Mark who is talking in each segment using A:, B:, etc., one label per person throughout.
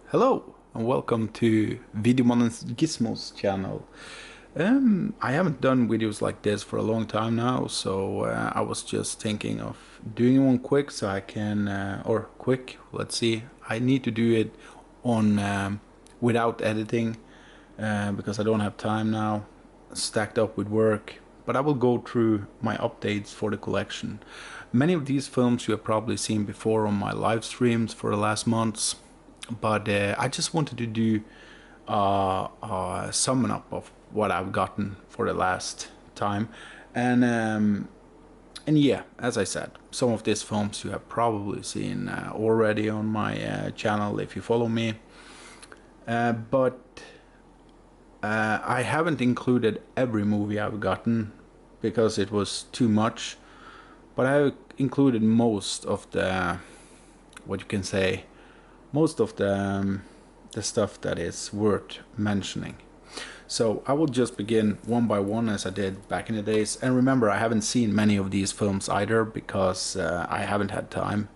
A: Hello and welcome to Videomannens Gismo's channel. I haven't done videos like this for a long time now, so I was just thinking of doing one quick so I can, let's see, I need to do it on without editing because I don't have time now, stacked up with work, but I will go through my updates for the collection. Many of these films you have probably seen before on my live streams for the last months. But I just wanted to do a summing up of what I've gotten for the last time, and yeah, as I said, some of these films you have probably seen already on my channel if you follow me, but I haven't included every movie I've gotten because it was too much, but I've included most of the, what you can say, most of the stuff that is worth mentioning. So I will just begin one by one as I did back in the days. And remember, I haven't seen many of these films either because I haven't had time.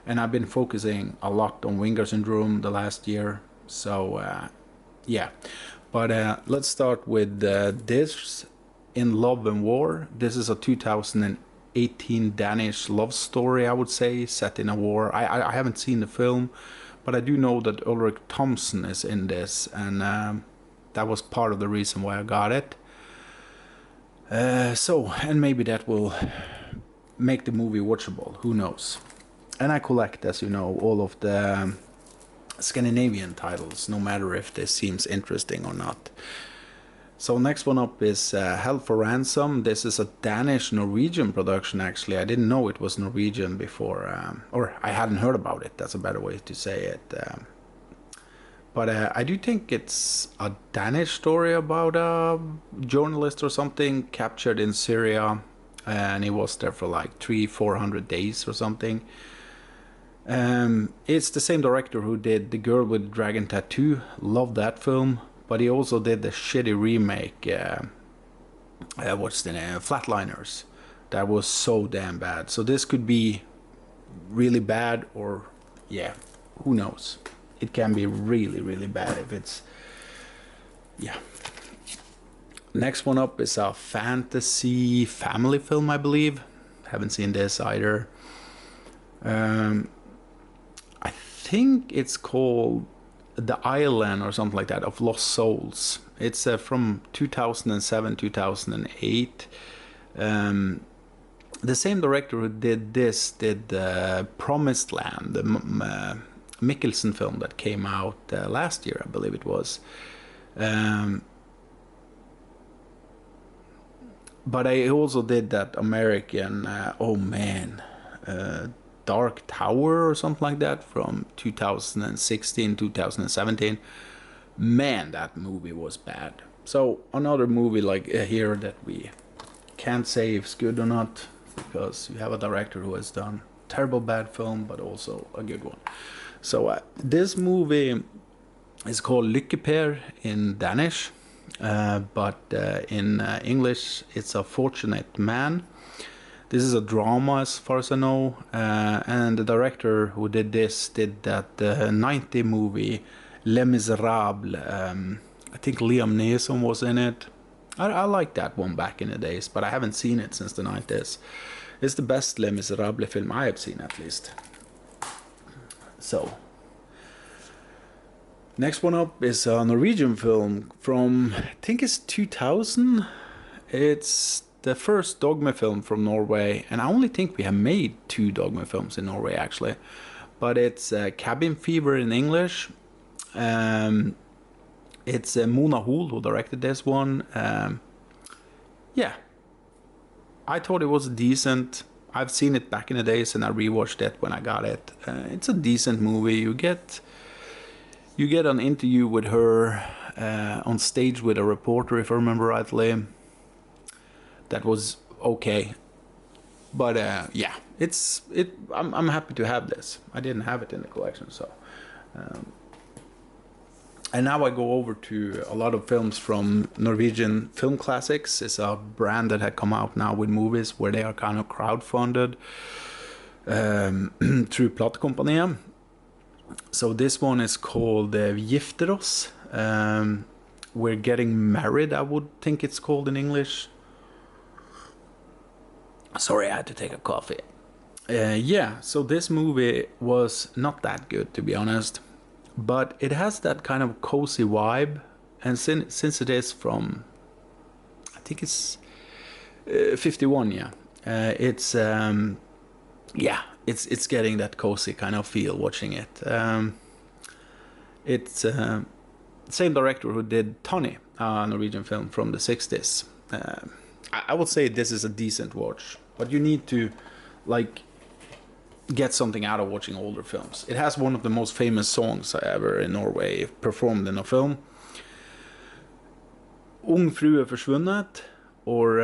A: And I've been focusing a lot on Vinegar Syndrome the last year. So yeah, but let's start with this, In Love and War. This is a 2018 Danish love story, I would say, set in a war. I haven't seen the film, but I do know that Ulrik Thomsen is in this, and that was part of the reason why I got it. And maybe that will make the movie watchable, who knows. And I collect, as you know, all of the Scandinavian titles, no matter if this seems interesting or not. So next one up is Held for Ransom. This is a Danish-Norwegian production, actually. I didn't know it was Norwegian before, or I hadn't heard about it. That's a better way to say it. But I do think it's a Danish story about a journalist or something captured in Syria. And he was there for like 300-400 days or something. It's the same director who did The Girl with the Dragon Tattoo. Love that film. But he also did the shitty remake, what's the name, Flatliners. That was so damn bad. So this could be really bad, or yeah, who knows. It can be really, really bad if it's, yeah. Next one up is a fantasy family film, I believe. Haven't seen this either. I think it's called The Island or something like that, of Lost Souls. It's from 2007, 2008. The same director who did this did Promised Land, the Mikkelsen film that came out last year, I believe it was. But I also did that American, Dark Tower or something like that from 2016, 2017. Man, that movie was bad. So another movie like here that we can't say if it's good or not, because you have a director who has done terrible bad film, but also a good one. So this movie is called Lykkeper in Danish, but in English it's A Fortunate Man. This is a drama, as far as I know, and the director who did this did that 90 movie Les Miserables. I think Liam Neeson was in it. I liked that one back in the days, but I haven't seen it since the 90s. It's the best Les Miserables film I have seen, at least. So, next one up is a Norwegian film from, I think it's 2000. It's the first Dogma film from Norway, and I only think we have made 2 Dogma films in Norway, actually. But it's Cabin Fever in English. It's Mona Hoel who directed this one. Yeah, I thought it was decent. I've seen it back in the days, and I rewatched it when I got it. It's a decent movie. You get an interview with her on stage with a reporter, if I remember rightly. That was okay, but yeah, I'm happy to have this. I didn't have it in the collection, so. And now I go over to a lot of films from Norwegian Film Classics. It's a brand that had come out now with movies where they are kind of crowdfunded through Platekompaniet. So this one is called Gifter oss. We're getting married, I would think it's called in English. Sorry, I had to take a coffee. Yeah, so this movie was not that good, to be honest. But it has that kind of cozy vibe. And since it is from, I think it's 51, yeah. It's getting that cozy kind of feel watching it. It's the same director who did Tony, a Norwegian film from the 60s. I would say this is a decent watch, but you need to like get something out of watching older films. It has one of the most famous songs ever in Norway performed in a film. Ung frue forsvunnet, or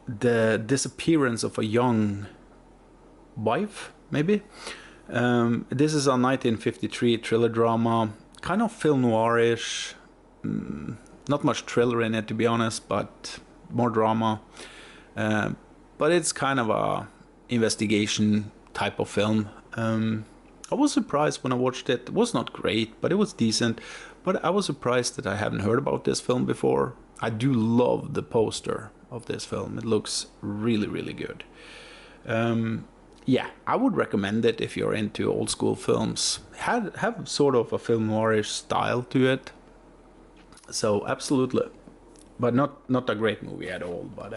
A: the disappearance of a young wife, maybe. This is a 1953 thriller drama, kind of film noirish. Not much thriller in it, to be honest, but more drama. But it's kind of a investigation type of film. I was surprised when I watched it. It was not great, but it was decent. But I was surprised that I hadn't heard about this film before. I do love the poster of this film. It looks really, really good. Yeah, I would recommend it if you're into old school films. Have sort of a film noirish style to it. So absolutely, but not a great movie at all. But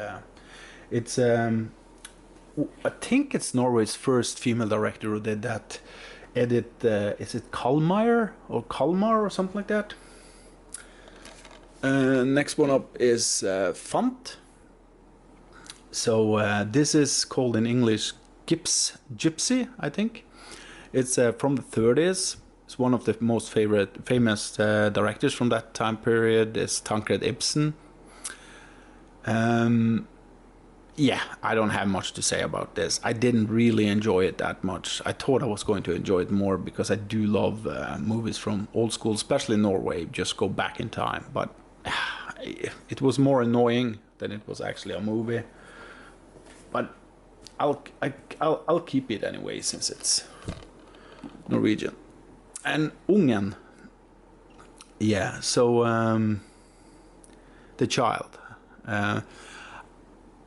A: it's I think it's Norway's first female director who did that. Edit is it Kalmar or something like that. Next one up is Fant. So this is called in English Gypsy, I think. It's from the 30s. It's one of the most famous directors from that time period is Tancred Ibsen. Yeah, I don't have much to say about this. I didn't really enjoy it that much. I thought I was going to enjoy it more because I do love movies from old school, especially Norway, just go back in time. But it was more annoying than it was actually a movie. But I'll keep it anyway since it's Norwegian. And Ungen. Yeah, so the child.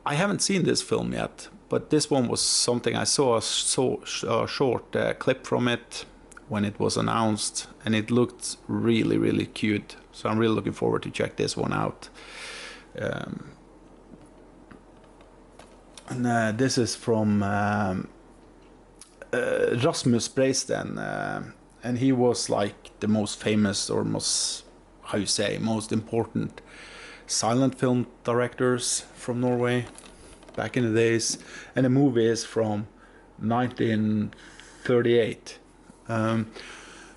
A: I haven't seen this film yet, but this one was something I saw a short clip from it when it was announced, and it looked really, really cute. So I'm really looking forward to check this one out. And this is from Rasmus Breisten, and he was like the most famous or most important silent film directors from Norway back in the days, and the movie is from 1938.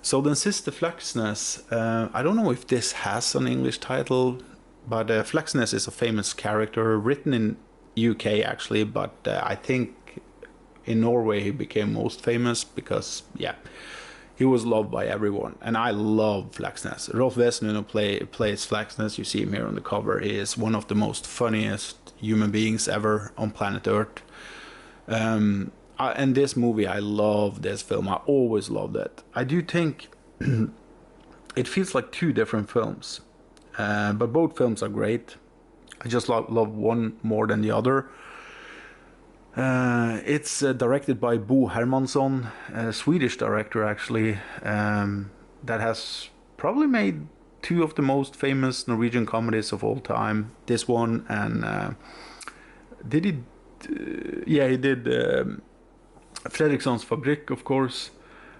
A: So Den siste Fleksnes, I don't know if this has an English title, but Fleksnes is a famous character written in UK actually, but I think in Norway he became most famous because he was loved by everyone, and I love Fleksnes. Rolf Wesenlund, who plays Fleksnes, you see him here on the cover. He is one of the most funniest human beings ever on planet Earth. And this movie, I love this film. I always loved it. I do think it feels like two different films, but both films are great. I just love one more than the other. It's directed by Bo Hermansson, a Swedish director actually, that has probably made two of the most famous Norwegian comedies of all time. This one and he did Fredrikssons Fabrik, of course.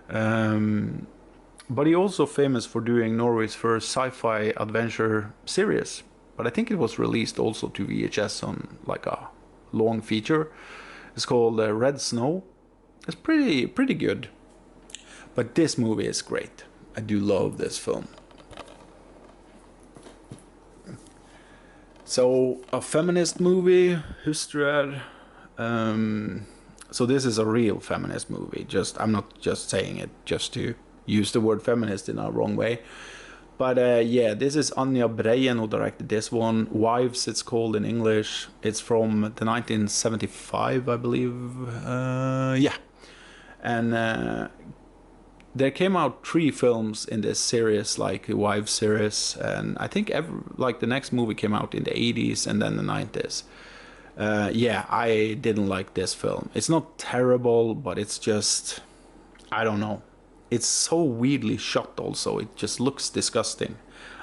A: But he also famous for doing Norway's first sci-fi adventure series. But I think it was released also to VHS on like a long feature. It's called Red Snow. It's pretty good. But this movie is great. I do love this film. So a feminist movie, Hustruer. So this is a real feminist movie. I'm not just saying it just to use the word feminist in a wrong way. But this is Anja Breien who directed this one. Wives, it's called in English. It's from the 1975, I believe. And there came out 3 films in this series, like the Wife series, and I think like the next movie came out in the 80s and then the 90s. Yeah, I didn't like this film. It's not terrible, but it's just, I don't know. It's so weirdly shot also. It just looks disgusting.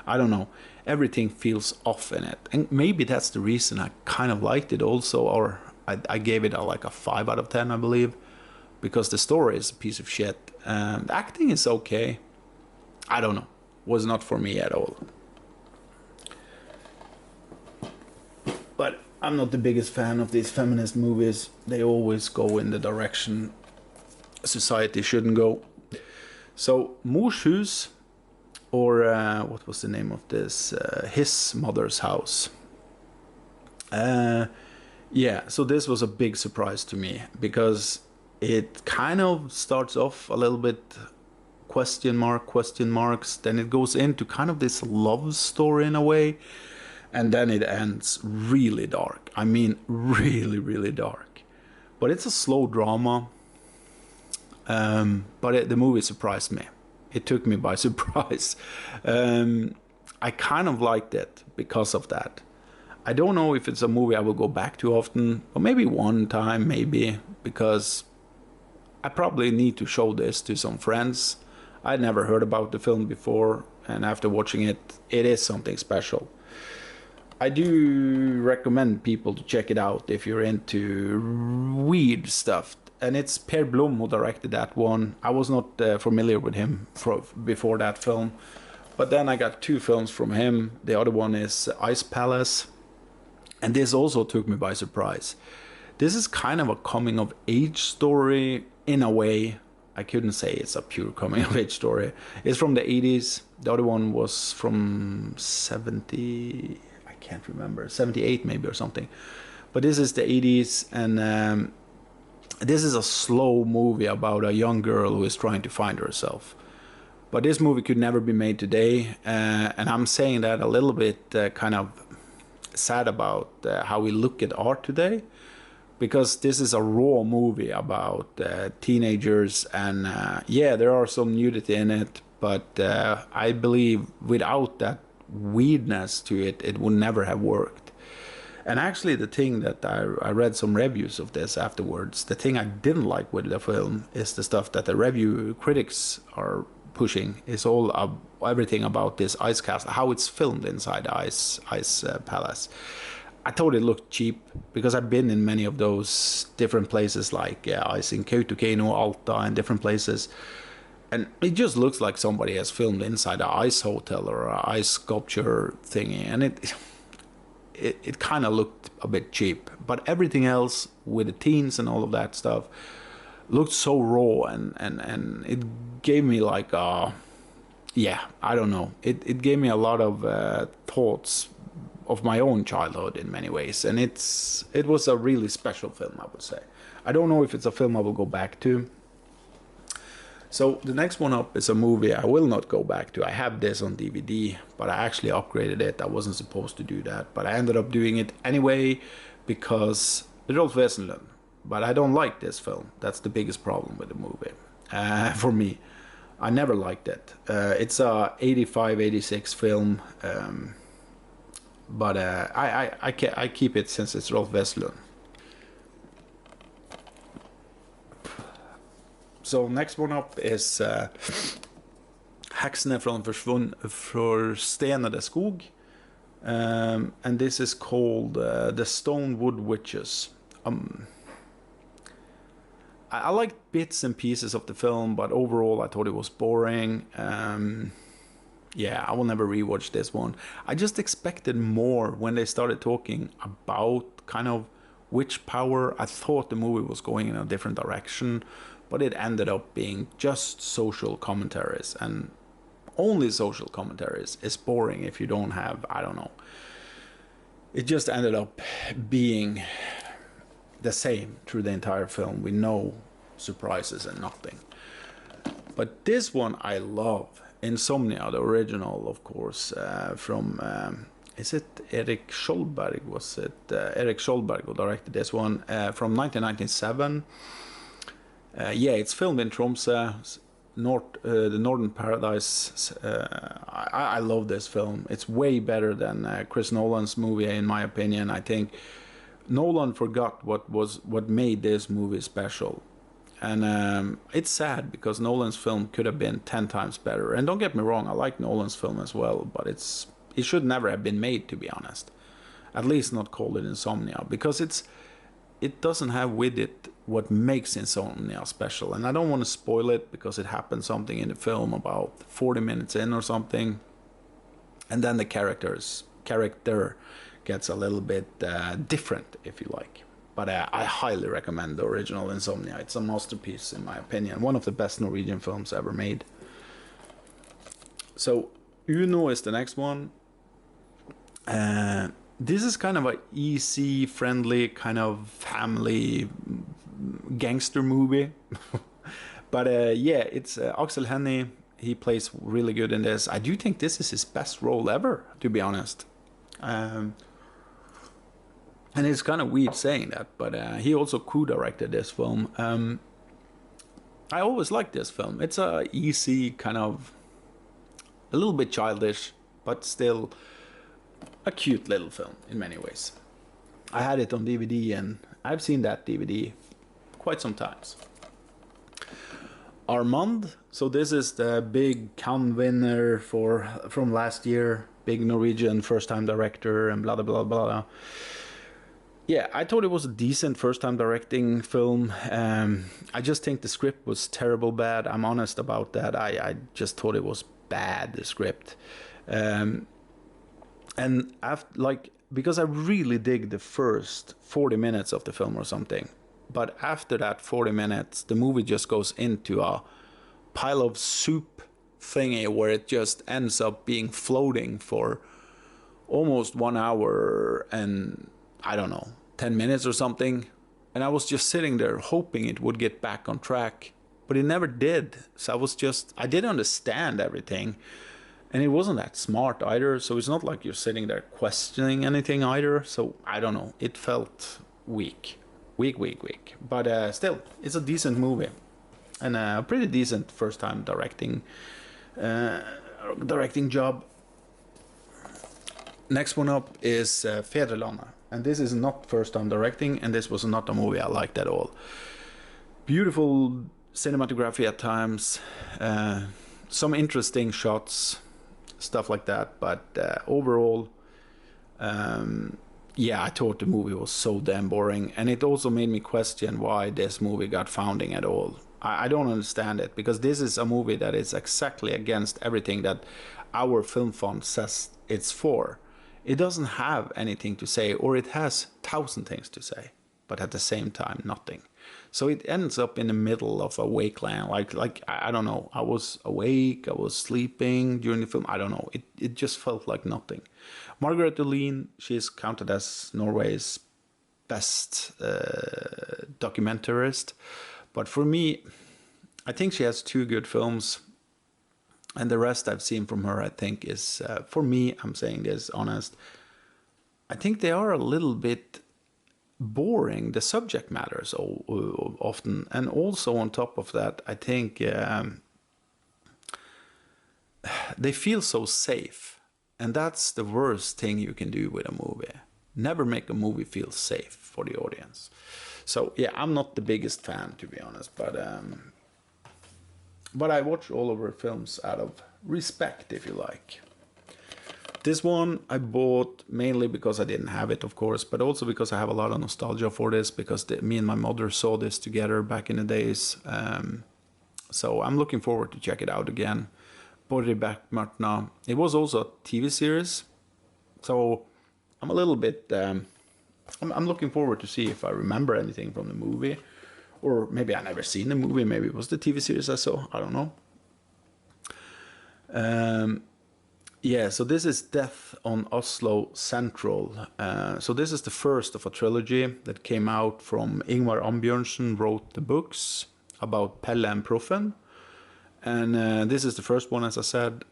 A: I don't know. Everything feels off in it. And maybe that's the reason I kind of liked it also, or I gave it like a 5 out of 10, I believe. Because the story is a piece of shit. The acting is okay. I don't know. Was not for me at all. But I'm not the biggest fan of these feminist movies. They always go in the direction society shouldn't go. So Mors hus, or what was the name of this? His mother's house. Yeah, so this was a big surprise to me because it kind of starts off a little bit question marks, then it goes into kind of this love story in a way, and then it ends really dark. I mean, really, really dark. But it's a slow drama. But the movie surprised me. It took me by surprise. I kind of liked it because of that. I don't know if it's a movie I will go back to often, or maybe one time, maybe, because I probably need to show this to some friends. I'd never heard about the film before, and after watching it, it is something special. I do recommend people to check it out if you're into weird stuff. And it's Per Blom who directed that one. I was not familiar with him before that film. But then I got 2 films from him. The other one is Ice Palace. And this also took me by surprise. This is kind of a coming-of-age story in a way. I couldn't say it's a pure coming-of-age story. It's from the 80s. The other one was from 70... I can't remember. 78 maybe or something. But this is the 80s, and this is a slow movie about a young girl who is trying to find herself. But this movie could never be made today, and I'm saying that a little bit kind of sad about how we look at art today, because this is a raw movie about teenagers, and yeah, there are some nudity in it, but I believe without that weirdness to it, it would never have worked. And actually the thing that I read some reviews of this afterwards, the thing I didn't like with the film is the stuff that the review critics are pushing is all everything about this ice castle, how it's filmed inside the ice palace. I thought it looked cheap because I've been in many of those different places, like ice in Kautokeino, Alta, and different places. And it just looks like somebody has filmed inside an ice hotel or an ice sculpture thingy. And it kind of looked a bit cheap, but everything else with the teens and all of that stuff looked so raw, and it gave me like yeah, I don't know, it gave me a lot of thoughts of my own childhood in many ways, and it was a really special film, I would say. I don't know if it's a film I will go back to. So the next one up is a movie I will not go back to. I have this on DVD, but I actually upgraded it. I wasn't supposed to do that, but I ended up doing it anyway because Rolf Wesenlund. But I don't like this film. That's the biggest problem with the movie for me. I never liked it. It's a 85, 86 film, but I keep it since it's Rolf Wesenlund. So next one up is Heksene fra den forstenede skog, and this is called The Stonewood Witches. I liked bits and pieces of the film, but overall I thought it was boring. Yeah, I will never rewatch this one. I just expected more when they started talking about kind of witch power. I thought the movie was going in a different direction, but it ended up being just social commentaries, and only social commentaries is boring if you don't have, I don't know. It just ended up being the same through the entire film with no surprises and nothing. But this one I love. Insomnia, the original, of course, from is it Erik Skjoldberg? Was it Erik Skjoldberg who directed this one from 1997? Yeah, it's filmed in Tromsø. the Northern Paradise. I love this film. It's way better than Chris Nolan's movie, in my opinion. I think Nolan forgot what made this movie special, and it's sad because Nolan's film could have been 10 times better. And don't get me wrong, I like Nolan's film as well, but it should never have been made, to be honest. At least not call it Insomnia, because it doesn't have with it what makes Insomnia special. And I don't want to spoil it because it happened something in the film about 40 minutes in or something, and then the character gets a little bit different, if you like. But I highly recommend the original Insomnia. It's a masterpiece, in my opinion. One of the best Norwegian films ever made. So Uno is the next one. This is kind of a easy, friendly, kind of family gangster movie. But yeah, it's Axel Hennie. He plays really good in this. I do think this is his best role ever, to be honest. And it's kind of weird saying that, but he also co-directed this film. I always liked this film. It's a easy, kind of a little bit childish, but still a cute little film in many ways. I had it on DVD, and I've seen that DVD quite some times. Armand. So this is the big Cannes winner from last year. Big Norwegian first-time director and blah, blah, blah, blah. Yeah, I thought it was a decent first-time directing film. I just think the script was terrible bad. I'm honest about that. I just thought it was bad, the script. And after, because I really dig the first 40 minutes of the film or something. But after that 40 minutes, the movie just goes into a pile of soup thingy where it just ends up being floating for almost 1 hour and, I don't know, 10 minutes or something. And I was just sitting there hoping it would get back on track, but it never did. So I didn't understand everything. And it wasn't that smart either. So it's not like you're sitting there questioning anything either. So I don't know. It felt weak. Weak. But still, it's a decent movie. And a pretty decent first time directing job. Next one up is Fedrelandet. And this is not first time directing, and this was not a movie I liked at all. Beautiful cinematography at times, some interesting shots, stuff like that, but overall, yeah, I thought the movie was so damn boring, and it also made me question why this movie got founding at all. I don't understand it, because this is a movie that is exactly against everything that our film fund says it's for. It doesn't have anything to say, or it has 1,000 things to say, but at the same time, nothing. So it ends up in the middle of a wasteland. Like I don't know. I was awake, I was sleeping during the film. I don't know. It just felt like nothing. Margaret Olin, she's counted as Norway's best documentarist. But for me, I think she has 2 good films. And the rest I've seen from her, I think, is, for me, I'm saying this honest, I think they are a little bit boring, the subject matters often. And also on top of that, I think they feel so safe. And that's the worst thing you can do with a movie. Never make a movie feel safe for the audience. So, yeah, I'm not the biggest fan, to be honest, but I watch all of her films out of respect, if you like. This one I bought mainly because I didn't have it, of course, but also because I have a lot of nostalgia for this, because me and my mother saw this together back in the days. So I'm looking forward to check it out again. Borgbergmartna. It was also a TV series, so I'm a little bit... I'm looking forward to see if I remember anything from the movie. Or maybe I never seen the movie, maybe it was the TV series I saw, I don't know. Yeah, so this is Death on Oslo Central. So this is the first of a trilogy that came out from Ingvar Ambjørnsen wrote the books about Pelle and Proffen. And this is the first one, as I said.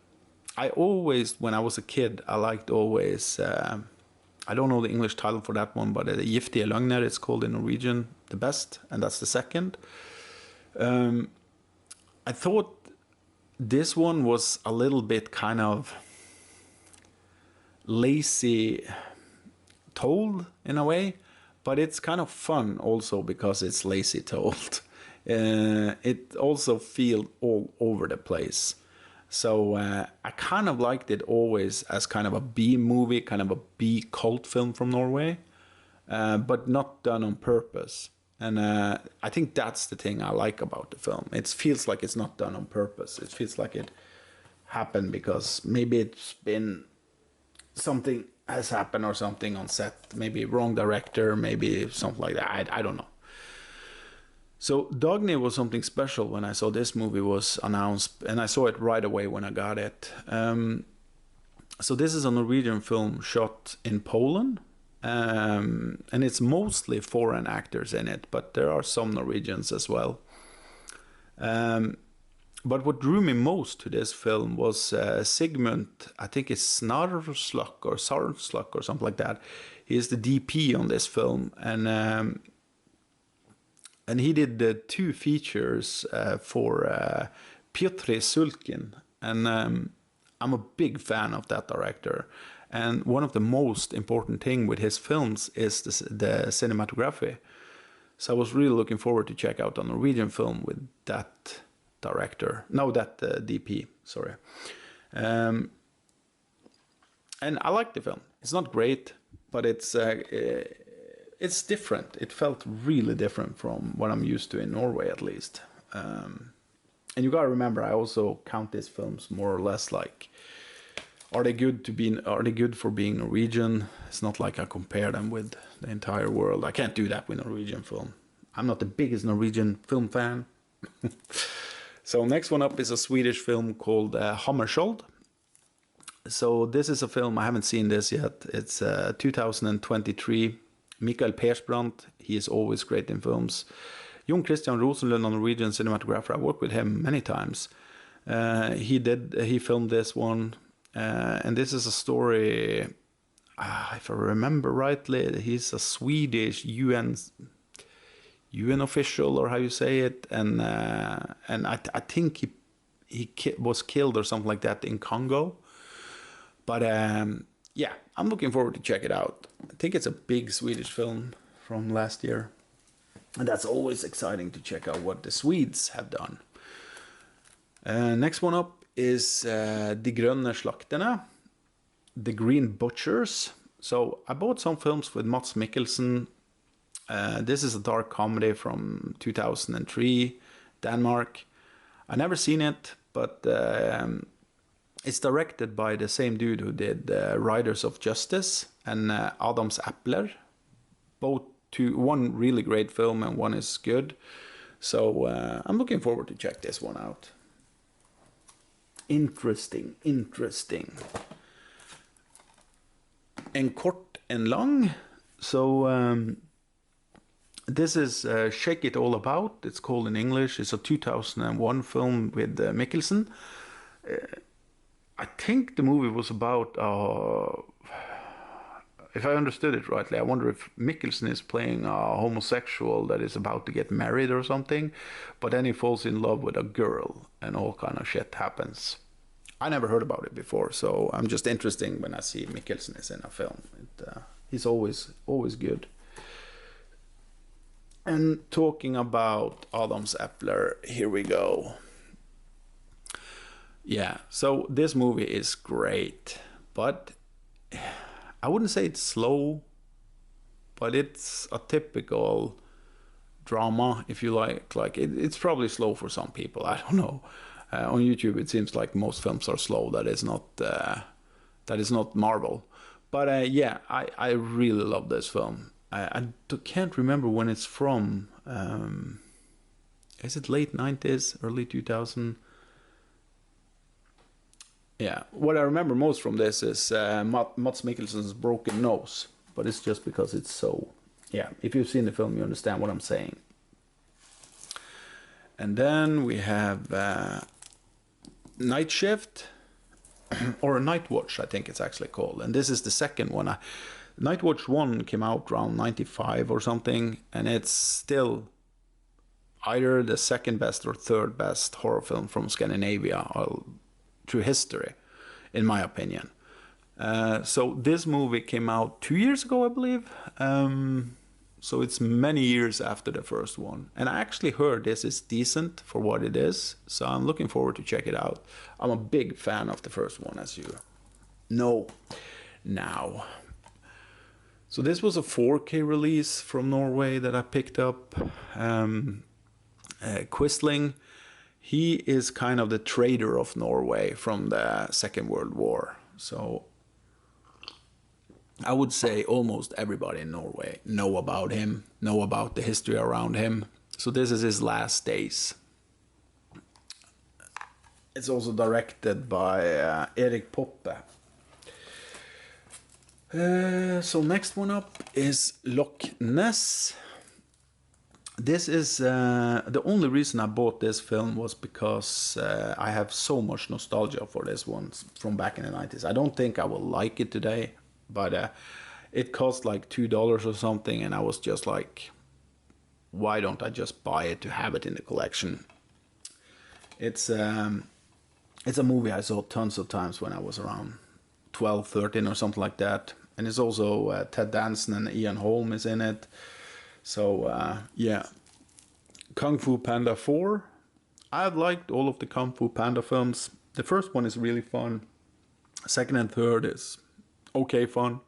A: I always, when I was a kid, I liked always... I don't know the English title for that one, but Giftige Løgner, it's called in Norwegian, The Best, and that's the second. I thought This one was a little bit kind of lazy told in a way, but it's kind of fun also because it's lazy told. It also feels all over the place. So I kind of liked it always as kind of a B movie, kind of a B cult film from Norway, but not done on purpose. And I think that's the thing I like about the film. It feels like it's not done on purpose. It feels like it happened because maybe it's been something has happened or something on set. Maybe wrong director, maybe something like that. I don't know. So Dagny was something special when I saw this movie was announced, and I saw it right away when I got it. So this is a Norwegian film shot in Poland, and it's mostly foreign actors in it, but there are some Norwegians as well. But what drew me most to this film was Sigmund, I think it's Snarsluk or Sarnsluk or something like that. He is the DP on this film, and he did the 2 features for Piotr Sulkin, and I'm a big fan of that director. And one of the most important thing with his films is the cinematography. So I was really looking forward to check out a Norwegian film with that director. No, that DP, sorry. And I like the film. It's not great, but it's different. It felt really different from what I'm used to in Norway, at least. And you gotta remember, I also count these films more or less like, are they good for being Norwegian? It's not like I compare them with the entire world. I can't do that with Norwegian film. I'm not the biggest Norwegian film fan. So next one up is a Swedish film called Hammarskjold. So this is a film, I haven't seen this yet. It's 2023. Mikael Persbrandt, he is always great in films. Jon Christian Rosenlund, a Norwegian cinematographer, I worked with him many times. He filmed this one. And this is a story, if I remember rightly, he's a Swedish UN official, or how you say it, and I think he was killed or something like that in Congo. But yeah, I'm looking forward to check it out. I think it's a big Swedish film from last year, and that's always exciting to check out what the Swedes have done. Next one up is De Grønne Slakterne, The Green Butchers. So I bought some films with Mads Mikkelsen. This is a dark comedy from 2003, Denmark. I never seen it, but it's directed by the same dude who did Riders of Justice and Adams Epler. One really great film and one is good. So I'm looking forward to check this one out. Interesting. En kort en lang. So this is Shake It All About. It's called in English. It's a 2001 film with Mikkelsen. I think the movie was about, if I understood it rightly, I wonder if Mikkelsen is playing a homosexual that is about to get married or something, but then he falls in love with a girl and all kind of shit happens. I never heard about it before, so I'm just interested when I see Mikkelsen is in a film. He's always good. And talking about Adams Epler, here we go. Yeah, so this movie is great, but I wouldn't say it's slow, but it's a typical drama, if you like. It's probably slow for some people, I don't know. On YouTube, it seems like most films are slow. That is not Marvel. But yeah, I really love this film. I can't remember when it's from. Is it late 90s, early 2000? Yeah, what I remember most from this is Mads Mikkelsen's broken nose. But it's just because it's so... Yeah, if you've seen the film, you understand what I'm saying. And then we have Night Shift, or Night Watch, I think it's actually called. And this is the second one. Night Watch 1 came out around 95 or something, and it's still either the second best or third best horror film from Scandinavia through history, in my opinion. So this movie came out 2 years ago, I believe. So it's many years after the first one. And I actually heard this is decent for what it is. So I'm looking forward to check it out. I'm a big fan of the first one, as you know now. So this was a 4K release from Norway that I picked up. Quisling, he is kind of the trader of Norway from the Second World War. So I would say almost everybody in Norway know about him, know about the history around him. So this is his last days. It's also directed by Erik Poppe. So next one up is Loch Ness. This is the only reason I bought this film was because I have so much nostalgia for this one from back in the 90s. I don't think I will like it today, but it cost like $2 or something, and I was just like, why don't I just buy it to have it in the collection? It's a movie I saw tons of times when I was around 12, 13 or something like that. And it's also Ted Danson and Ian Holm is in it. So, yeah. Kung Fu Panda 4. I've liked all of the Kung Fu Panda films. The first one is really fun. Second and third is okay fun.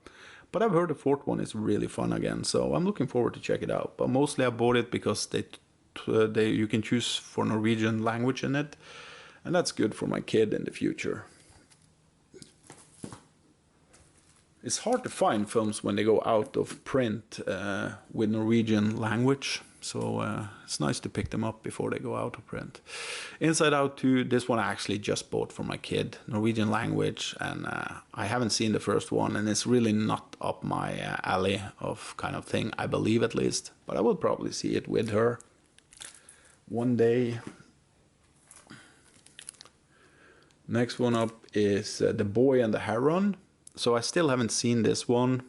A: But I've heard the fourth one is really fun again. So I'm looking forward to check it out. But mostly I bought it because you can choose for Norwegian language in it. And that's good for my kid in the future. It's hard to find films when they go out of print with Norwegian language. So it's nice to pick them up before they go out of print. Inside Out 2, this one I actually just bought for my kid. Norwegian language, and I haven't seen the first one, and it's really not up my alley of kind of thing, I believe at least. But I will probably see it with her one day. Next one up is The Boy and the Heron. So I still haven't seen this one.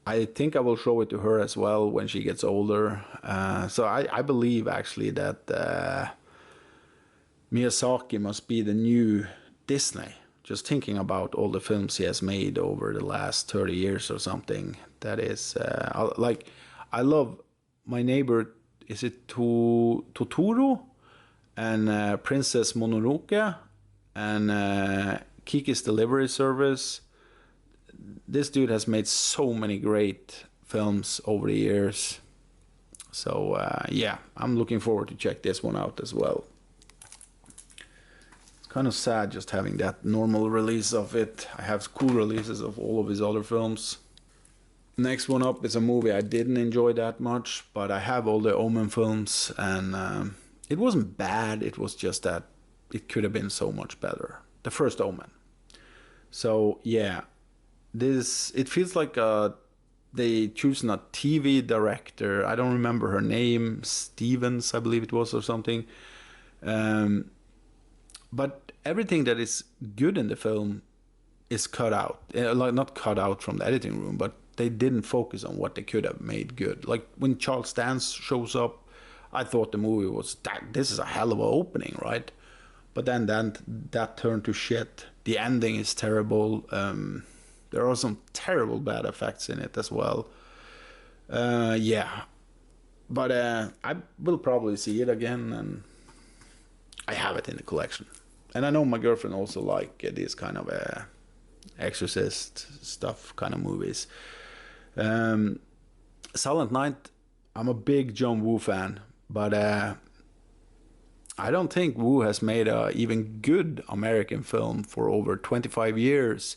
A: I think I will show it to her as well when she gets older. So I believe actually that Miyazaki must be the new Disney. Just thinking about all the films he has made over the last 30 years or something. That is, like, I love My Neighbor, is it Totoro? And Princess Mononoke? And Kiki's Delivery Service. This dude has made so many great films over the years. So yeah, I'm looking forward to check this one out as well. It's kind of sad just having that normal release of it. I have cool releases of all of his other films. Next one up is a movie I didn't enjoy that much, but I have all the Omen films, and it wasn't bad, it was just that it could have been so much better. The first Omen. So yeah, it feels like they chosen a TV director. I don't remember her name, Stevens, I believe it was, or something. But everything that is good in the film is cut out. Like, not cut out from the editing room, but they didn't focus on what they could have made good. Like when Charles Dance shows up, I thought the movie was, this is a hell of an opening, right? But then that turned to shit. The ending is terrible. There are some terrible bad effects in it as well. Yeah. But I will probably see it again, and I have it in the collection. And I know my girlfriend also like these kind of exorcist stuff kind of movies. Silent Night, I'm a big John Woo fan, but I don't think Woo has made a even good American film for over 25 years.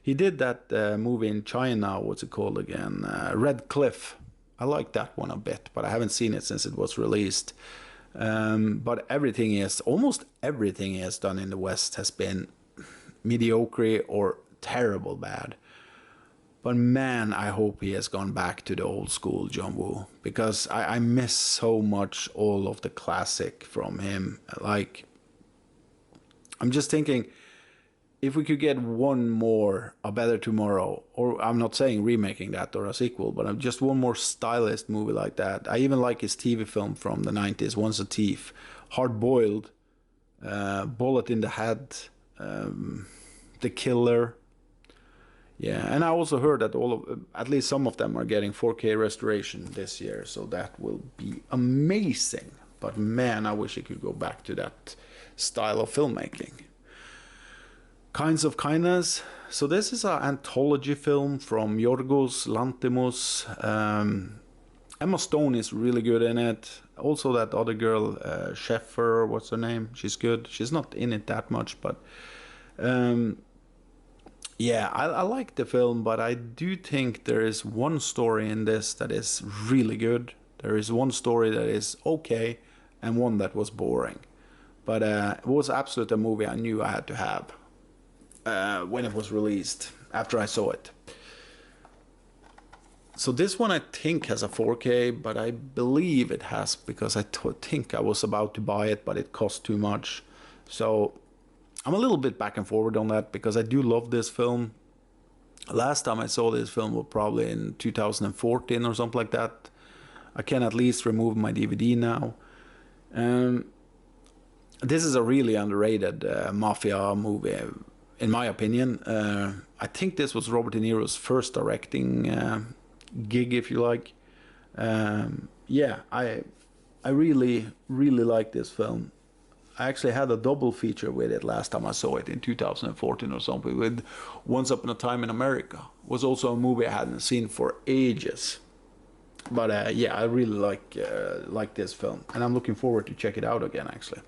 A: He did that movie in China, what's it called again? Red Cliff. I like that one a bit, but I haven't seen it since it was released. But almost everything he has done in the West has been mediocre or terrible bad. But man, I hope he has gone back to the old school John Woo, because I miss so much all of the classic from him. Like, I'm just thinking, if we could get one more A Better Tomorrow, or I'm not saying remaking that or a sequel, but just one more stylized movie like that. I even like his TV film from the 90s, Once a Thief, Hard Boiled, Bullet in the Head, The Killer. Yeah, and I also heard that at least some of them are getting 4K restoration this year, so that will be amazing. But man, I wish I could go back to that style of filmmaking. Kinds of Kindness. So this is an anthology film from Yorgos Lanthimos. Emma Stone is really good in it. Also that other girl, Sheffer, what's her name? She's good. She's not in it that much, but yeah, I like the film, but I do think there is one story in this that is really good. There is one story that is okay, and one that was boring. But it was absolutely a movie I knew I had to have when it was released, after I saw it. So this one I think has a 4K, but I believe it has because I think I was about to buy it, but it cost too much. So I'm a little bit back and forward on that because I do love this film. Last time I saw this film was probably in 2014 or something like that. I can at least remove my DVD now. This is a really underrated mafia movie, in my opinion. I think this was Robert De Niro's first directing gig, if you like. Yeah, I really, really like this film. I actually had a double feature with it last time I saw it in 2014 or something, with Once Upon a Time in America. It was also a movie I hadn't seen for ages. But yeah, I really like this film, and I'm looking forward to check it out again, actually.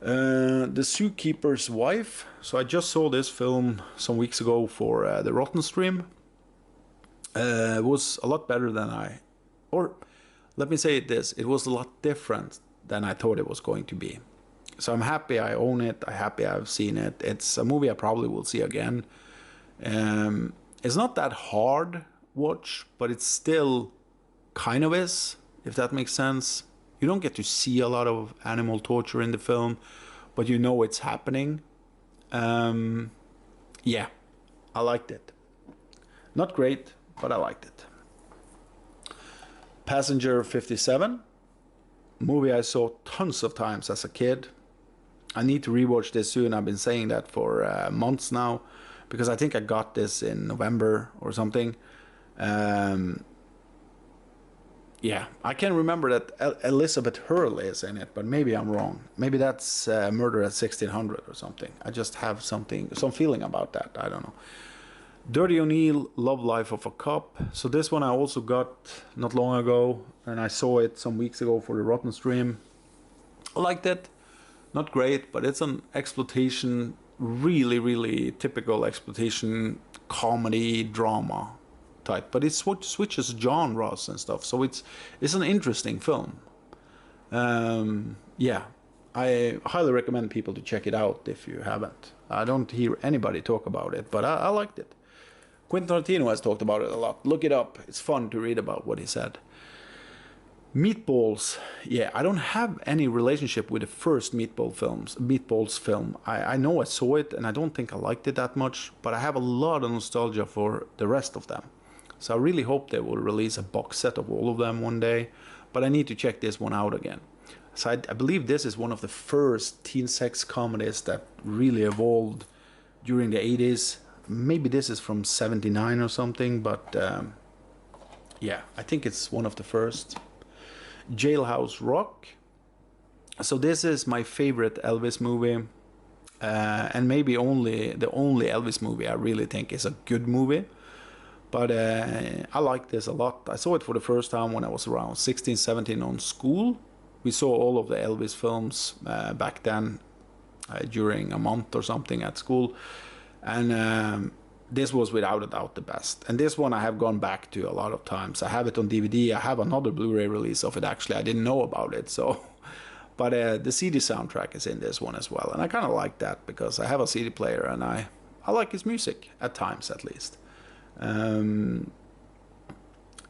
A: The Zookeeper's Wife. So I just saw this film some weeks ago for the Rotten Stream. It was a lot better than or let me say this, it was a lot different than I thought it was going to be. So I'm happy I own it. I'm happy I've seen it. It's a movie I probably will see again. It's not that hard watch, but it still kind of is, if that makes sense. You don't get to see a lot of animal torture in the film, but you know it's happening. Yeah, I liked it. Not great, but I liked it. Passenger 57. Movie I saw tons of times as a kid. I need to rewatch this soon. I've been saying that for months now, because I think I got this in November or something. Yeah, I can remember that Elizabeth Hurley is in it, but maybe I'm wrong. Maybe that's Murder at 1600 or something. I just have some feeling about that. I don't know. Dirty O'Neill, Love Life of a Cop. So this one I also got not long ago, and I saw it some weeks ago for the Rotten Stream. I liked it. Not great, but it's an exploitation, really, really typical exploitation comedy drama type. But it switches genres and stuff, so it's an interesting film. Yeah, I highly recommend people to check it out if you haven't. I don't hear anybody talk about it, but I liked it. Quentin Tarantino has talked about it a lot. Look it up. It's fun to read about what he said. Meatballs. Yeah, I don't have any relationship with the first Meatballs film. I know I saw it, and I don't think I liked it that much, but I have a lot of nostalgia for the rest of them. So I really hope they will release a box set of all of them one day, but I need to check this one out again. So I believe this is one of the first teen sex comedies that really evolved during the 80s. Maybe this is from 79 or something, but yeah, I think it's one of the first. Jailhouse Rock. So this is my favorite Elvis movie, and maybe the only Elvis movie I really think is a good movie. But I like this a lot. I saw it for the first time when I was around 16, 17 on school. We saw all of the Elvis films back then during a month or something at school. And this was without a doubt the best. And this one I have gone back to a lot of times. I have it on DVD. I have another Blu-ray release of it, actually. I didn't know about it. But the CD soundtrack is in this one as well. And I kind of like that because I have a CD player and I like his music, at times at least.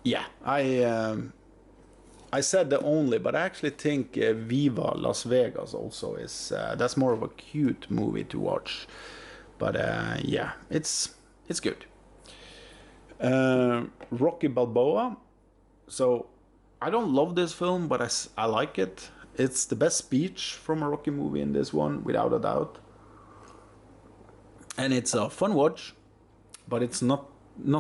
A: Yeah, I said the only, but I actually think Viva Las Vegas also is, that's more of a cute movie to watch. But yeah, it's good. Rocky Balboa. So I don't love this film, but I like it. It's the best speech from a Rocky movie in this one, without a doubt. And it's a fun watch, but it's not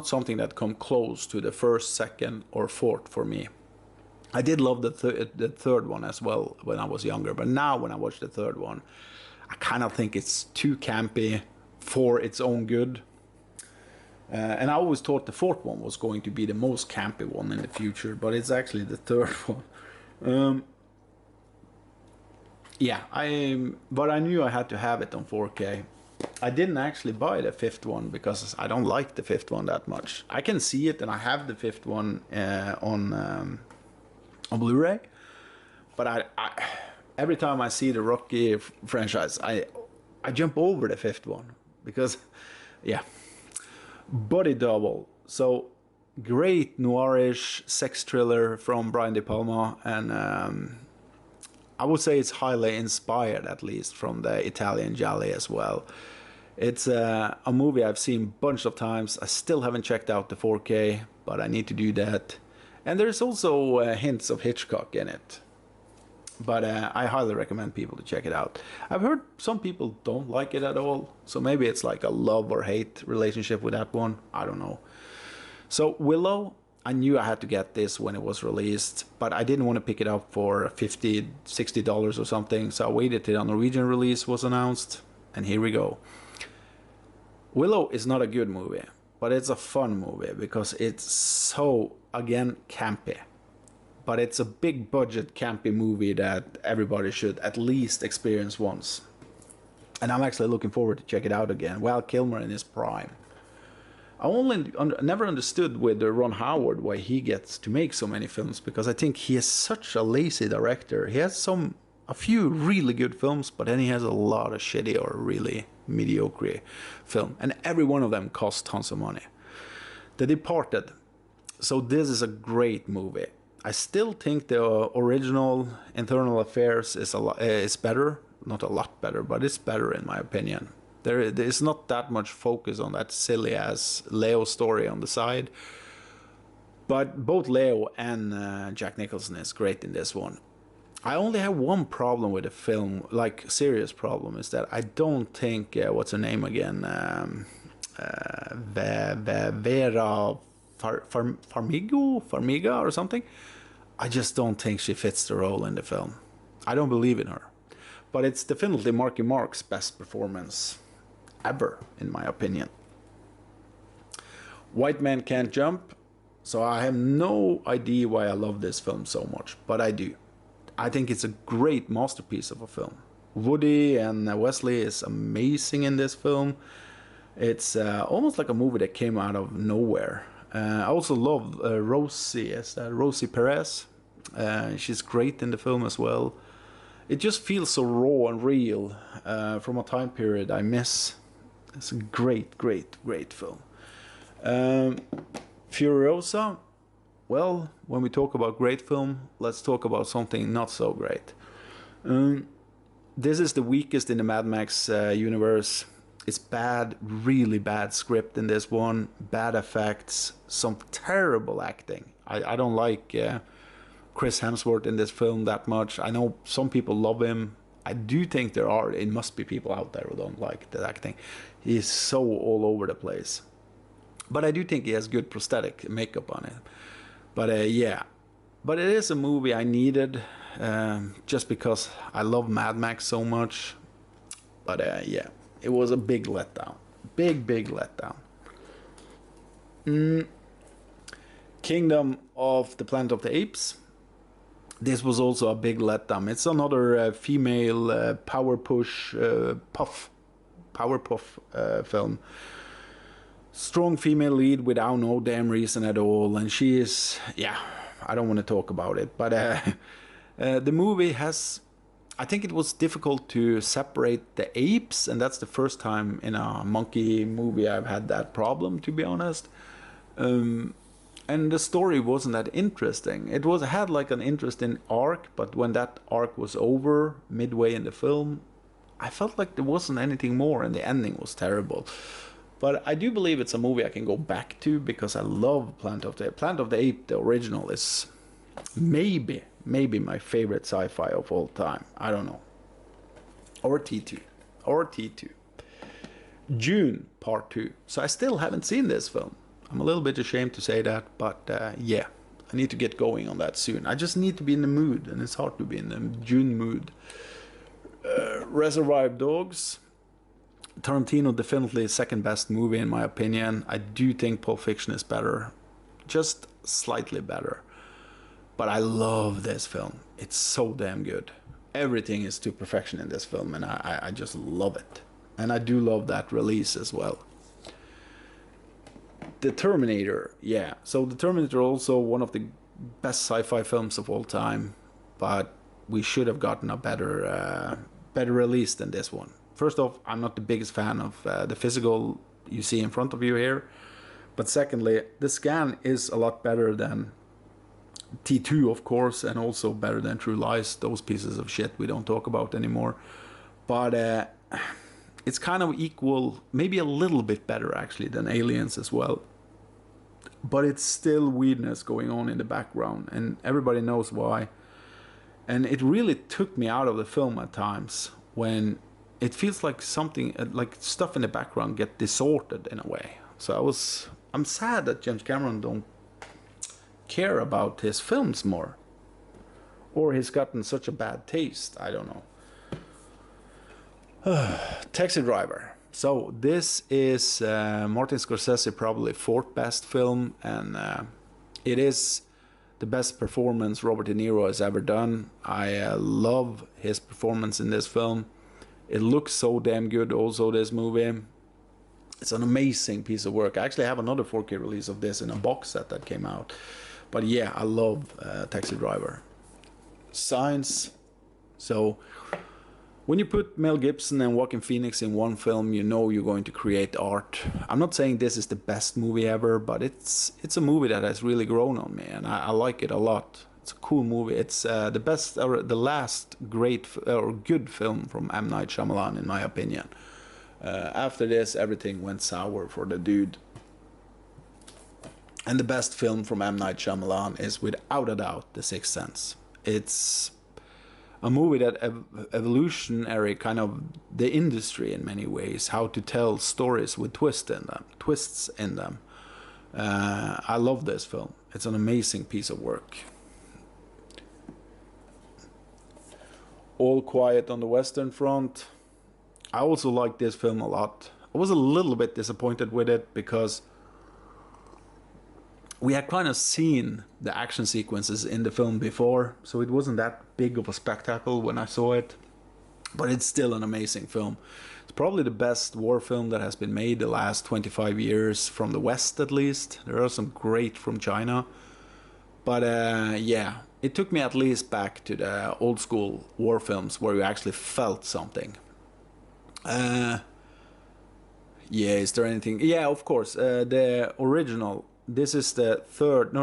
A: something that come close to the first, second, or fourth for me. I did love the third one as well when I was younger, but now when I watch the third one, I kind of think it's too campy for its own good. And I always thought the fourth one was going to be the most campy one in the future, but it's actually the third one. Yeah, but I knew I had to have it on 4K. I didn't actually buy the fifth one because I don't like the fifth one that much. I can see it, and I have the fifth one on Blu-ray, but I every time I see the Rocky franchise, I jump over the fifth one because, yeah. Body Double. So great noirish sex thriller from Brian De Palma, and I would say it's highly inspired, at least, from the Italian Gialli as well. It's a movie I've seen a bunch of times. I still haven't checked out the 4K, but I need to do that. And there's also hints of Hitchcock in it. But I highly recommend people to check it out. I've heard some people don't like it at all, so maybe it's like a love or hate relationship with that one. I don't know. So Willow, I knew I had to get this when it was released, but I didn't want to pick it up for $50, $60 or something, so I waited till the Norwegian release was announced, and here we go. Willow is not a good movie, but it's a fun movie because it's so, again, campy. But it's a big budget campy movie that everybody should at least experience once. And I'm actually looking forward to check it out again. Val Kilmer in his prime. I never understood with Ron Howard why he gets to make so many films, because I think he is such a lazy director. He has a few really good films, but then he has a lot of shitty or really mediocre film. And every one of them costs tons of money. The Departed. So this is a great movie. I still think the original Internal Affairs is better. Not a lot better, but it's better in my opinion. There is not that much focus on that silly ass Leo story on the side. But both Leo and Jack Nicholson is great in this one. I only have one problem with the film, like serious problem, is that I don't think, what's her name again? Vera Farmiga or something. I just don't think she fits the role in the film. I don't believe in her. But it's definitely Marky Mark's best performance ever, in my opinion. White Man Can't Jump. So I have no idea why I love this film so much, but I do. I think it's a great masterpiece of a film. Woody and Wesley is amazing in this film. It's almost like a movie that came out of nowhere. I also love Rosie Perez. She's great in the film as well. It just feels so raw and real from a time period I miss. It's a great, great, great film. Furiosa. Well, when we talk about great film, let's talk about something not so great. This is the weakest in the Mad Max universe. It's bad, really bad script in this one, bad effects, some terrible acting. I don't like Chris Hemsworth in this film that much. I know some people love him. I do think it must be people out there who don't like the acting. He's so all over the place. But I do think he has good prosthetic makeup on it. But yeah, but it is a movie I needed just because I love Mad Max so much. But yeah. It was a big letdown. Big letdown. Kingdom of the Planet of the Apes. This was also a big letdown. It's another female Powerpuff film. Strong female lead without no damn reason at all. And she is, yeah, I don't want to talk about it. But the movie has... I think it was difficult to separate the apes, and that's the first time in a monkey movie I've had that problem, to be honest. And the story wasn't that interesting. It had like an interesting arc, but when that arc was over midway in the film, I felt like there wasn't anything more, and the ending was terrible. But I do believe it's a movie I can go back to because I love Planet of the Apes. The original is maybe my favorite sci-fi of all time. I don't know. Or T2. June Part 2. So I still haven't seen this film. I'm a little bit ashamed to say that, but yeah, I need to get going on that soon. I just need to be in the mood, and it's hard to be in the June mood. Reservoir Dogs. Tarantino definitely second best movie in my opinion. I do think Pulp Fiction is better, just slightly better. But I love this film. It's so damn good. Everything is to perfection in this film, and I just love it. And I do love that release as well. The Terminator, yeah. So The Terminator also one of the best sci-fi films of all time, but we should have gotten a better release than this one. First off, I'm not the biggest fan of the physical you see in front of you here. But secondly, the scan is a lot better than T2, of course, and also better than True Lies, those pieces of shit we don't talk about anymore. But it's kind of equal, maybe a little bit better actually than Aliens as well. But it's still weirdness going on in the background, and everybody knows why. And it really took me out of the film at times when it feels like something, like stuff in the background get distorted in a way. So I'm sad that James Cameron don't care about his films more, or he's gotten such a bad taste. I don't know. Taxi Driver. So this is Martin Scorsese probably fourth best film, and it is the best performance Robert De Niro has ever done. I love his performance in this film. It looks so damn good also, this movie. It's an amazing piece of work. I actually have another 4K release of this in a box set that came out. But yeah, I love Taxi Driver. Signs. So when you put Mel Gibson and Joaquin Phoenix in one film, you know you're going to create art. I'm not saying this is the best movie ever, but it's a movie that has really grown on me, and I like it a lot. It's a cool movie. It's the best, or the last great or good film from M. Night Shyamalan, in my opinion. After this, everything went sour for the dude. And the best film from M. Night Shyamalan is without a doubt The Sixth Sense. It's a movie that evolutionary kind of the industry in many ways, how to tell stories with twists in them. I love this film. It's an amazing piece of work. All Quiet on the Western Front. I also like this film a lot. I was a little bit disappointed with it because we had kind of seen the action sequences in the film before, so it wasn't that big of a spectacle when I saw it. But it's still an amazing film. It's probably the best war film that has been made the last 25 years, from the West at least. There are some great from China. But yeah, it took me at least back to the old school war films where you actually felt something. Yeah, is there anything? Yeah, of course. The original. This is the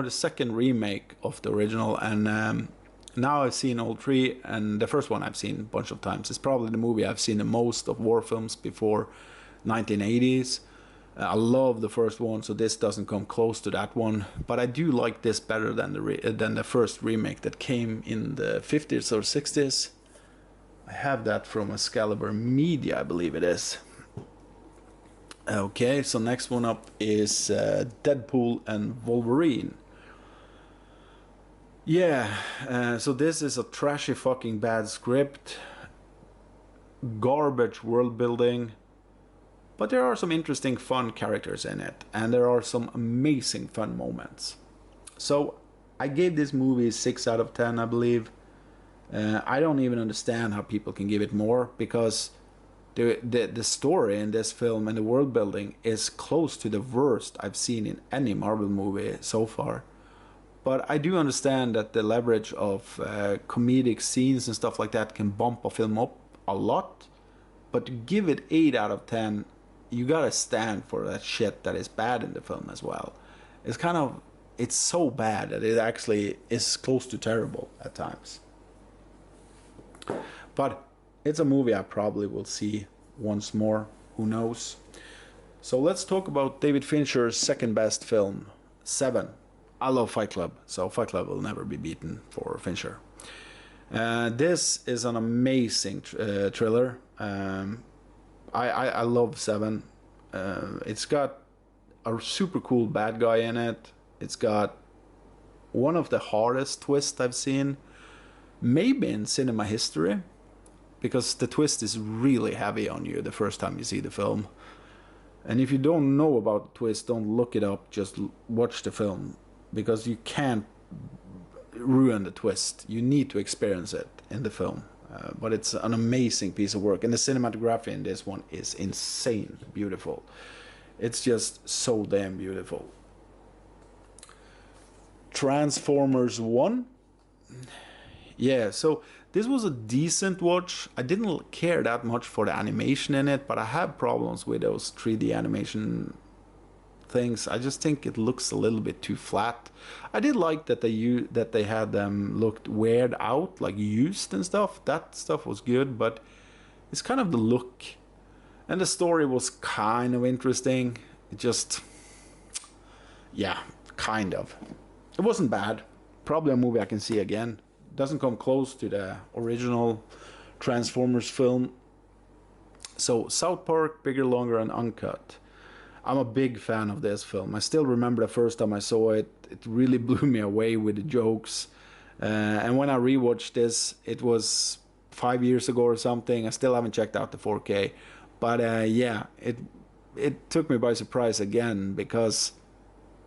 A: second remake of the original, and now I've seen all three, and the first one I've seen a bunch of times. It's probably the movie I've seen the most of war films before 1980s. I love the first one, so this doesn't come close to that one. But I do like this better than the first remake that came in the 50s or 60s. I have that from Excalibur Media, I believe it is. Okay, so next one up is Deadpool and Wolverine. Yeah, so this is a trashy fucking bad script, garbage world building, but there are some interesting fun characters in it, and there are some amazing fun moments. So I gave this movie 6 out of 10, I believe. I don't even understand how people can give it more, because the story in this film and the world building is close to the worst I've seen in any Marvel movie so far. But I do understand that the leverage of comedic scenes and stuff like that can bump a film up a lot. But to give it 8 out of 10, you gotta stand for that shit that is bad in the film as well. It's so bad that it actually is close to terrible at times. But it's a movie I probably will see once more. Who knows? So let's talk about David Fincher's second best film, Seven. I love Fight Club, so Fight Club will never be beaten for Fincher. This is an amazing thriller. I love Seven. It's got a super cool bad guy in it. It's got one of the hardest twists I've seen, maybe in cinema history, because the twist is really heavy on you the first time you see the film. And if you don't know about the twist, don't look it up, just watch the film, because you can't ruin the twist. You need to experience it in the film. But it's an amazing piece of work, and the cinematography in this one is insane beautiful. It's just so damn beautiful. Transformers 1. Yeah, so this was a decent watch. I didn't care that much for the animation in it, but I have problems with those 3D animation things. I just think it looks a little bit too flat. I did like that they had them looked weird out, like used and stuff. That stuff was good, but it's kind of the look. And the story was kind of interesting. It just, yeah, kind of. It wasn't bad. Probably a movie I can see again. Doesn't come close to the original Transformers film. So South Park, Bigger, Longer, and Uncut. I'm a big fan of this film. I still remember the first time I saw it. It really blew me away with the jokes. And when I rewatched this, it was 5 years ago or something. I still haven't checked out the 4K. But yeah, it took me by surprise again, because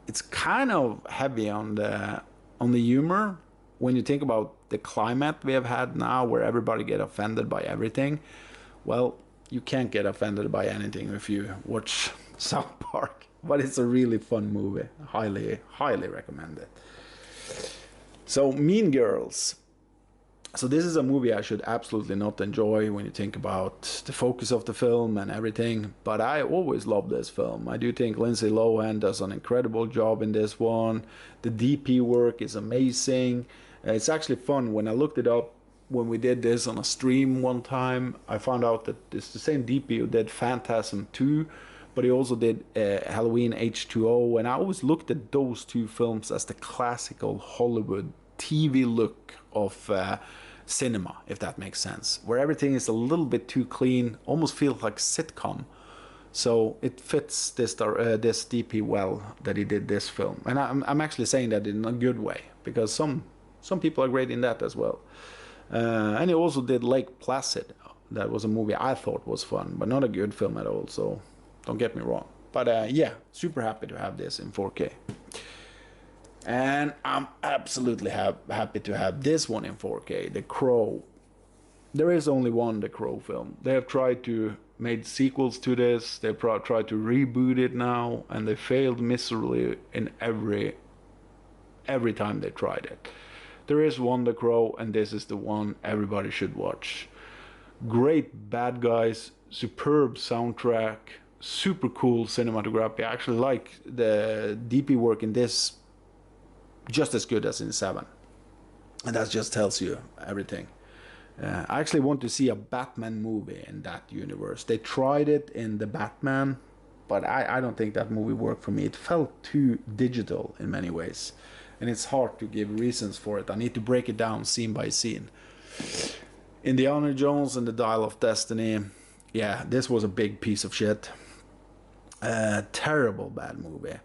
A: it's kind of heavy on the humor. When you think about the climate we have had now, where everybody get offended by everything, well, you can't get offended by anything if you watch South Park. But it's a really fun movie. Highly, highly recommend it. So Mean Girls. So this is a movie I should absolutely not enjoy when you think about the focus of the film and everything. But I always love this film. I do think Lindsay Lohan does an incredible job in this one. The DP work is amazing. It's actually fun. When I looked it up, when we did this on a stream one time, I found out that it's the same DP who did Phantasm 2, but he also did Halloween H2O. And I always looked at those two films as the classical Hollywood TV look of cinema, if that makes sense, where everything is a little bit too clean, almost feels like sitcom. So it fits this DP well that he did this film, and I'm actually saying that in a good way, because some people are great in that as well. And he also did Lake Placid. That was a movie I thought was fun, but not a good film at all, so don't get me wrong. But yeah, super happy to have this in 4K. And I'm absolutely happy to have this one in 4K, The Crow. There is only one The Crow film. They have tried to make sequels to this. They've tried to reboot it now, and they failed miserably in every time they tried it. There is one The Crow, and this is the one everybody should watch. Great bad guys, superb soundtrack, super cool cinematography. I actually like the DP work in this just as good as in 7, and that just tells you everything. I actually want to see a Batman movie in that universe. They tried it in the Batman, but I don't think that movie worked for me. It felt too digital in many ways, and it's hard to give reasons for it. I need to break it down scene by scene. Indiana Jones and the Dial of Destiny, yeah, this was a big piece of shit. Terrible bad movie.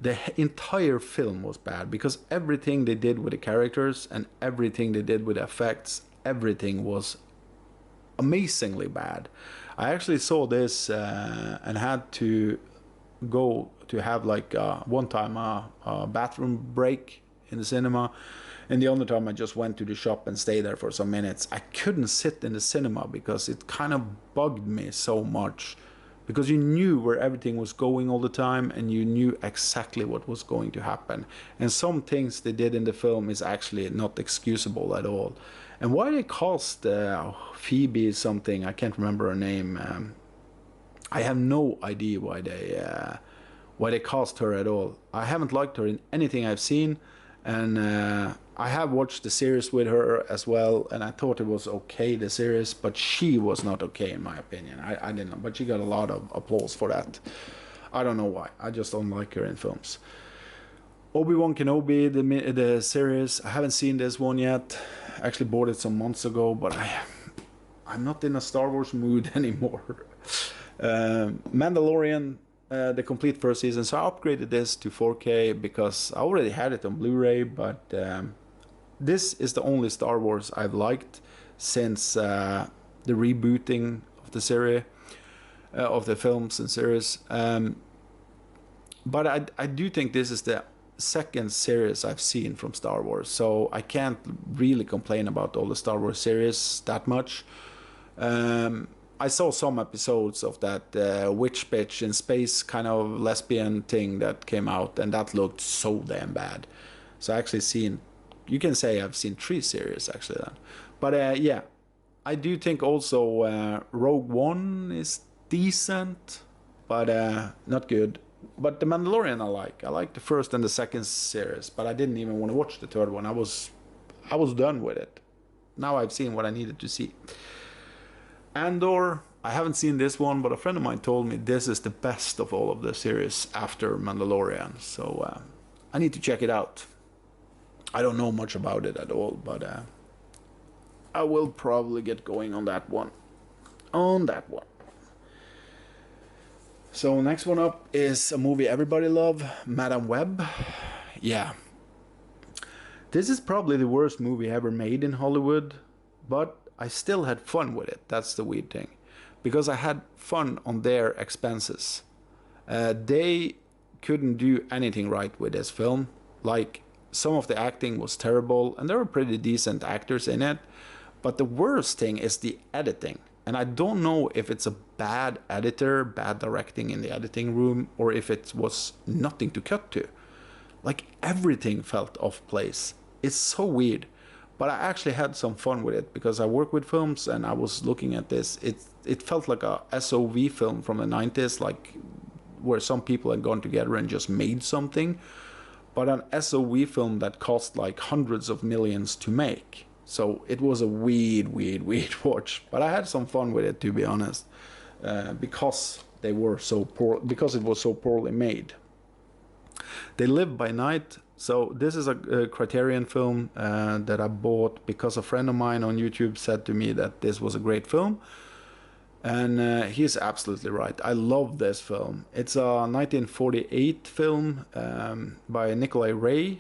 A: The entire film was bad, because everything they did with the characters and everything they did with the effects, everything was amazingly bad. I actually saw this and had to go to have like one time a bathroom break in the cinema, and the other time I just went to the shop and stayed there for some minutes. I couldn't sit in the cinema because it kind of bugged me so much, because you knew where everything was going all the time, and you knew exactly what was going to happen. And some things they did in the film is actually not excusable at all. And why they cast Phoebe something, I can't remember her name. I have no idea why they cast her at all. I haven't liked her in anything I've seen, And I have watched the series with her as well, and I thought it was okay, the series, but she was not okay in my opinion. I didn't know, but she got a lot of applause for that. I don't know why. I just don't like her in films. Obi-Wan Kenobi, the series. I haven't seen this one yet. I actually bought it some months ago, but I'm not in a Star Wars mood anymore. Mandalorian, the complete first season. So I upgraded this to 4K because I already had it on Blu-ray, but this is the only Star Wars I've liked since the rebooting of the series, of the films and series. But I do think this is the second series I've seen from Star Wars, so I can't really complain about all the Star Wars series that much. I saw some episodes of that witch bitch in space kind of lesbian thing that came out, and that looked so damn bad. So I actually seen, you can say I've seen 3 series actually then. But yeah, I do think also Rogue One is decent, but not good. But The Mandalorian I like. I like the first and the second series, but I didn't even want to watch the third one. I was done with it. Now I've seen what I needed to see. Andor, I haven't seen this one, but a friend of mine told me this is the best of all of the series after Mandalorian. So I need to check it out. I don't know much about it at all, but I will probably get going on that one. So next one up is a movie everybody love, Madame Web. Yeah. This is probably the worst movie ever made in Hollywood, but I still had fun with it. That's the weird thing. Because I had fun on their expenses. They couldn't do anything right with this film. Like, some of the acting was terrible, and there were pretty decent actors in it. But the worst thing is the editing. And I don't know if it's a bad editor, bad directing in the editing room, or if it was nothing to cut to. Like, everything felt off place. It's so weird. But I actually had some fun with it because I work with films and I was looking at this. It felt like a SOV film from the 90s, like where some people had gone together and just made something. But an SOV film that cost like hundreds of millions to make. So it was a weird watch, but I had some fun with it, to be honest, because they were so poor, because it was so poorly made. They Live by Night. So this is a Criterion film that I bought because a friend of mine on YouTube said to me that this was a great film, and he's absolutely right. I love this film. It's a 1948 film by Nicholas Ray.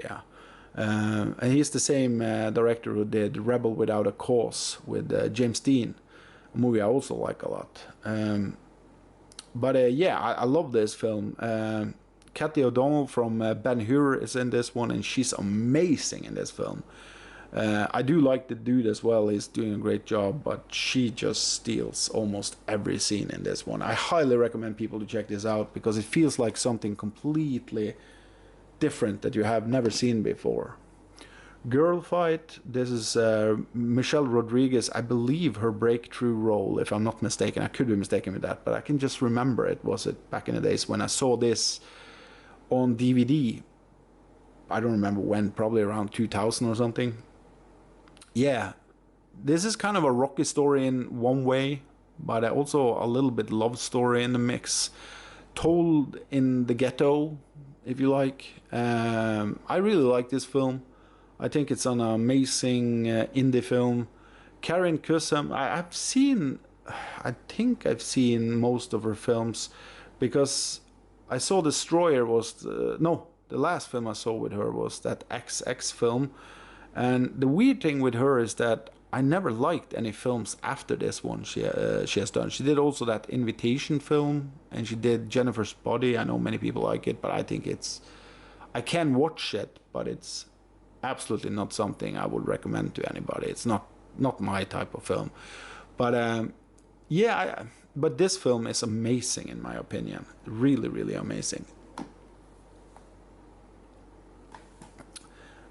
A: Yeah. And he's the same director who did Rebel Without a Cause with James Dean, a movie I also like a lot. But yeah, I love this film. Cathy O'Donnell from Ben-Hur is in this one, and she's amazing in this film. I do like the dude as well. He's doing a great job, but she just steals almost every scene in this one. I highly recommend people to check this out because it feels like something completely different that you have never seen before. Girl Fight, this is Michelle Rodriguez, I believe her breakthrough role, if I'm not mistaken. I could be mistaken with that, but I can just remember it was it back in the days when I saw this on DVD. I don't remember when, probably around 2000 or something. Yeah, this is kind of a Rocky story in one way, but also a little bit love story in the mix, told in the ghetto, if you like. I really like this film. I think it's an amazing indie film. Karen Kusum, I think I've seen most of her films because I saw Destroyer was, the last film I saw with her was that XX film. And the weird thing with her is that I never liked any films after this one she has done. She did also that Invitation film, and she did Jennifer's Body. I know many people like it, but I think I can watch it, but it's absolutely not something I would recommend to anybody. It's not my type of film. But yeah, but this film is amazing in my opinion. Really, really amazing.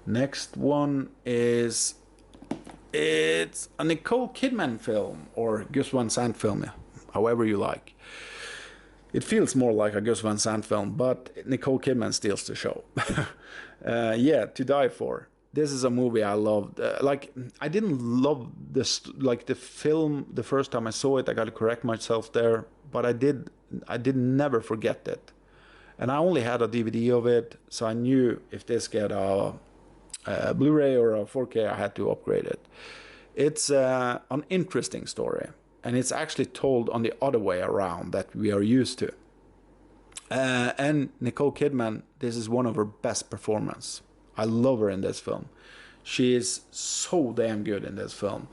A: Next one is, it's a Nicole Kidman film, or Gus Van Sant film, however you like. It feels more like a Gus Van Sant film, but Nicole Kidman steals the show. Yeah, To Die For. This is a movie I loved. Like, I didn't love this, like the film the first time I saw it. I got to correct myself there, but I did. I did never forget it, and I only had a DVD of it, so I knew if this get a Blu-ray or a 4K, I had to upgrade it. It's an interesting story, and it's actually told on the other way around that we are used to. And Nicole Kidman, this is one of her best performances. I love her in this film. She is so damn good in this film.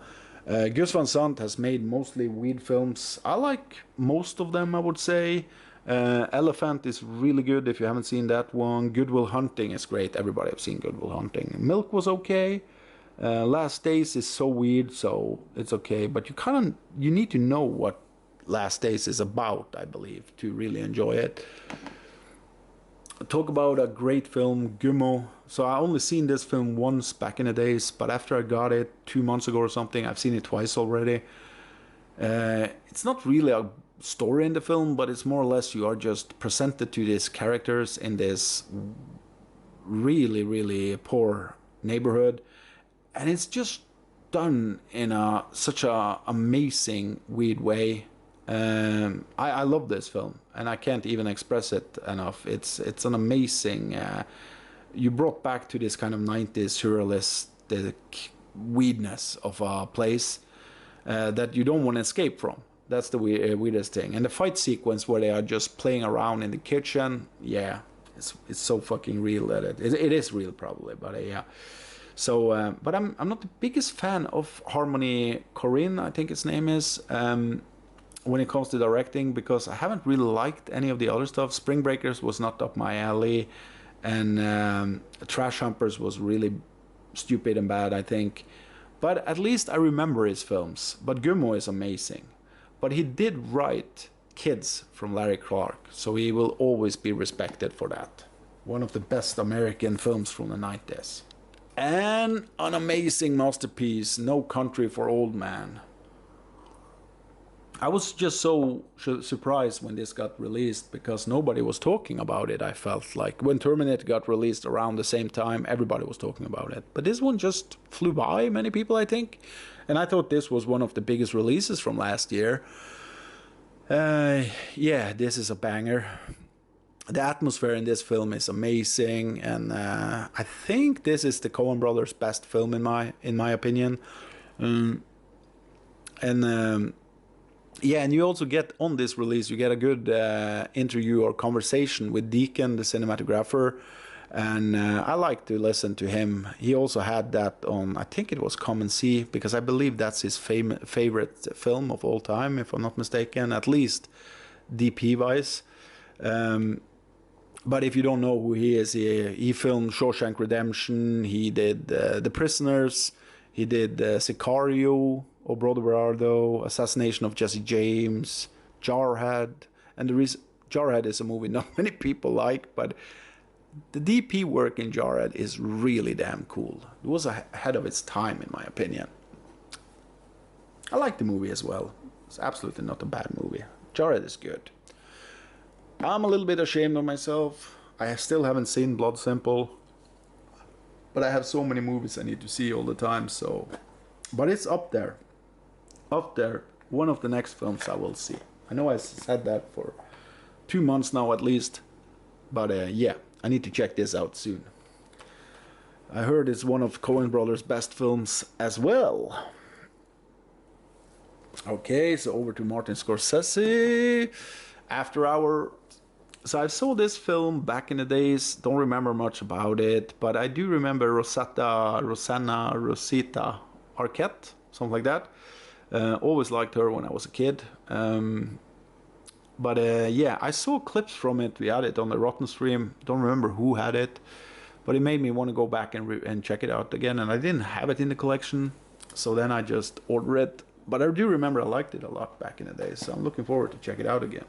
A: Gus Van Sant has made mostly weed films. I like most of them, I would say. Elephant is really good if you haven't seen that one. Good Will Hunting is great. Everybody have seen Good Will Hunting. Milk was okay. Last Days is so weird, so it's okay. But you need to know what Last Days is about, I believe, to really enjoy it. Talk about a great film, Gismo. So I only seen this film once back in the days, but after I got it 2 months ago or something, I've seen it twice already. It's not really a story in the film, but it's more or less you are just presented to these characters in this really, really poor neighborhood, and it's just done in such a amazing, weird way. I love this film, and I can't even express it enough. It's an amazing. You brought back to this kind of 90s surrealistic weirdness of a place that you don't want to escape from. That's the weirdest thing. And the fight sequence where they are just playing around in the kitchen, yeah, it's so fucking real that it is real probably, but yeah. So, but I'm not the biggest fan of Harmony Korine, I think its name is. When it comes to directing, because I haven't really liked any of the other stuff. Spring Breakers was not up my alley, and Trash Humpers was really stupid and bad, I think. But at least I remember his films. But Gismo is amazing. But he did write Kids from Larry Clark, so he will always be respected for that. One of the best American films from the 90s. And an amazing masterpiece, No Country for Old Men. I was just so surprised when this got released because nobody was talking about it. I felt like when Terminator got released around the same time, everybody was talking about it. But this one just flew by many people, I think. And I thought this was one of the biggest releases from last year. Yeah, this is a banger. The atmosphere in this film is amazing, and I think this is the Coen Brothers' best film in my opinion. Yeah, and you also get on this release, you get a good interview or conversation with Deacon, the cinematographer, and I like to listen to him. He also had that on, I think it was Come and See, because I believe that's his favorite film of all time, if I'm not mistaken, at least DP-wise. But if you don't know who he is, he filmed Shawshank Redemption, he did The Prisoners, he did Sicario, O Brother Berardo, Assassination of Jesse James, Jarhead. And the reason Jarhead is a movie not many people like, but the DP work in Jarhead is really damn cool. It was ahead of its time, in my opinion. I like the movie as well. It's absolutely not a bad movie. Jarhead is good. I'm a little bit ashamed of myself. I still haven't seen Blood Simple, but I have so many movies I need to see all the time, so... But it's up there. Up there. One of the next films I will see. I know I said that for 2 months now at least. But yeah, I need to check this out soon. I heard it's one of Coen Brothers' best films as well. Okay, so over to Martin Scorsese. After Hour. So I saw this film back in the days. Don't remember much about it. But I do remember Rosita Arquette. Something like that. Always liked her when I was a kid. But yeah, I saw clips from it. We had it on the Rotten Stream. Don't remember who had it. But it made me want to go back and check it out again. And I didn't have it in the collection. So then I just ordered it. But I do remember I liked it a lot back in the day. So I'm looking forward to check it out again.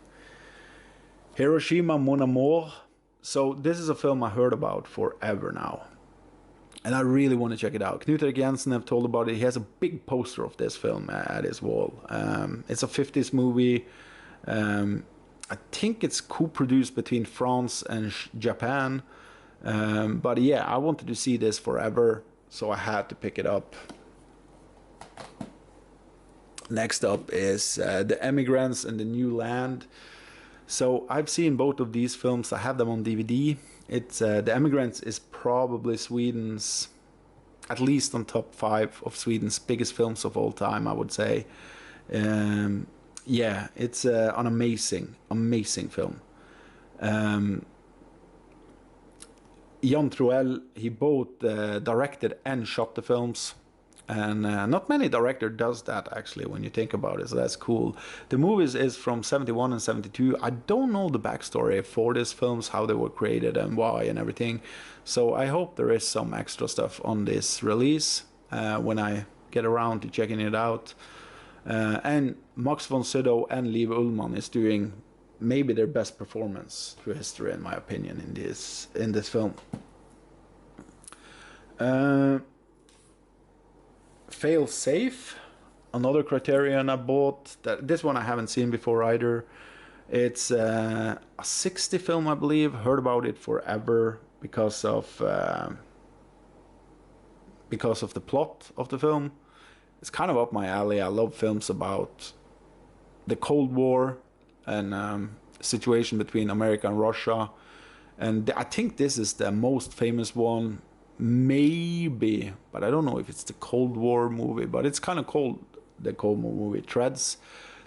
A: Hiroshima Mon Amour. So this is a film I heard about forever now. And I really want to check it out. Knut Erik Jensen have told about it. He has a big poster of this film at his wall. It's a 50s movie. I think it's co-produced between France and Japan. But yeah, I wanted to see this forever, so I had to pick it up. Next up is The Emigrants and the New Land. So I've seen both of these films. I have them on DVD. It's The Emigrants is probably Sweden's, at least on top 5 of Sweden's biggest films of all time, I would say. Yeah, it's an amazing film. Jan Troell, he both directed and shot the films. And not many director does that, actually, when you think about it, so that's cool. The movies is from 71 and 72. I don't know the backstory for these films, how they were created and why and everything. So I hope there is some extra stuff on this release when I get around to checking it out. And Max von Sydow and Liv Ullmann is doing maybe their best performance through history, in my opinion, in this film. Fail Safe, another Criterion I bought. This one I haven't seen before either. It's a 60 film, I believe. Heard about it forever because of the plot of the film. It's kind of up my alley. I love films about the Cold War and situation between America and Russia. And I think this is the most famous one. Maybe, but I don't know if it's the Cold War movie, but it's kind of called the Cold War movie. Threads,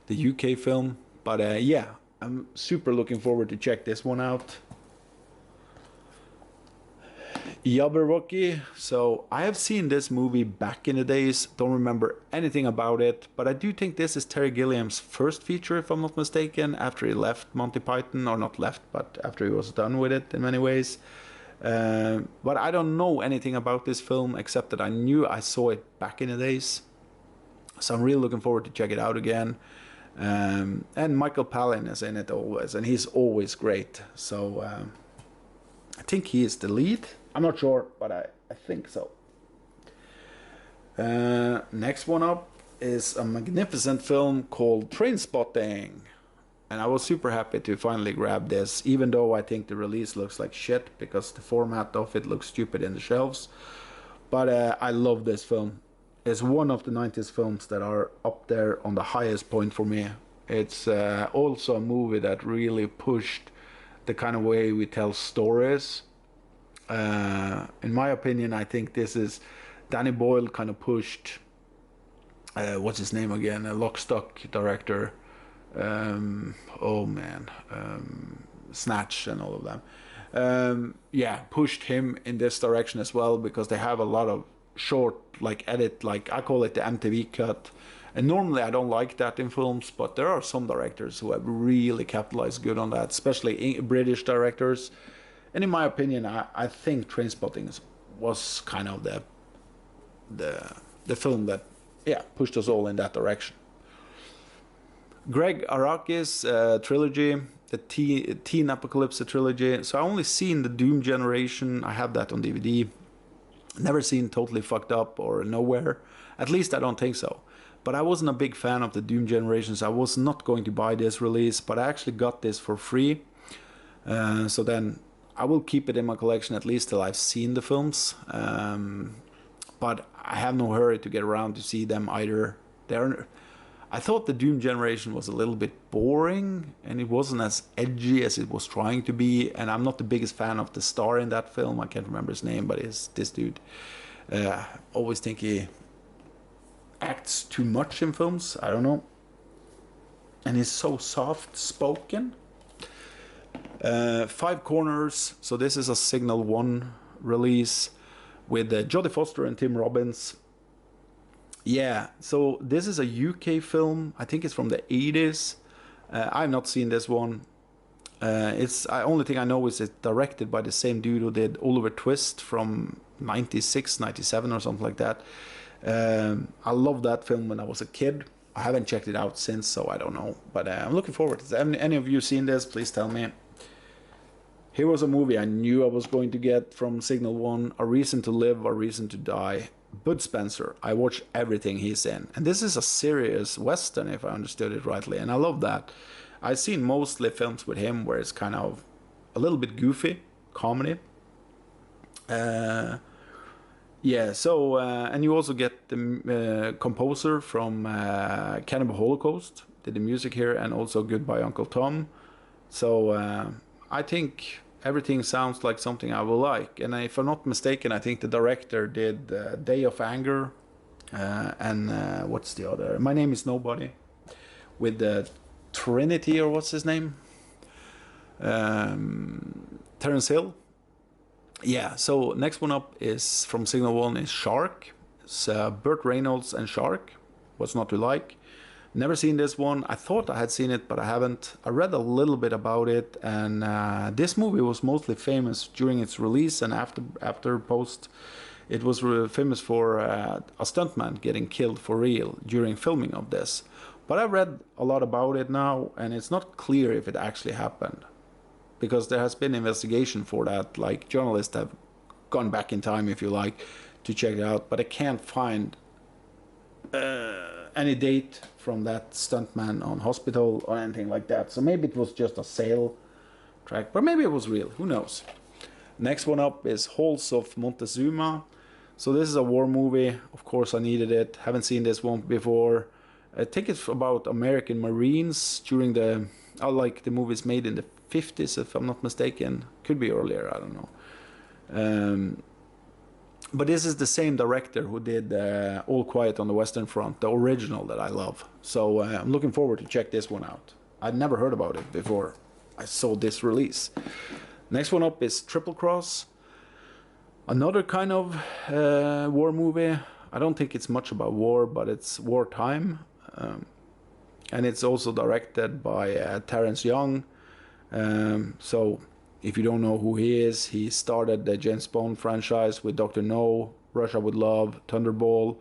A: the UK film. But yeah, I'm super looking forward to check this one out. Jabberwocky. So I have seen this movie back in the days, don't remember anything about it, but I do think this is Terry Gilliam's first feature, if I'm not mistaken, after he left Monty Python, or not left, but after he was done with it in many ways. But I don't know anything about this film except that I knew I saw it back in the days, so I'm really looking forward to check it out again. And Michael Palin is in it always, and he's always great, so I think he is the lead. I'm not sure, but I think so. Next one up is a magnificent film called Trainspotting. And I was super happy to finally grab this, even though I think the release looks like shit because the format of it looks stupid in the shelves. But I love this film. It's one of the 90s films that are up there on the highest point for me. It's also a movie that really pushed the kind of way we tell stories. In my opinion, I think this is Danny Boyle kind of pushed, what's his name again, a Lock, Stock director. Snatch and all of them. Yeah, pushed him in this direction as well, because they have a lot of short, like edit, like I call it the MTV cut. And normally I don't like that in films, but there are some directors who have really capitalized good on that, especially British directors. And in my opinion, I think Trainspotting was kind of the film that, yeah, pushed us all in that direction. Greg Araki's trilogy, the Teen Apocalypse trilogy. So I only seen the Doom Generation. I have that on DVD. Never seen Totally Fucked Up or Nowhere. At least I don't think so. But I wasn't a big fan of the Doom Generations. I was not going to buy this release, but I actually got this for free. So then I will keep it in my collection at least till I've seen the films. But I have no hurry to get around to see them either. I thought the Doom Generation was a little bit boring, and it wasn't as edgy as it was trying to be. And I'm not the biggest fan of the star in that film. I can't remember his name, but it's this dude. Always think he acts too much in films. I don't know. And he's so soft-spoken. Five Corners. So this is a Signal 1 release with Jodie Foster and Tim Robbins. Yeah, so this is a UK film. I think it's from the 80s. I've not seen this one. Only thing I know is it's directed by the same dude who did Oliver Twist from 96, 97 or something like that. I loved that film when I was a kid. I haven't checked it out since, so I don't know. But I'm looking forward. Has any of you seen this? Please tell me. Here was a movie I knew I was going to get from Signal 1. A Reason to Live, A Reason to Die. Bud Spencer. I watch everything he's in. And this is a serious Western, if I understood it rightly. And I love that. I've seen mostly films with him where it's kind of a little bit goofy comedy. Yeah, so and you also get the composer from Cannibal Holocaust did the music here, and also Goodbye Uncle Tom. So I think everything sounds like something I will like. And if I'm not mistaken, I think the director did Day of Anger and what's the other? My Name is Nobody with Trinity, or what's his name? Terence Hill. Yeah, so next one up is from Signal One is Shark. It's Burt Reynolds and Shark. What's not to like? Never seen this one. I thought I had seen it, but I haven't. I read a little bit about it, and this movie was mostly famous during its release and after post. It was famous for a stuntman getting killed for real during filming of this. But I read a lot about it now, and it's not clear if it actually happened, because there has been investigation for that. Like, journalists have gone back in time, if you like, to check it out, but I can't find any date from that stuntman on hospital or anything like that. So maybe it was just a sale track, but maybe it was real. Who knows? Next one up is Halls of Montezuma. So this is a war movie. Of course, I needed it. Haven't seen this one before. I think it's about American Marines during the, like the movies made in the 50s, if I'm not mistaken. Could be earlier, I don't know. But this is the same director who did All Quiet on the Western Front, the original that I love. So I'm looking forward to check this one out. I'd never heard about it before I saw this release. Next one up is Triple Cross. Another kind of war movie. I don't think it's much about war, but it's wartime. And it's also directed by Terence Young. So if you don't know who he is, he started the James Bond franchise with Dr. No, Russia with Love, Thunderball.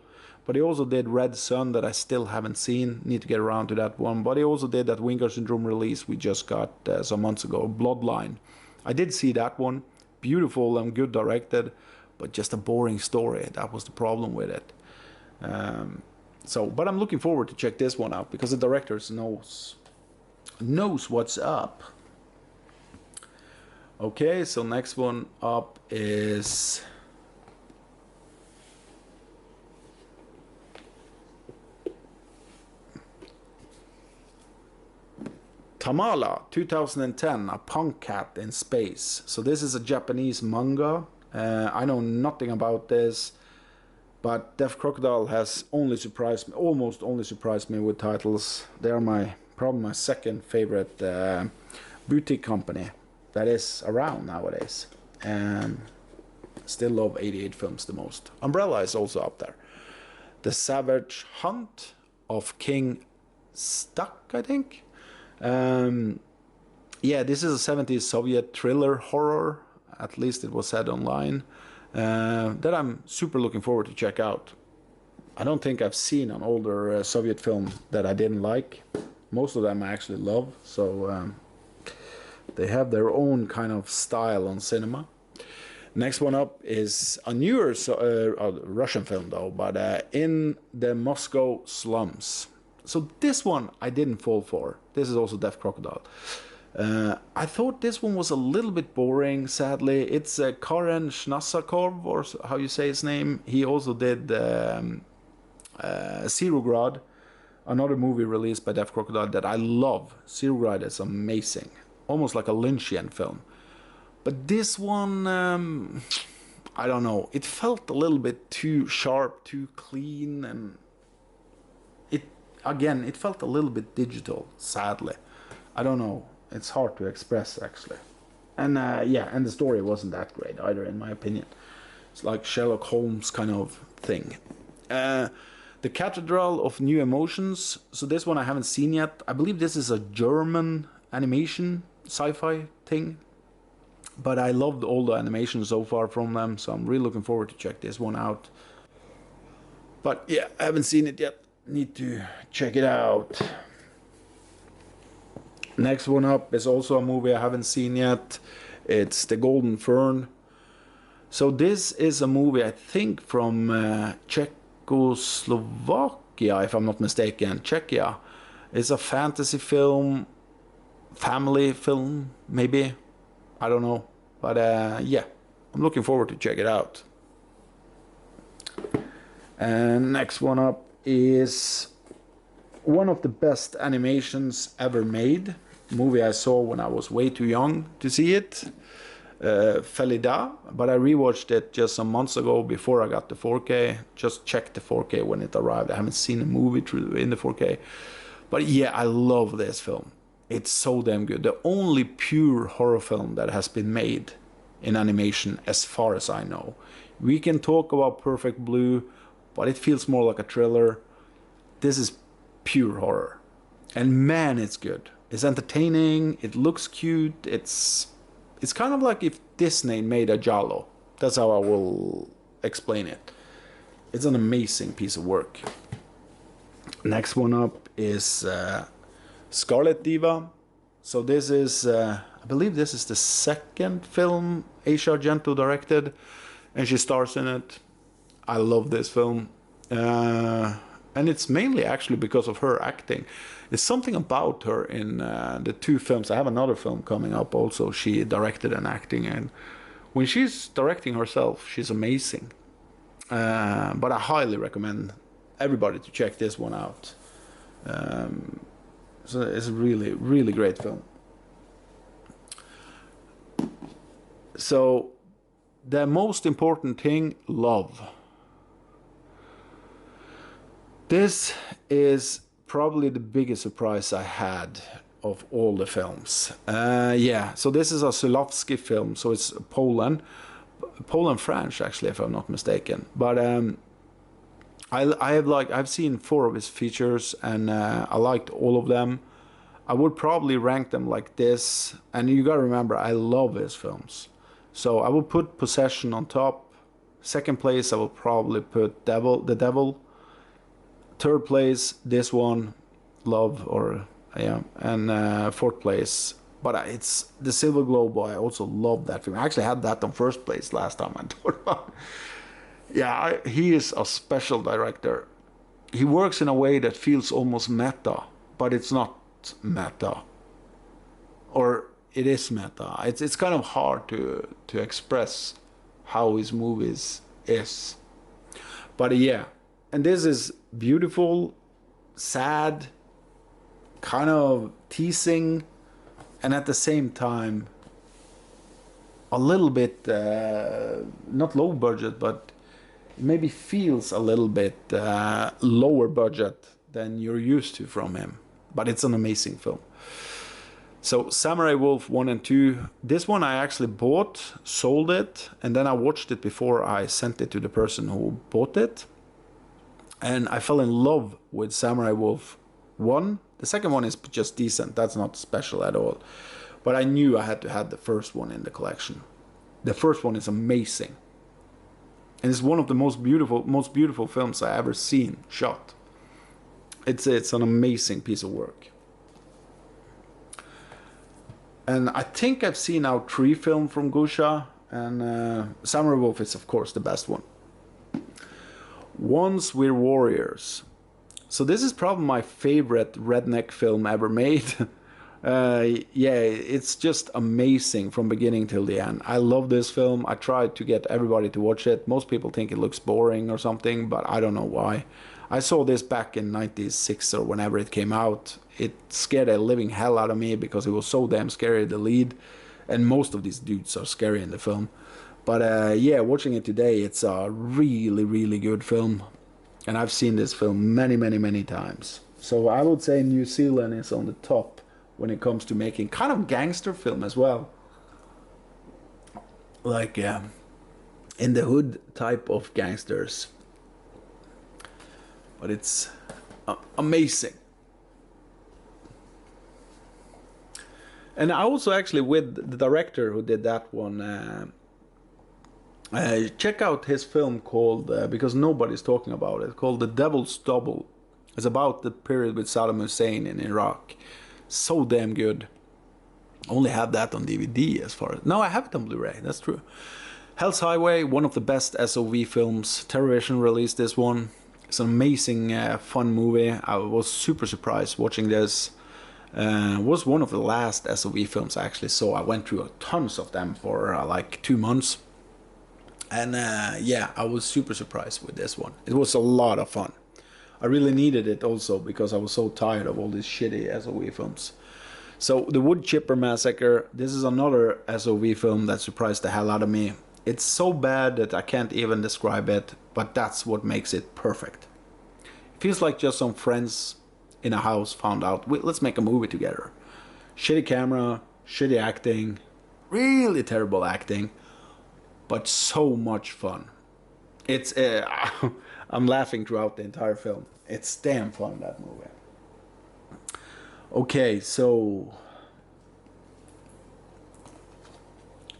A: But he also did Red Sun that I still haven't seen. Need to get around to that one. But he also did that Vinegar Syndrome release we just got some months ago, Bloodline. I did see that one. Beautiful and good directed, but just a boring story. That was the problem with it. But I'm looking forward to check this one out, because the director knows what's up. Okay, so next one up is Tamala 2010, a punk cat in space. So this is a Japanese manga. I know nothing about this, but Deaf Crocodile has almost only surprised me with titles. They are probably my second favorite boutique company that is around nowadays. Still love 88 Films the most. Umbrella is also up there. The Savage Hunt of King Stuck, I think. Yeah, this is a 70s Soviet thriller horror. At least it was said online. That I'm super looking forward to check out. I don't think I've seen an older Soviet film that I didn't like. Most of them I actually love. So they have their own kind of style on cinema. Next one up is a newer Russian film though, but In the Moscow Slums. So this one I didn't fall for. This is also Deaf Crocodile. I thought this one was a little bit boring, sadly. It's Karen Schnasakov, or how you say his name. He also did Zerograd, another movie released by Deaf Crocodile that I love. Zerograd is amazing. Almost like a Lynchian film. But this one, I don't know. It felt a little bit too sharp, too clean, and it felt a little bit digital, sadly. I don't know. It's hard to express, actually. And and the story wasn't that great either, in my opinion. It's like Sherlock Holmes kind of thing. The Cathedral of New Emotions. So this one I haven't seen yet. I believe this is a German animation sci-fi thing. But I loved all the animations so far from them, so I'm really looking forward to check this one out. But yeah, I haven't seen it yet. Need to check it out. Next one up is also a movie I haven't seen yet. It's The Golden Fern. So this is a movie, I think, from Czechoslovakia, if I'm not mistaken. Czechia. It's a fantasy film. family film, maybe. I don't know. But yeah, I'm looking forward to check it out. And next one up is one of the best animations ever made. Movie I saw when I was way too young to see it. Felida, but I rewatched it just some months ago before I got the 4K. Just checked the 4K when it arrived. I haven't seen the movie in the 4K. But yeah, I love this film. It's so damn good. The only pure horror film that has been made in animation as far as I know. We can talk about Perfect Blue, but it feels more like a thriller. This is pure horror. And man, it's good. It's entertaining, it looks cute, it's kind of like if Disney made a Giallo. That's how I will explain it. It's an amazing piece of work. Next one up is Scarlet Diva. So this is, I believe this is the second film Asia Argento directed, and she stars in it. I love this film. And it's mainly actually because of her acting. There's something about her in the two films. I have another film coming up also. She directed and acting, and when she's directing herself, she's amazing. But I highly recommend everybody to check this one out. So it's a really, really great film. So the most important thing, love. This is probably the biggest surprise I had of all the films. Yeah, so this is a Sulawski film, so it's Poland French actually, if I'm not mistaken. But I've seen 4 of his features, and I liked all of them. I would probably rank them like this, and you gotta remember, I love his films. So I will put Possession on top. Second place, I will probably put The Devil. Third place, this one, Love, or yeah, and fourth place. But it's the Silver Globe. I also love that film. I actually had that on first place last time I talked about. Yeah, he is a special director. He works in a way that feels almost meta, but it's not meta. Or it is meta. It's kind of hard to express how his movies is. But yeah, and this is beautiful, sad, kind of teasing, and at the same time a little bit not low budget, but it maybe feels a little bit lower budget than you're used to from him. But it's an amazing film. So Samurai Wolf 1 and 2, this one I actually bought, sold it, and then I watched it before I sent it to the person who bought it. And I fell in love with Samurai Wolf 1. The second one is just decent. That's not special at all. But I knew I had to have the first one in the collection. The first one is amazing. And it's one of the most beautiful films I ever seen shot. It's an amazing piece of work. And I think I've seen now 3 films from Gusha. And Samurai Wolf is of course the best one. Once We're Warriors. So this is probably my favorite redneck film ever made. Yeah, it's just amazing from beginning till the end. I love this film. I tried to get everybody to watch it. Most people think it looks boring or something, but I don't know why. I saw this back in 96 or whenever it came out. It scared the living hell out of me because it was so damn scary, the lead. And most of these dudes are scary in the film. But yeah, watching it today, it's a really, really good film. And I've seen this film many, many, many times. So I would say New Zealand is on the top when it comes to making kind of gangster film as well. Like in the hood type of gangsters. But it's amazing. And I also actually, with the director who did that one, check out his film called, because nobody's talking about it, called The Devil's Double. It's about the period with Saddam Hussein in Iraq. So damn good. Only have that on DVD as far as... No, I have it on Blu-ray, that's true. Hell's Highway, one of the best SOV films. Terrorvision released this one. It's an amazing, fun movie. I was super surprised watching this. Was one of the last SOV films I actually saw. I went through tons of them for like 2 months. And yeah, I was super surprised with this one. It was a lot of fun. I really needed it also because I was so tired of all these shitty SOV films. So The Wood Chipper Massacre, this is another SOV film that surprised the hell out of me. It's so bad that I can't even describe it, but that's what makes it perfect. It feels like just some friends in a house found out, let's make a movie together. Shitty camera, shitty acting, really terrible acting, but so much fun. It's I'm laughing throughout the entire film. It's damn fun, that movie. Okay, so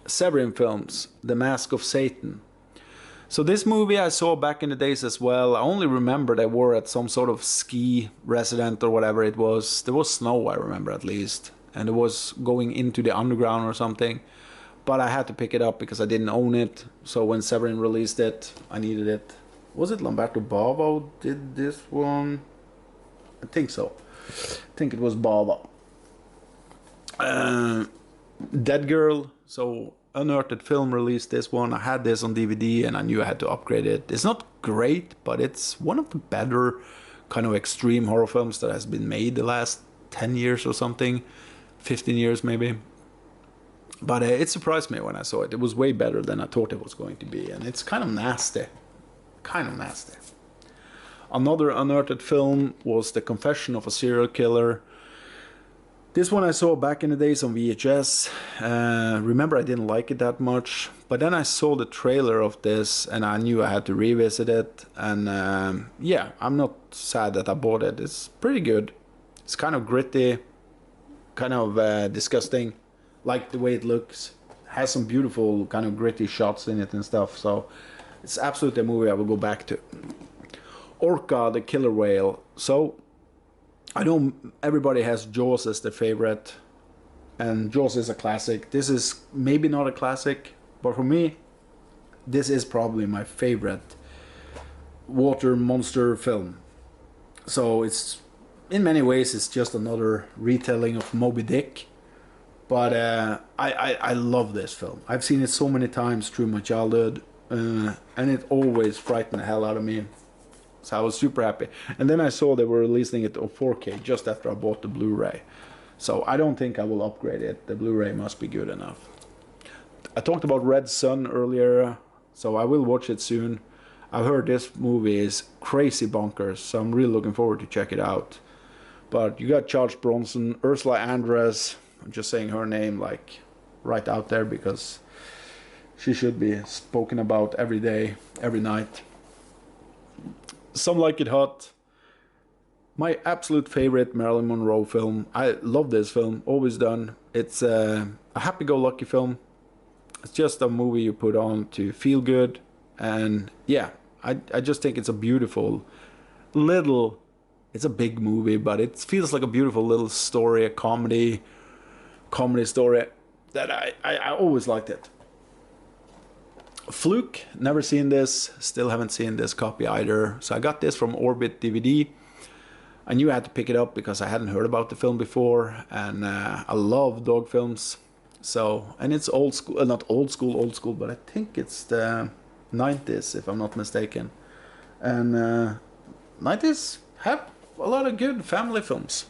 A: Severin films, The Mask of Satan. So this movie I saw back in the days as well. I only remember they were at some sort of ski residence or whatever it was. There was snow, I remember at least. And it was going into the underground or something. But I had to pick it up because I didn't own it. So when Severin released it, I needed it. Was it Lamberto Bava did this one? I think so. I think it was Bava. Dead Girl. So Unearthed Film released this one. I had this on DVD and I knew I had to upgrade it. It's not great, but it's one of the better kind of extreme horror films that has been made the last 10 years or something. 15 years maybe. But it surprised me when I saw it. It was way better than I thought it was going to be. And it's kind of nasty. Kind of nasty. Another unearthed film was The Confession of a Serial Killer. This one I saw back in the days on VHS. Remember, I didn't like it that much. But then I saw the trailer of this and I knew I had to revisit it. And yeah, I'm not sad that I bought it. It's pretty good. It's kind of gritty. Kind of disgusting. Like the way it looks. Has some beautiful kind of gritty shots in it and stuff. So it's absolutely a movie I will go back to. Orca, the Killer Whale. So I know everybody has Jaws as their favorite. And Jaws is a classic. This is maybe not a classic. But for me, this is probably my favorite water monster film. So it's, in many ways, it's just another retelling of Moby Dick. But I love this film. I've seen it so many times through my childhood. And it always frightened the hell out of me. So I was super happy. And then I saw they were releasing it on 4K just after I bought the Blu-ray. So I don't think I will upgrade it. The Blu-ray must be good enough. I talked about Red Sun earlier, so I will watch it soon. I've heard this movie is crazy bonkers, so I'm really looking forward to check it out. But you got Charles Bronson, Ursula Andress. I'm just saying her name like right out there because she should be spoken about every day, every night. Some Like It Hot. My absolute favorite Marilyn Monroe film. I love this film, always done. It's a happy-go-lucky film. It's just a movie you put on to feel good. And yeah, I just think it's a beautiful little, it's a big movie, but it feels like a beautiful little story, a comedy story that I always liked it. Fluke, never seen this, still haven't seen this copy either. So I got this from Orbit DVD. I knew I had to pick it up because I hadn't heard about the film before, and I love dog films. So, and it's old school, not old school, but I think it's the 90s if I'm not mistaken. And 90s have a lot of good family films.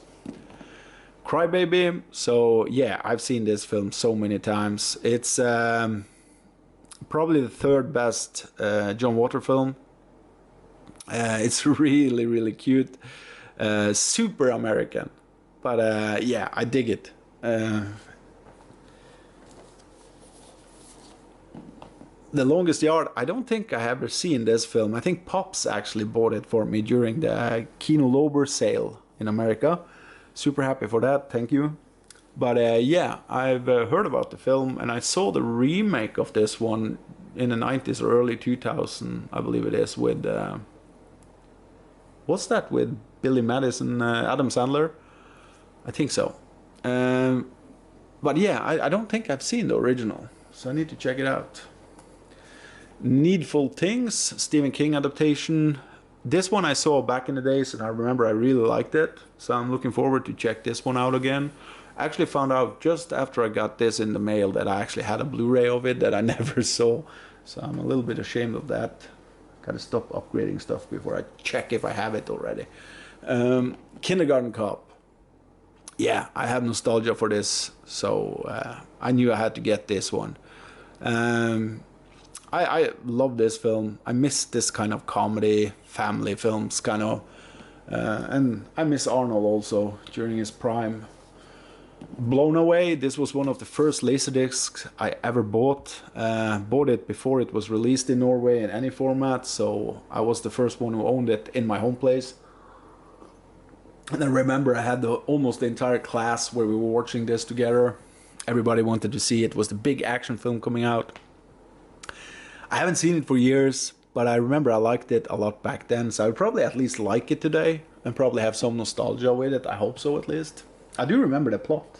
A: Crybaby, so yeah, I've seen this film so many times. It's probably the third best John Water film. It's really, really cute. Super American. But yeah, I dig it. The Longest Yard, I don't think I have ever seen this film. I think Pops actually bought it for me during the Kino Lorber sale in America. Super happy for that, thank you. But yeah, I've heard about the film, and I saw the remake of this one in the 90s or early 2000, I believe it is, with... what's that with Billy Madison, Adam Sandler? I think so. But yeah, I don't think I've seen the original, so I need to check it out. Needful Things, Stephen King adaptation. This one I saw back in the days, and I remember I really liked it, so I'm looking forward to check this one out again. I actually found out just after I got this in the mail that I actually had a Blu-ray of it that I never saw, so I'm a little bit ashamed of that. Gotta stop upgrading stuff before I check if I have it already. Kindergarten Cop. Yeah, I have nostalgia for this, so I knew I had to get this one. I love this film. I miss this kind of comedy, family films, kind of. And I miss Arnold also during his prime. Blown Away, this was one of the first Laserdiscs I ever bought. Bought it before it was released in Norway in any format, so I was the first one who owned it in my home place. And I remember I had almost the entire class where we were watching this together. Everybody wanted to see it. It was the big action film coming out. I haven't seen it for years, but I remember I liked it a lot back then, so I would probably at least like it today and probably have some nostalgia with it. I hope so, at least. I do remember the plot.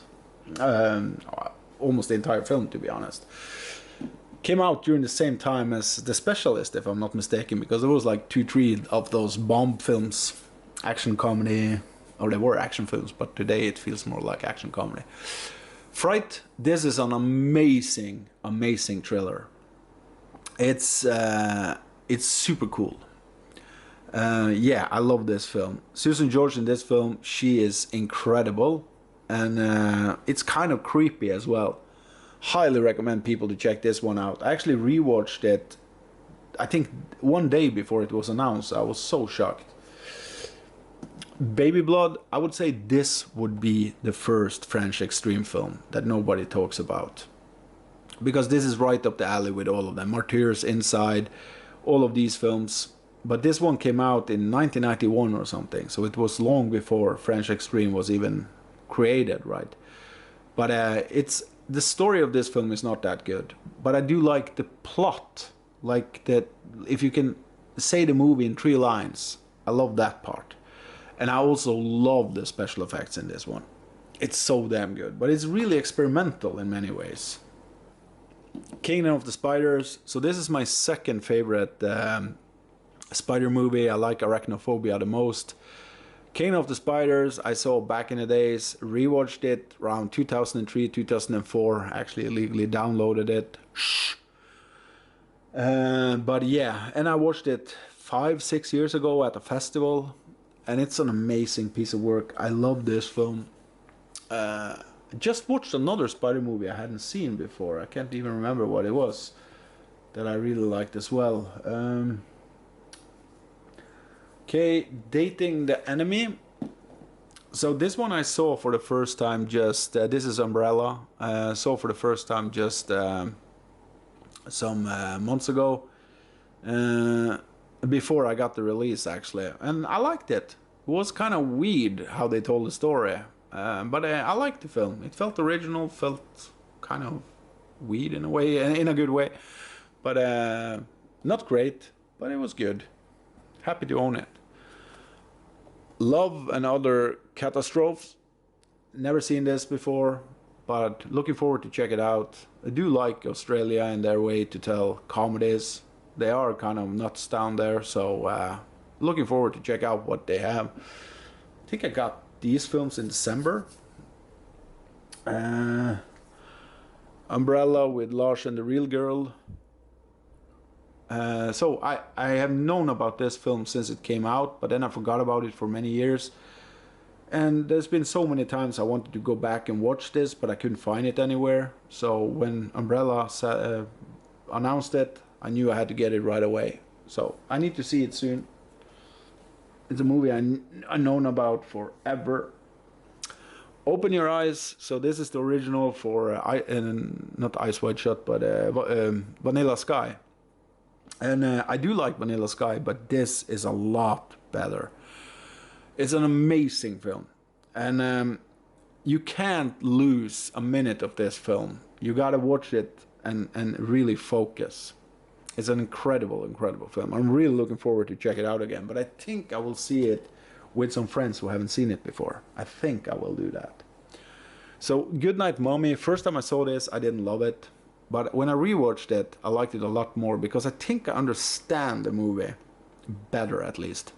A: Almost the entire film, to be honest. Came out during the same time as The Specialist, if I'm not mistaken, because there was like 2-3 of those bomb films, action comedy, or they were action films, but today it feels more like action comedy. Fright, this is an amazing, amazing thriller. It's super cool. Yeah, I love this film. Susan George in this film, she is incredible, and it's kind of creepy as well. Highly recommend people to check this one out. I actually rewatched it, I think one day before it was announced. I was so shocked. Baby Blood, I would say this would be the first French extreme film that nobody talks about. Because this is right up the alley with all of them. Martyrs, Inside, all of these films. But this one came out in 1991 or something, so it was long before French extreme was even created, right? But the story of this film is not that good. But I do like the plot. Like that, if you can say the movie in 3 lines, I love that part. And I also love the special effects in this one. It's so damn good, but it's really experimental in many ways. Kingdom of the Spiders. So this is my second favorite spider movie. I like Arachnophobia the most. Kingdom of the Spiders I saw back in the days. Rewatched it around 2003, 2004. Actually illegally downloaded it. But yeah, and I watched it 5-6 years ago at a festival. And it's an amazing piece of work. I love this film. Just watched another spider movie I hadn't seen before. I can't even remember what it was that I really liked as well. Okay, Dating the Enemy. So this one I saw for the first time just... this is Umbrella. Saw for the first time just some months ago. Before I got the release, actually. And I liked it. It was kind of weird how they told the story. But I liked the film. It felt original, felt kind of weird in a way, in a good way. But not great, but it was good. Happy to own it. Love and Other Catastrophes. Never seen this before, but looking forward to check it out. I do like Australia and their way to tell comedies. They are kind of nuts down there, so looking forward to check out what they have. I think I got these films in December. Umbrella with Lars and the Real Girl. So I have known about this film since it came out, but then I forgot about it for many years. And there's been so many times I wanted to go back and watch this, but I couldn't find it anywhere. So when Umbrella announced it, I knew I had to get it right away. So I need to see it soon. It's a movie I've known about forever. Open Your Eyes. So this is the original for not Eyes Wide Shut, but Vanilla Sky. And I do like Vanilla Sky, but this is a lot better. It's an amazing film, and you can't lose a minute of this film. You gotta watch it and really focus. It's an incredible, incredible film. I'm really looking forward to check it out again, but I think I will see it with some friends who haven't seen it before. I think I will do that. So, Goodnight Mommy. First time I saw this, I didn't love it. But when I rewatched it, I liked it a lot more because I think I understand the movie. better at least.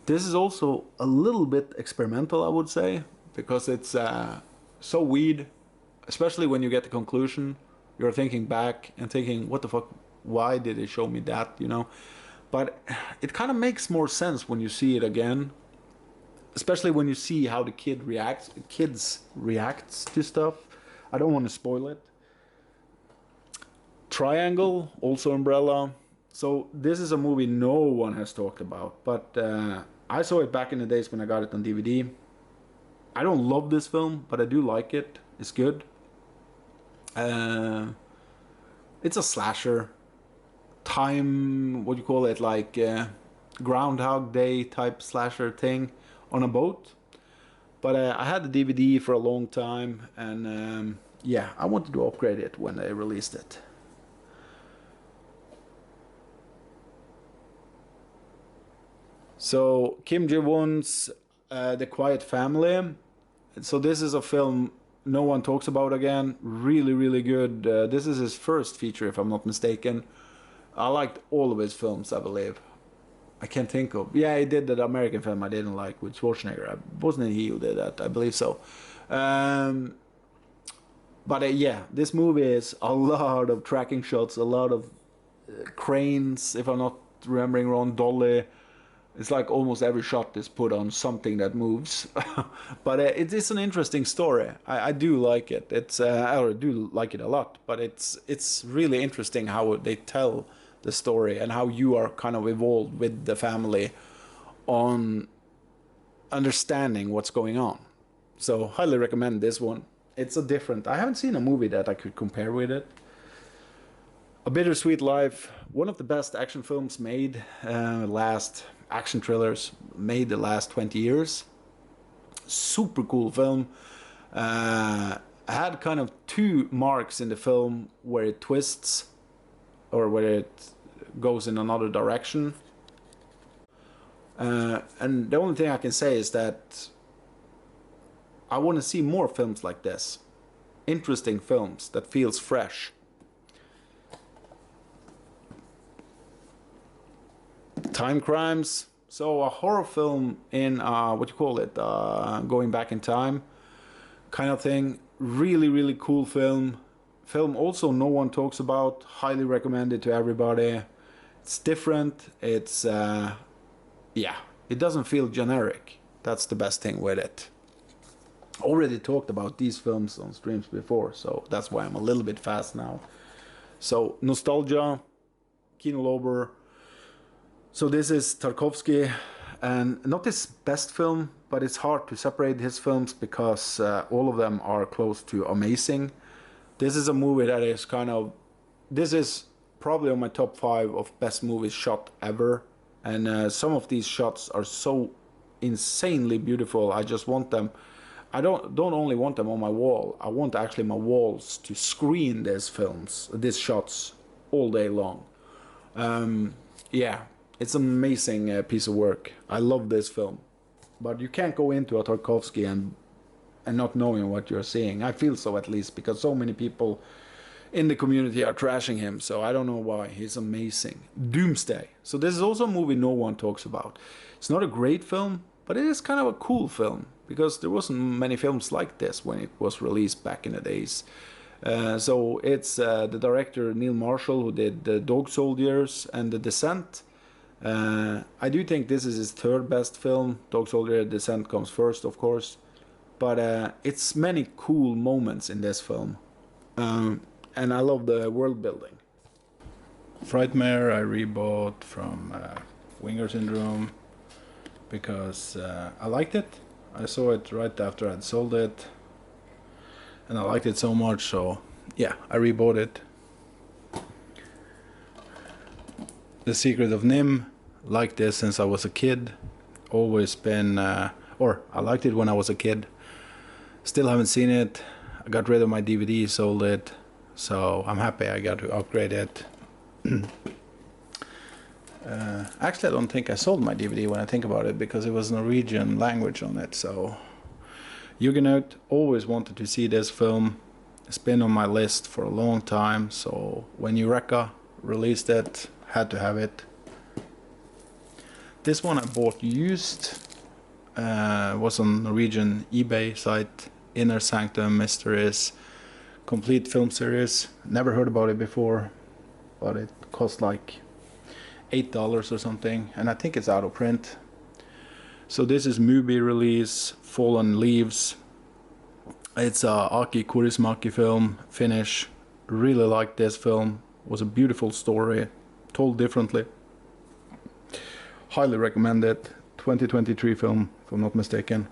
A: This is also a little bit experimental, I would say, because it's so weird, especially when you get the conclusion. You're thinking back and thinking, what the fuck, why did they show me that, you know? But it kind of makes more sense when you see it again, especially when you see how the kids reacts to stuff. I don't want to spoil it. Triangle, also Umbrella. So this is a movie no one has talked about, but I saw it back in the days when I got it on DVD. I don't love this film, but I do like it. It's good. It's a slasher. What do you call it? Like Groundhog Day type slasher thing on a boat. But I had the DVD for a long time, and yeah, I wanted to upgrade it when they released it. So Kim Ji-won's The Quiet Family. So this is a film no one talks about again. Really, really good. This is his first feature, if I'm not mistaken. I liked all of his films, I believe. I can't think of. Yeah, he did that American film I didn't like with Schwarzenegger. Wasn't it he who did that? I believe so. But yeah, this movie is a lot of tracking shots, a lot of cranes, if I'm not remembering wrong, dolly. It's like almost every shot is put on something that moves. But it is an interesting story. I do like it. I do like it a lot. But it's really interesting how they tell the story and how you are kind of involved with the family on understanding what's going on. So highly recommend this one. It's a different. I haven't seen a movie that I could compare with it. A Bittersweet Life, one of the best action films made, action thrillers made the last 20 years. Super cool film. I had kind of two marks in the film where it twists or where it goes in another direction. And the only thing I can say is that I want to see more films like this. Interesting films that feels fresh. Time Crimes. So a horror film in what you call it, going back in time kind of thing. Really, really cool film. Film also no one talks about. Highly recommended to everybody. It's different. It's yeah, it doesn't feel generic. That's the best thing with it. Already talked about these films on streams before, so that's why I'm a little bit fast now. So Nostalgia, Kino Lorber. So this is Tarkovsky, and not his best film, but it's hard to separate his films because all of them are close to amazing. This is a movie that is this is probably on my top 5 of best movies shot ever. And some of these shots are so insanely beautiful. I just want them. I don't only want them on my wall. I want actually my walls to screen these shots all day long. Yeah. It's an amazing piece of work. I love this film. But you can't go into a Tarkovsky and not knowing what you're seeing. I feel so, at least, because so many people in the community are trashing him. So I don't know why. He's amazing. Doomsday. So this is also a movie no one talks about. It's not a great film, but it is kind of a cool film, because there wasn't many films like this when it was released back in the days. So it's the director Neil Marshall, who did The Dog Soldiers and The Descent. I do think this is his third best film. Dog Soldier Descent comes first, of course. But it's many cool moments in this film. And I love the world building. Frightmare I rebought from Vinegar Syndrome because I liked it. I saw it right after I'd sold it. And I liked it so much, so yeah, I rebought it. The Secret of Nim. Liked this since I was a kid. Always been, or I liked it when I was a kid. Still haven't seen it. I got rid of my DVD, sold it. So I'm happy I got to upgrade it. Actually, I don't think I sold my DVD when I think about it, because it was Norwegian language on it. So Huguenot, always wanted to see this film. It's been on my list for a long time. So when Eureka released it, had to have it. This one I bought used. Was on Norwegian eBay site. Inner Sanctum Mysteries. Complete film series. Never heard about it before. But it cost like $8 or something. And I think it's out of print. So this is movie release. Fallen Leaves. It's a Aki Kaurismäki film. Finnish. Really liked this film. Was a beautiful story. Told differently. Highly recommend it. 2023 film, if I'm not mistaken.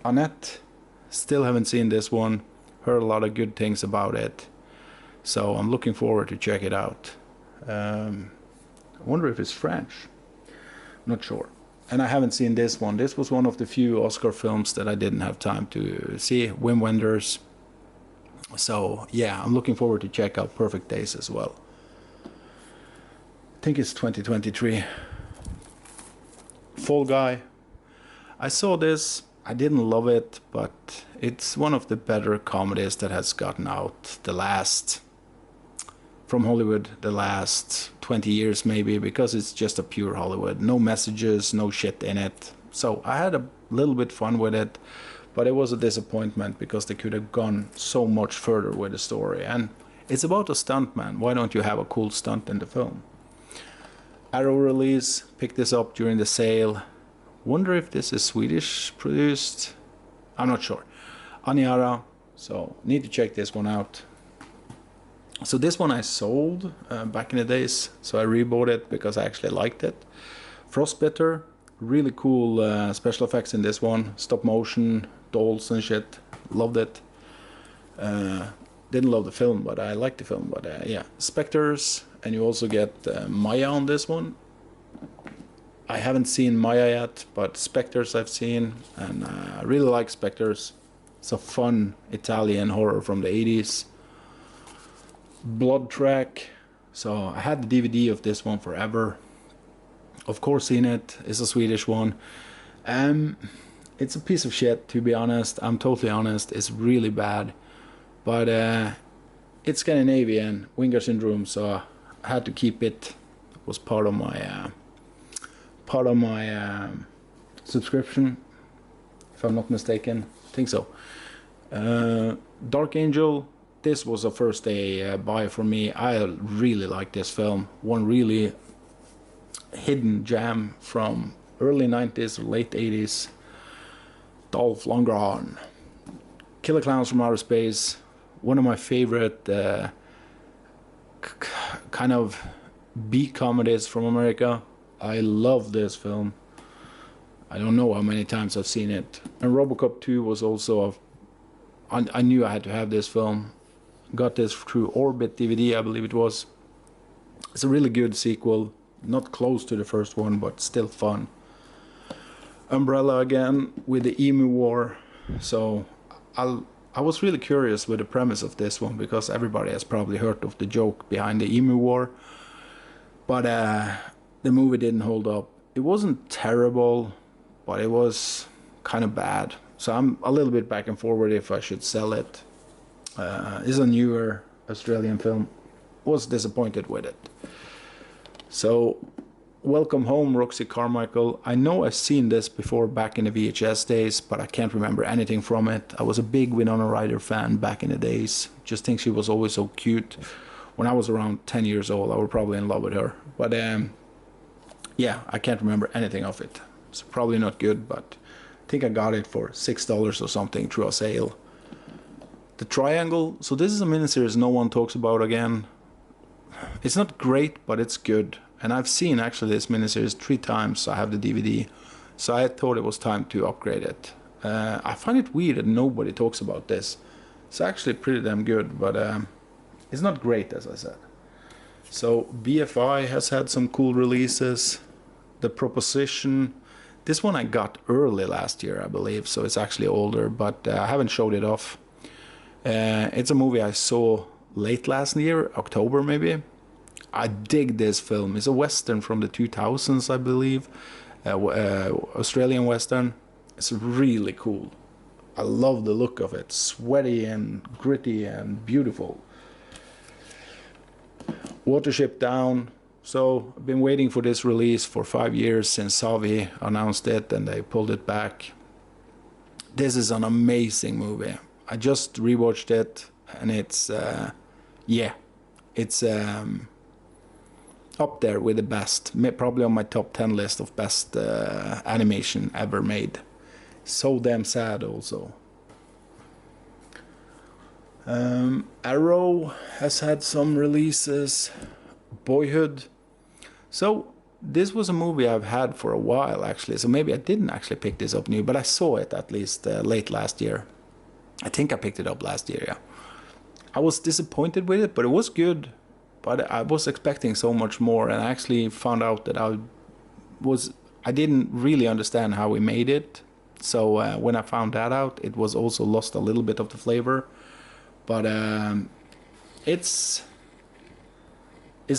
A: Annette. Still haven't seen this one. Heard a lot of good things about it. So I'm looking forward to check it out. I wonder if it's French. Not sure. And I haven't seen this one. This was one of the few Oscar films that I didn't have time to see. Wim Wenders. So yeah, I'm looking forward to check out Perfect Days as well. I think it's 2023. Fall Guy. I saw this. I didn't love it, but it's one of the better comedies that has gotten out from Hollywood the last 20 years maybe, because it's just a pure Hollywood. No messages, no shit in it. So I had a little bit fun with it, but it was a disappointment because they could have gone so much further with the story. And it's about a stuntman. Why don't you have a cool stunt in the film? Arrow release, picked this up during the sale. Wonder if this is Swedish produced. I'm not sure. Aniara, so need to check this one out. So this one I sold back in the days, so I rebought it because I actually liked it. Frostbitter, really cool special effects in this one. Stop motion, dolls and shit. Loved it. Didn't love the film, but I liked the film. But yeah, Spectres, and you also get Maya on this one. I haven't seen Maya yet, but Spectres I've seen, and I really like Spectres. It's a fun Italian horror from the 80s. Blood Track. So I had the DVD of this one forever. Of course seen it. It's a Swedish one. It's a piece of shit, to be honest. I'm totally honest. It's really bad. But it's Scandinavian, Vinegar Syndrome, so I had to keep it. It was part of my subscription, if I'm not mistaken. I think so. Dark Angel. This was a first day buy for me. I really like this film. One really hidden gem from early 90s or late 80s. Dolph Lundgren. Killer Clowns from Outer Space. One of my favorite kind of B comedies from America. I love this film. I don't know how many times I've seen it. And RoboCop 2 was also I knew I had to have this film. Got this through Orbit DVD, I believe it was. It's a really good sequel. Not close to the first one, but still fun. Umbrella again with the Emu War. So I was really curious with the premise of this one, because everybody has probably heard of the joke behind the Emu War. But the movie didn't hold up. It wasn't terrible, but it was kind of bad. So I'm a little bit back and forward if I should sell it. It's a newer Australian film. Was disappointed with it. So, Welcome Home, Roxy Carmichael. I know I've seen this before back in the VHS days, but I can't remember anything from it. I was a big Winona Ryder fan back in the days. Just think she was always so cute. When I was around 10 years old, I was probably in love with her. But yeah, I can't remember anything of it. It's probably not good, but I think I got it for $6 or something through a sale. The Triangle. So this is a miniseries no one talks about again. It's not great, but it's good. And I've seen actually this miniseries 3 times. I have the DVD. So I thought it was time to upgrade it. I find it weird that nobody talks about this. It's actually pretty damn good, but it's not great, as I said. So BFI has had some cool releases. The Proposition. This one I got early last year, I believe. So it's actually older, but I haven't showed it off. It's a movie I saw late last year, October maybe. I dig this film. It's a western from the 2000s, I believe. Australian western. It's really cool. I love the look of it. Sweaty and gritty and beautiful. Watership Down. So I've been waiting for this release for 5 years since Savi announced it and they pulled it back. This is an amazing movie. I just rewatched it and it's, yeah, it's up there with the best. Probably on my top 10 list of best animation ever made. So damn sad also. Arrow has had some releases. Boyhood. So this was a movie I've had for a while actually, so maybe I didn't actually pick this up new, but I saw it at least late last year. I think I picked it up last year, yeah. I was disappointed with it, but it was good. But I was expecting so much more, and I actually found out that I didn't really understand how we made it. So when I found that out, it was also lost a little bit of the flavor. But it's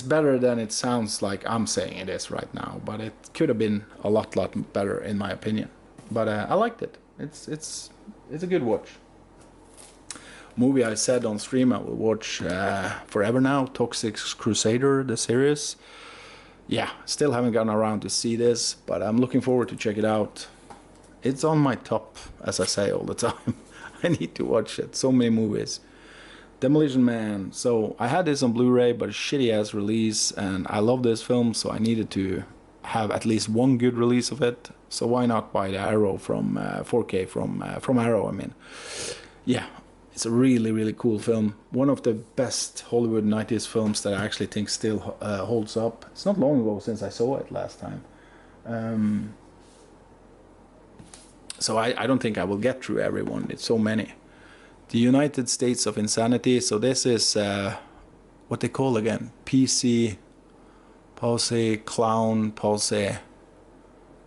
A: better than it sounds like I'm saying it is right now, but it could have been a lot better in my opinion. But I liked it. It's a good watch. Movie I said on stream I will watch forever now, Toxic Crusader, the series. Yeah, still haven't gotten around to see this, but I'm looking forward to check it out. It's on my top, as I say all the time. I need to watch it. So many movies. Demolition Man. So I had this on Blu-ray, but a shitty ass release, and I love this film, so I needed to have at least one good release of it. So why not buy the Arrow from 4K from Arrow? I mean, yeah, it's a really cool film. One of the best Hollywood 90s films that I actually think still holds up. It's not long ago since I saw it last time. So I don't think I will get through everyone. It's so many. The United States of Insanity. So this is what they call again, PC, Palsy, Clown, Palsy.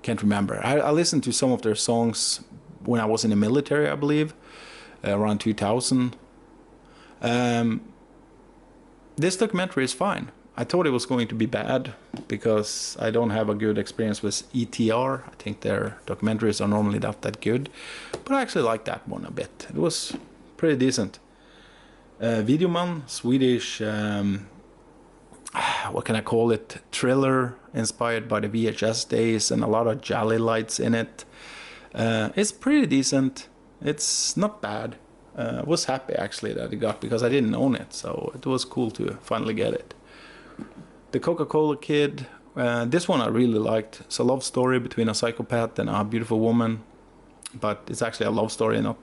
A: Can't remember. I listened to some of their songs when I was in the military, I believe, around 2000. This documentary is fine. I thought it was going to be bad because I don't have a good experience with ETR. I think their documentaries are normally not that good, but I actually like that one a bit. It was pretty decent. Videoman, Swedish, what can I call it? Thriller inspired by the VHS days and a lot of jolly lights in it. It's pretty decent. It's not bad. I was happy actually that I got because I didn't own it, so it was cool to finally get it. The Coca-Cola Kid. This one I really liked. It's a love story between a psychopath and a beautiful woman, but it's actually a love story, not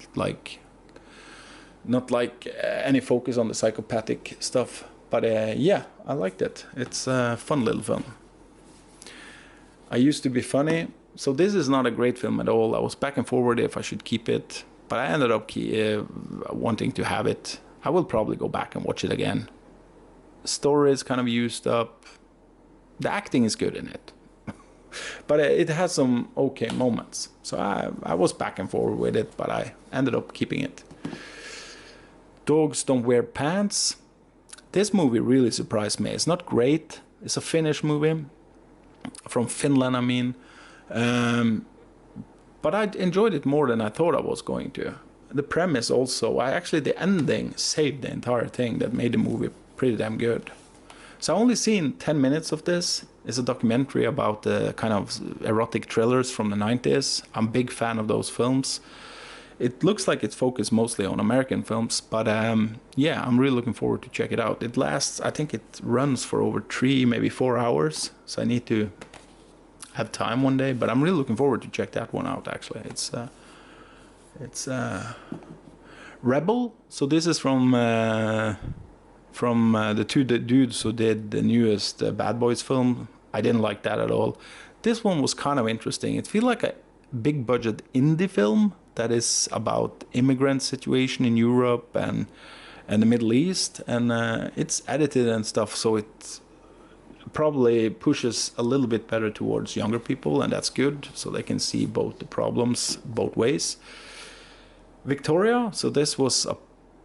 A: like any focus on the psychopathic stuff. But yeah, I liked it. It's a fun little film. I Used to Be Funny. So this is not a great film at all. I was back and forward if I should keep it, but I ended up wanting to have it. I will probably go back and watch it again. Story is kind of used up. The acting is good in it. But it has some okay moments. So I was back and forward with it, but I ended up keeping it. Dogs Don't Wear Pants. This movie really surprised me. It's not great. It's a Finnish movie. From Finland, I mean. But I enjoyed it more than I thought I was going to. The premise also, the ending saved the entire thing that made the movie pretty damn good. So I only seen 10 minutes of this. It's a documentary about the kind of erotic thrillers from the 90s. I'm a big fan of those films. It looks like it's focused mostly on American films, but yeah, I'm really looking forward to check it out. It lasts, I think it runs for over 3, maybe 4 hours. So I need to have time one day, but I'm really looking forward to check that one out actually. It's Rebel. So this is from the two dudes who did the newest Bad Boys film. I didn't like that at all. This one was kind of interesting. It feels like a big budget indie film that is about immigrant situation in Europe and the Middle East, and it's edited and stuff, so it probably pushes a little bit better towards younger people, and that's good, so they can see both the problems both ways. Victoria. So this was a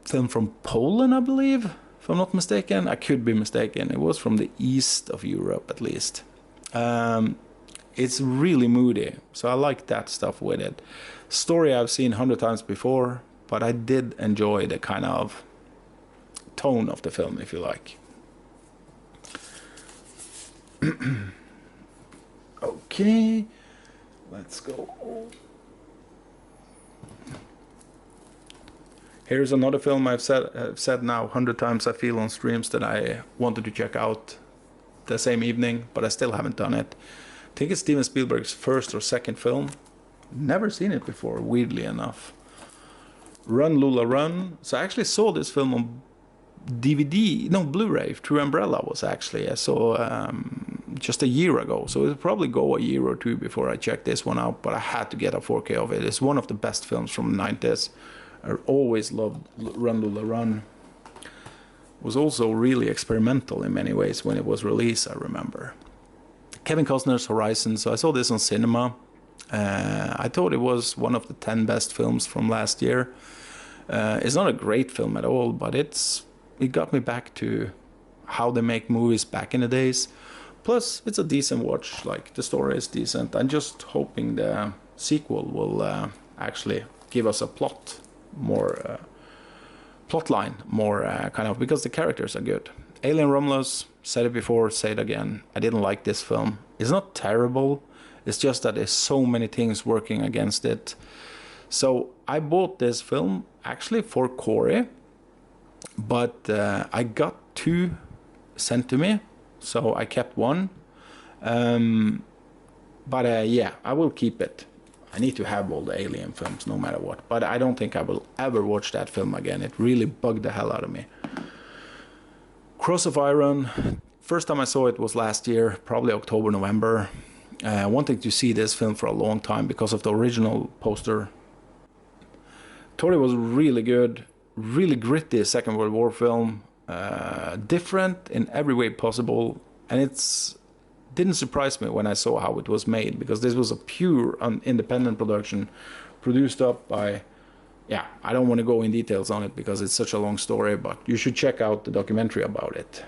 A: film from Poland, I believe, if I'm not mistaken. I could be mistaken. It was from the east of Europe, at least. It's really moody, so I like that stuff with it. Story I've seen 100 times before, but I did enjoy the kind of tone of the film, if you like. Okay, let's go. Here's another film I've said now 100 times I feel on streams that I wanted to check out the same evening, but I still haven't done it. I think it's Steven Spielberg's first or second film. Never seen it before, weirdly enough. Run Lula Run. So I actually saw this film on DVD, no, Blu-ray, through Umbrella was actually. I saw just a year ago, so it'll probably go a year or two before I check this one out, but I had to get a 4K of it. It's one of the best films from the 90s. I always loved Run Lula Run. It was also really experimental in many ways when it was released, I remember. Kevin Costner's Horizon, so I saw this on cinema. I thought it was one of the 10 best films from last year. It's not a great film at all, but it got me back to how they make movies back in the days. Plus, it's a decent watch, like the story is decent. I'm just hoping the sequel will actually give us a plot line, kind of, because the characters are good. Alien Romulus, said it before, say it again. I didn't like this film. It's not terrible. It's just that there's so many things working against it. So I bought this film actually for Corey, but I got 2 sent to me, so I kept one. But yeah, I will keep it. I need to have all the Alien films no matter what, but I don't think I will ever watch that film again. It really bugged the hell out of me. Cross of Iron, first time I saw it was last year, probably October, November. Wanting to see this film for a long time because of the original poster. Thought it was really good, really gritty Second World War film, different in every way possible, and didn't surprise me when I saw how it was made, because this was a pure independent production produced up by, yeah, I don't want to go in details on it because it's such a long story, but you should check out the documentary about it.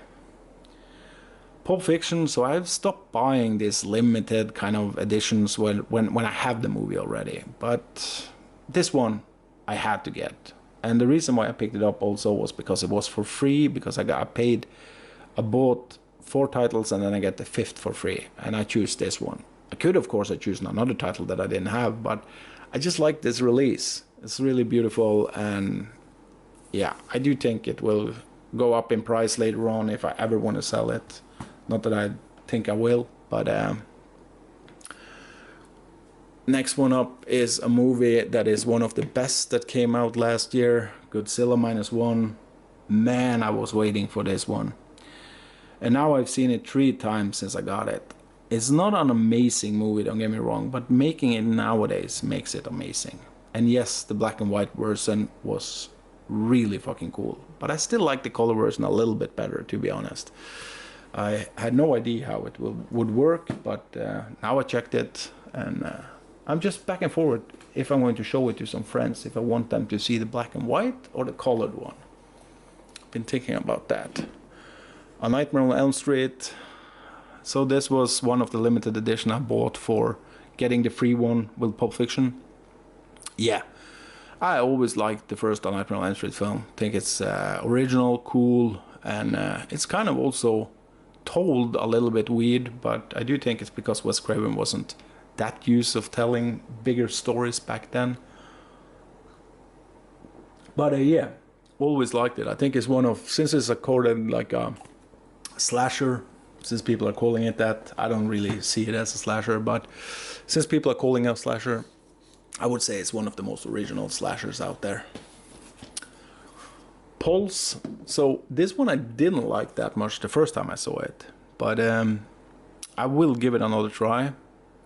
A: Pulp Fiction, so I've stopped buying these limited kind of editions when I have the movie already, but this one I had to get. And the reason why I picked it up also was because it was for free, because I bought 4 titles and then I get the 5th for free, and I choose this one. I could, of course, choose another title that I didn't have, but I just like this release. It's really beautiful, and yeah, I do think it will go up in price later on if I ever want to sell it. Not that I think I will, but next one up is a movie that is one of the best that came out last year, Godzilla -1. Man, I was waiting for this one. And now I've seen it 3 times since I got it. It's not an amazing movie, don't get me wrong, but making it nowadays makes it amazing. And yes, the black and white version was really fucking cool, but I still like the color version a little bit better, to be honest. I had no idea how it would work, but now I checked it, and I'm just back and forward if I'm going to show it to some friends, if I want them to see the black and white or the colored one. Been thinking about that. A Nightmare on Elm Street. So this was one of the limited edition I bought for getting the free one with Pulp Fiction. Yeah, I always liked the first A Nightmare on Elm Street film. I think it's original, cool, and it's kind of also told a little bit weird, but I do think it's because Wes Craven wasn't that used of telling bigger stories back then. But yeah, always liked it. I think it's one of, since it's accorded like a slasher, since people are calling it that, I don't really see it as a slasher, but since people are calling it a slasher, I would say it's one of the most original slashers out there. Pulse. So this one I didn't like that much the first time I saw it, but I will give it another try.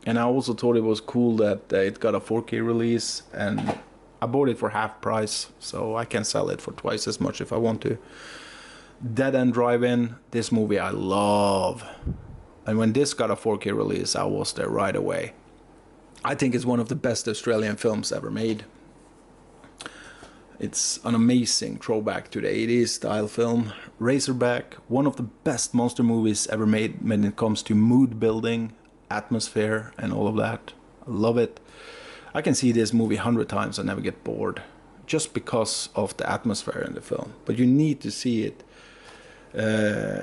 A: And I also thought it was cool that it got a 4K release, and I bought it for half price, so I can sell it for twice as much if I want to. Dead End Drive-In, this movie I love. And when this got a 4K release, I was there right away. I think it's one of the best Australian films ever made. It's an amazing throwback to the 80s style film. Razorback, one of the best monster movies ever made when it comes to mood building, atmosphere, and all of that. I love it. I can see this movie 100 times and never get bored, just because of the atmosphere in the film. But you need to see it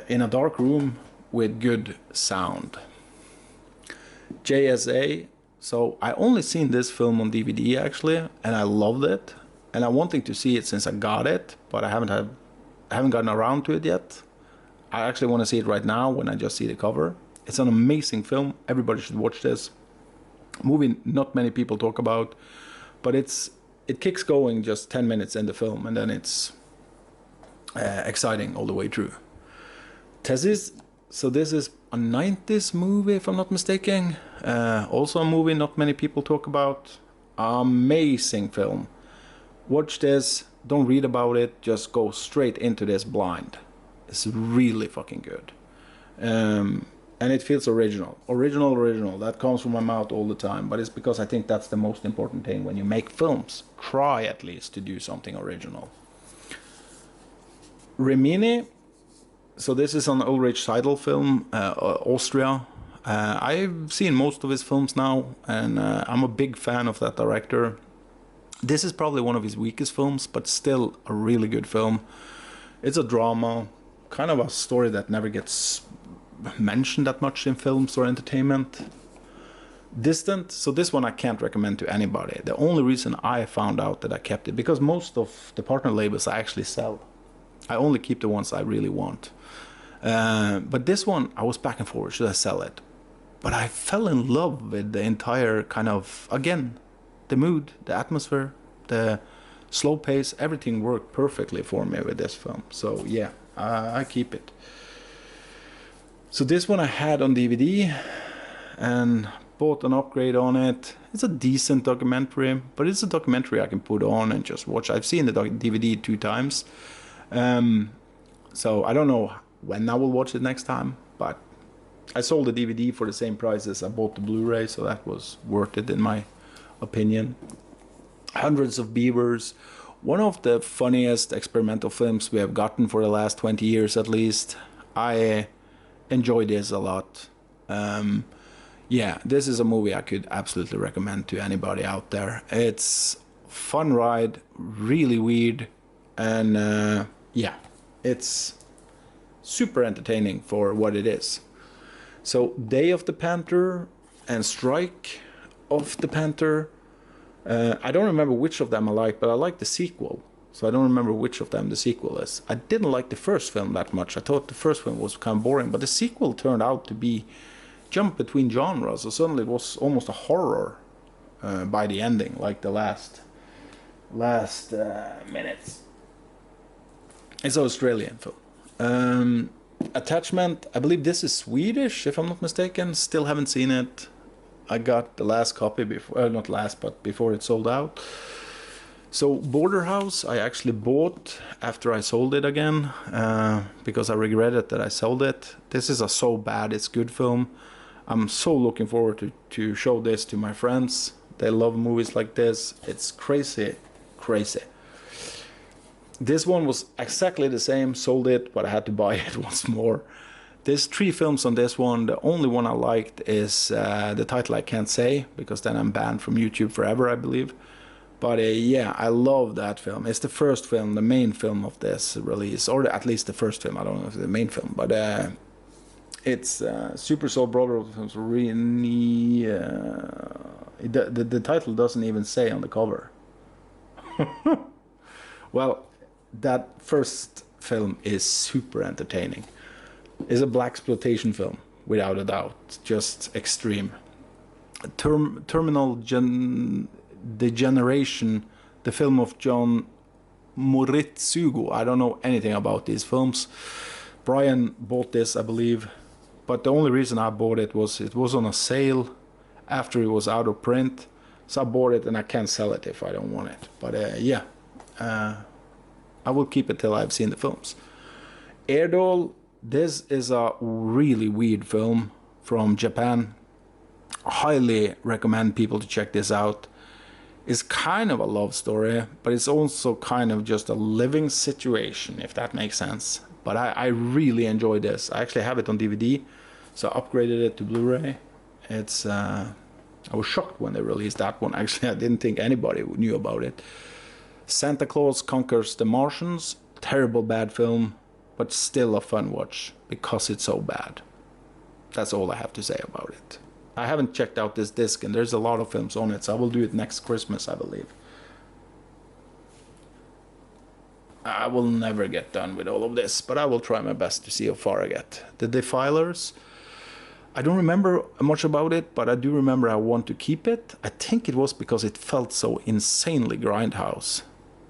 A: in a dark room with good sound. JSA. So I only seen this film on DVD actually, and I loved it. And I'm wanting to see it since I got it, but I haven't gotten around to it yet. I actually want to see it right now when I just see the cover. It's an amazing film. Everybody should watch this. Movie not many people talk about, but it kicks going just 10 minutes in the film, and then it's exciting all the way through. Thesis. So this is a 90s movie, if I'm not mistaken. Also a movie not many people talk about. Amazing film. Watch this, don't read about it, just go straight into this blind. It's really fucking good. And it feels original. Original. That comes from my mouth all the time, but it's because I think that's the most important thing when you make films. Try at least to do something original. Rimini. So this is an Ulrich Seidel film, Austria. I've seen most of his films now, and I'm a big fan of that director. This is probably one of his weakest films, but still a really good film. It's a drama, kind of a story that never gets mentioned that much in films or entertainment. Distant. So this one I can't recommend to anybody. The only reason I found out that I kept it, because most of the partner labels I actually sell. I only keep the ones I really want. But this one, I was back and forth, should I sell it? But I fell in love with the entire kind of, again, the mood, the atmosphere, the slow pace, everything worked perfectly for me with this film. So yeah, I keep it. So this one I had on DVD and bought an upgrade on it. It's a decent documentary, but it's a documentary I can put on and just watch. I've seen the DVD 2 times. So I don't know when I will watch it next time, but I sold the DVD for the same price as I bought the Blu-ray, so that was worth it in my opinion. Hundreds of Beavers, one of the funniest experimental films we have gotten for the last 20 years at least. I enjoy this a lot. Yeah, this is a movie I could absolutely recommend to anybody out there. It's fun ride, really weird, and yeah, it's super entertaining for what it is. So Day of the Panther and Strike of the Panther, I don't remember which of them I like, but I like the sequel. So I don't remember which of them the sequel is. I didn't like the first film that much. I thought the first film was kind of boring, but the sequel turned out to be jump between genres. So suddenly it was almost a horror by the ending, like the last minutes. It's an Australian film. Attachment, I believe this is Swedish, if I'm not mistaken. Still haven't seen it. I got the last copy before, not last, but before it sold out. So Border House, I actually bought after I sold it again, because I regretted that I sold it. This is a so bad it's good film. I'm so looking forward to show this to my friends. They love movies like this. It's crazy. This one was exactly the same, sold it, but I had to buy it once more. There's 3 films on this one. The only one I liked is the title I can't say, because then I'm banned from YouTube forever, I believe. But yeah, I love that film. It's the first film, the main film of this release, or at least the first film. I don't know if it's the main film, but it's Super Soul Brother of the films. Really, the title doesn't even say on the cover. Well, that first film is super entertaining. It's a blaxploitation film, without a doubt, just extreme. Terminal Degeneration, the film of John Moritsugo. I don't know anything about these films. Brian bought this, I believe, but the only reason I bought it was on a sale after it was out of print. So I bought it, and I can't sell it if I don't want it. But yeah, I will keep it till I've seen the films. Erdol, this is a really weird film from Japan. I highly recommend people to check this out. It's kind of a love story, but it's also kind of just a living situation, if that makes sense. But I really enjoy this. I actually have it on DVD, so I upgraded it to Blu-ray. It's I was shocked when they released that one. Actually, I didn't think anybody knew about it. Santa Claus Conquers the Martians. Terrible bad film, but still a fun watch because it's so bad. That's all I have to say about it. I haven't checked out this disc, and there's a lot of films on it, so I will do it next Christmas, I believe. I will never get done with all of this, but I will try my best to see how far I get. The Defilers, I don't remember much about it, but I do remember I want to keep it. I think it was because it felt so insanely Grindhouse.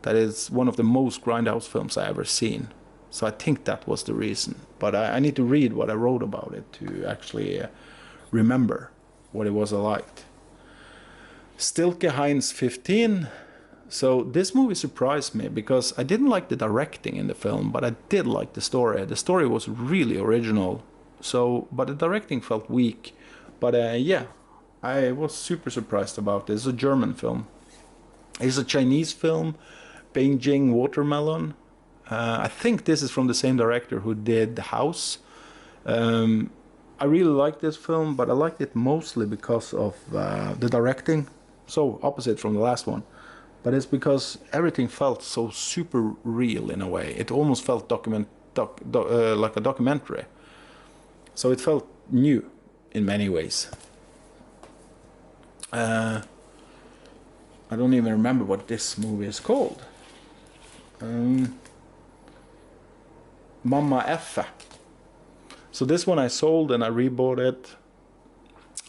A: That is one of the most Grindhouse films I ever seen. So I think that was the reason. But I need to read what I wrote about it to actually remember what it was I liked. Stilke Heinz 15. So this movie surprised me because I didn't like the directing in the film, but I did like the story. The story was really original. So, but the directing felt weak. But yeah, I was super surprised about this. It's a German film. It's a Chinese film, Beijing Watermelon. I think this is from the same director who did The House. I really liked this film, but I liked it mostly because of the directing. So opposite from the last one. But it's because everything felt so super real in a way. It almost felt like a documentary. So it felt new in many ways. I don't even remember what this movie is called. Mamma Effe. So this one I sold and I rebought it.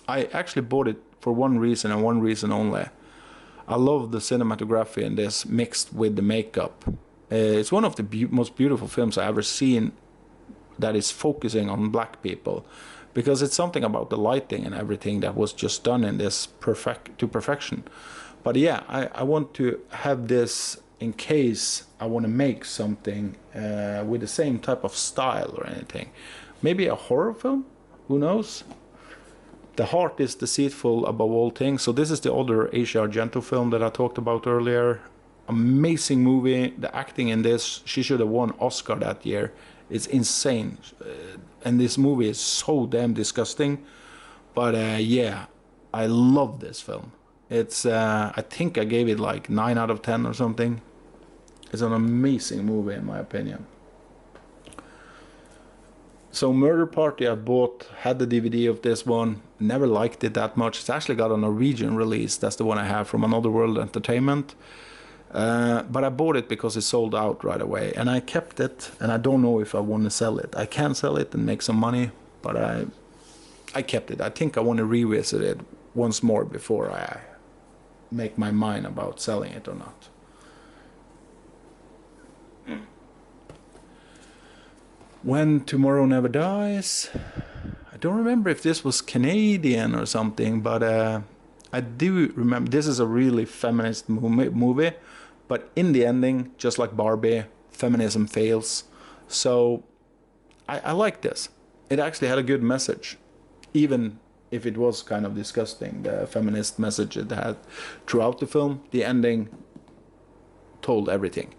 A: I actually bought it for one reason and one reason only. I love the cinematography in this mixed with the makeup. It's one of the most beautiful films I've ever seen that is focusing on black people, because it's something about the lighting and everything that was just done in this to perfection. But yeah, I want to have this in case I want to make something with the same type of style or anything. Maybe a horror film? Who knows? The heart is deceitful above all things. So this is the other Asia Argento film that I talked about earlier. Amazing movie. The acting in this, she should have won Oscar that year. It's insane. And this movie is so damn disgusting. But yeah, I love this film. It's I think I gave it like 9 out of 10 or something. It's an amazing movie in my opinion. So Murder Party I bought, had the DVD of this one, never liked it that much. It's actually got a Norwegian release, that's the one I have from Another World Entertainment. But I bought it because it sold out right away, and I kept it, and I don't know if I want to sell it. I can sell it and make some money, but I kept it. I think I want to revisit it once more before I make my mind about selling it or not. When Tomorrow Never Dies. I don't remember if this was Canadian or something, but I do remember this is a really feminist movie, but in the ending, just like Barbie, feminism fails. So I like this. It actually had a good message, even if it was kind of disgusting, the feminist message it had throughout the film. The ending told everything.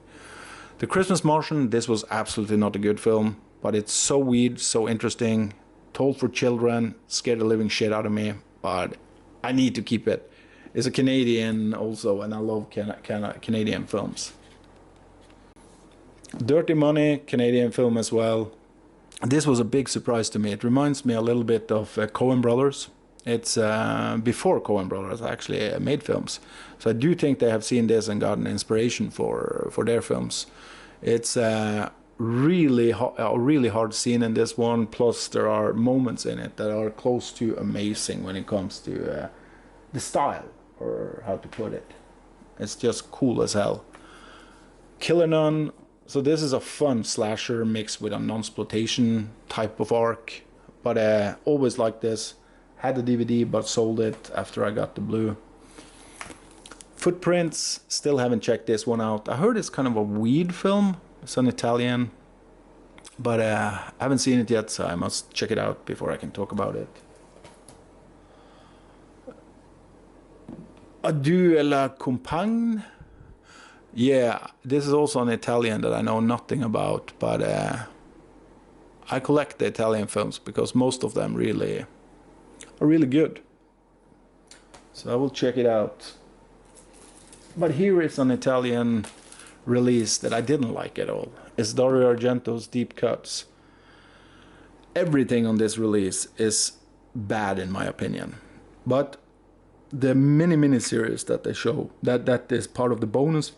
A: The Christmas Martian, this was absolutely not a good film, but it's so weird, so interesting, told for children, scared the living shit out of me, but I need to keep it. It's a Canadian also, and I love Canadian films. Dirty Money, Canadian film as well. This was a big surprise to me. It reminds me a little bit of Coen Brothers. It's before Coen Brothers actually made films. So I do think they have seen this and gotten inspiration for their films. It's a really hard scene in this one, plus there are moments in it that are close to amazing when it comes to the style, or how to put it. It's just cool as hell. Killer Nun. So this is a fun slasher mixed with a non-exploitation type of arc, but always like this. Had the DVD but sold it after I got the Blu. Footprints, still haven't checked this one out. I heard it's kind of a weed film. It's an Italian, but I haven't seen it yet, so I must check it out before I can talk about it. Adieu la compagne. Yeah, this is also an Italian that I know nothing about, but I collect the Italian films because most of them really are really good. So I will check it out. But here is an Italian release that I didn't like at all. It's Dario Argento's Deep Cuts. everything on this release is bad in my opinion. But the mini series that they show, that is part of the bonus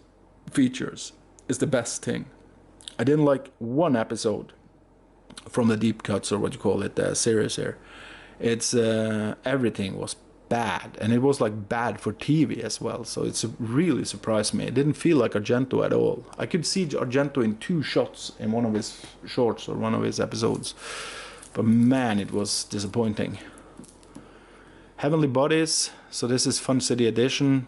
A: features, is the best thing. I didn't like one episode from the deep cuts, or what you call it, the series here. It's everything was bad, and it was like bad for TV as well, so it's really surprised me. It didn't feel like Argento at all. I could see Argento in 2 shots in one of his shorts or one of his episodes, but man, it was disappointing. Heavenly Bodies, so this is Fun City Edition.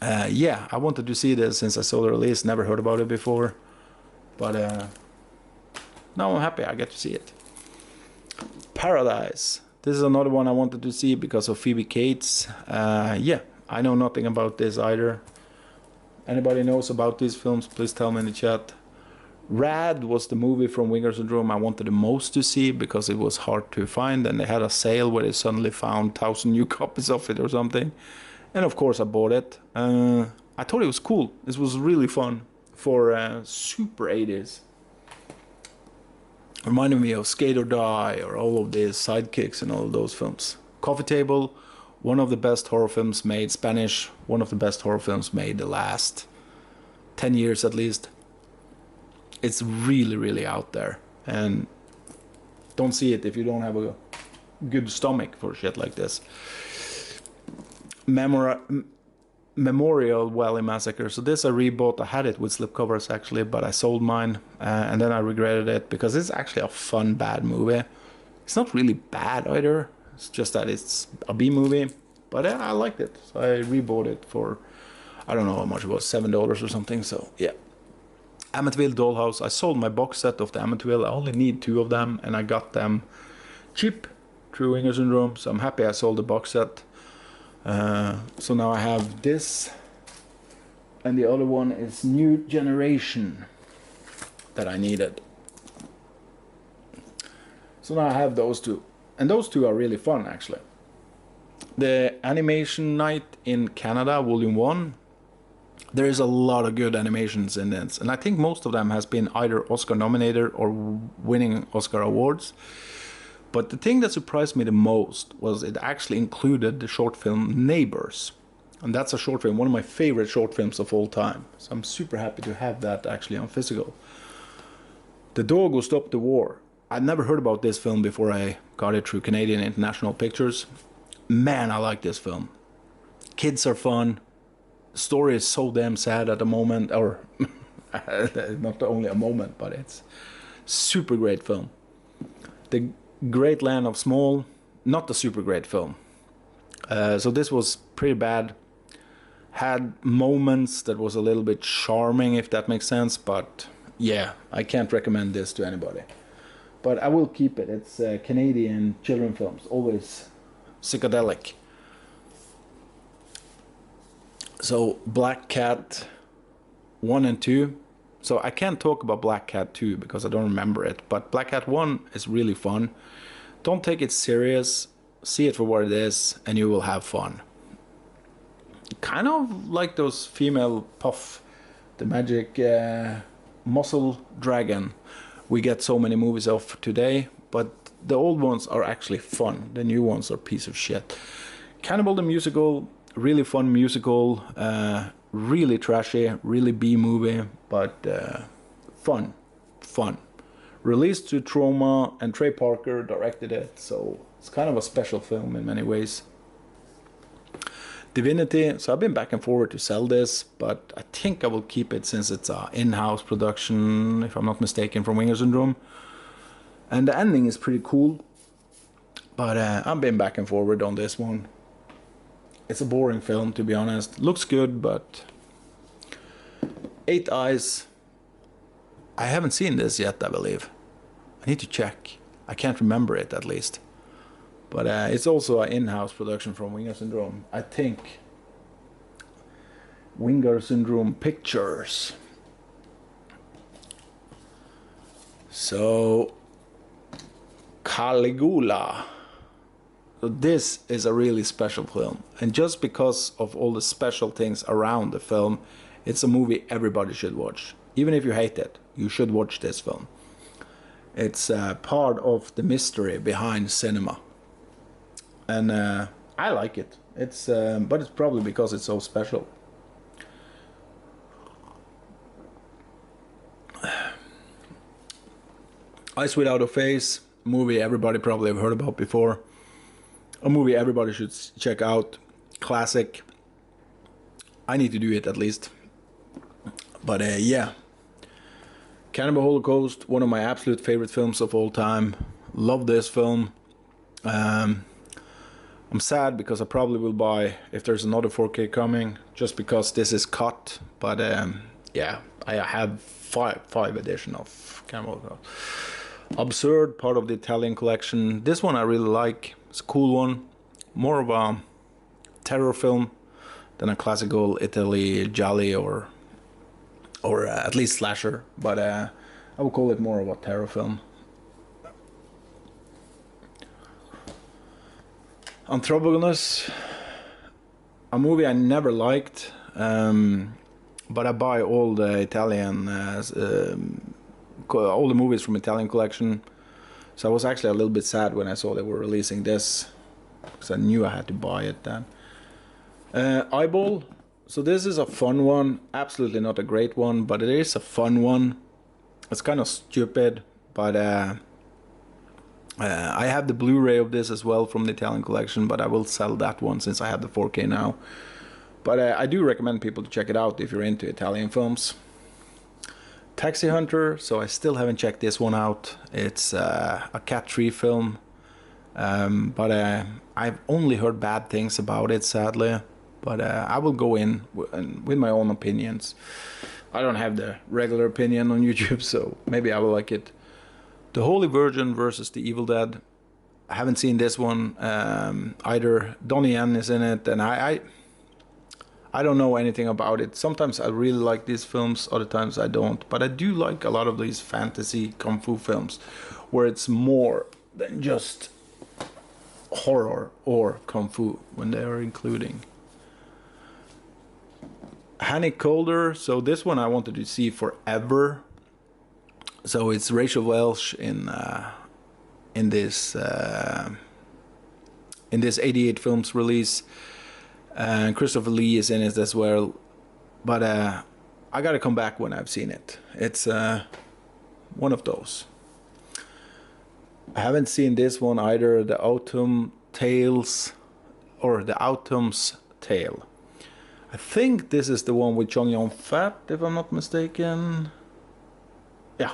A: Yeah, I wanted to see this since I saw the release, never heard about it before, but now I'm happy I get to see it. Paradise. This is another one I wanted to see because of Phoebe Cates. Yeah, I know nothing about this either. Anybody knows about these films, please tell me in the chat. Rad was the movie from Vinegar Syndrome I wanted the most to see because it was hard to find, and they had a sale where they suddenly found 1,000 new copies of it or something. And of course I bought it. I thought it was cool. This was really fun for super 80s. Reminded me of Skate or Die or all of these Sidekicks and all of those films. Coffee Table, one of the best horror films made, Spanish, one of the best horror films made the last 10 years at least. It's really, really out there, and don't see it if you don't have a good stomach for shit like this. Memorial Valley Massacre. So this I rebought. I had it with slipcovers actually, but I sold mine, and then I regretted it because it's actually a fun bad movie. It's not really bad either. It's just that it's a B movie, but I liked it, so I rebought it for, I don't know how much it was, $7 or something. So yeah. Amityville Dollhouse. I sold my box set of the Amityville. I only need 2 of them, and I got them cheap through Vinegar Syndrome, so I'm happy I sold the box set. So now I have this, and the other one is New Generation that I needed. So now I have those 2, and those 2 are really fun actually. The Animation Night in Canada, Volume 1. There is a lot of good animations in this, and I think most of them has been either Oscar nominated or winning Oscar awards. But the thing that surprised me the most was it actually included the short film Neighbors. And that's a short film, one of my favorite short films of all time. So I'm super happy to have that actually on physical. The Dog Who Stopped the War. I'd never heard about this film before I got it through Canadian International Pictures. Man, I like this film. Kids are fun. Story is so damn sad at the moment, or not only a moment, but it's super great film. The Great Land of Small, not a super great film. So this was pretty bad. Had moments that was a little bit charming, if that makes sense, but yeah, I can't recommend this to anybody. But I will keep it. It's Canadian children films, always psychedelic. So Black Cat 1 and 2. So I can't talk about Black Cat 2 because I don't remember it. But Black Cat 1 is really fun. Don't take it serious. See it for what it is and you will have fun. Kind of like those female Puff, the magic muscle dragon we get so many movies of today. But the old ones are actually fun. The new ones are a piece of shit. Cannibal the Musical. Really fun musical, really trashy, really B movie, but fun. Released to Trauma, and Trey Parker directed it, so it's kind of a special film in many ways. Divinity, so I've been back and forward to sell this, but I think I will keep it since it's an in-house production, if I'm not mistaken, from Vinegar Syndrome. And the ending is pretty cool, but I've been back and forward on this one. It's a boring film, to be honest. Looks good, but 8 Eyes. I haven't seen this yet, I believe. I need to check. I can't remember it, at least. But it's also an in-house production from Vinegar Syndrome. I think Vinegar Syndrome Pictures. So Caligula. So this is a really special film, and just because of all the special things around the film, it's a movie everybody should watch. Even if you hate it, you should watch this film. It's part of the mystery behind cinema, and I like it. It's but it's probably because it's so special. Eyes Without a Face, movie everybody probably have heard about before. A movie everybody should check out. Classic. I need to do it at least. But yeah. Cannibal Holocaust, one of my absolute favorite films of all time. Love this film. I'm sad because I probably will buy, if there's another 4K coming, just because this is cut. But yeah, I have five edition of Cannibal Holocaust. Absurd, part of the Italian collection. This one I really like. It's a cool one. More of a terror film than a classical Italy giallo or at least slasher. But I would call it more of a terror film. Anthropogynous, a movie I never liked, but I buy all the Italian, all the movies from Italian collection. So I was actually a little bit sad when I saw they were releasing this, because I knew I had to buy it then. Eyeball, so this is a fun one, absolutely not a great one, but it is a fun one. It's kind of stupid, but I have the Blu-ray of this as well from the Italian collection, but I will sell that one since I have the 4K now. But I do recommend people to check it out if you're into Italian films. Taxi Hunter, so I still haven't checked this one out. It's a Cat Tree film, but I've only heard bad things about it, sadly. But I will go in with my own opinions. I don't have the regular opinion on YouTube, so maybe I will like it. The Holy Virgin versus the Evil Dead. I haven't seen this one either. Donnie Yen is in it, and I don't know anything about it. Sometimes I really like these films, other times I don't. But I do like a lot of these fantasy kung fu films, where it's more than just horror or kung fu when they are including. Hanny Calder, so this one I wanted to see forever. So it's Rachel Welch in this 88 films release, and Christopher Lee is in it as well. But I gotta come back when I've seen it. It's one of those. I haven't seen this one either. The Autumn Tales, or the Autumn's Tale. I think this is the one with Chong Yun Fat, if I'm not mistaken. Yeah.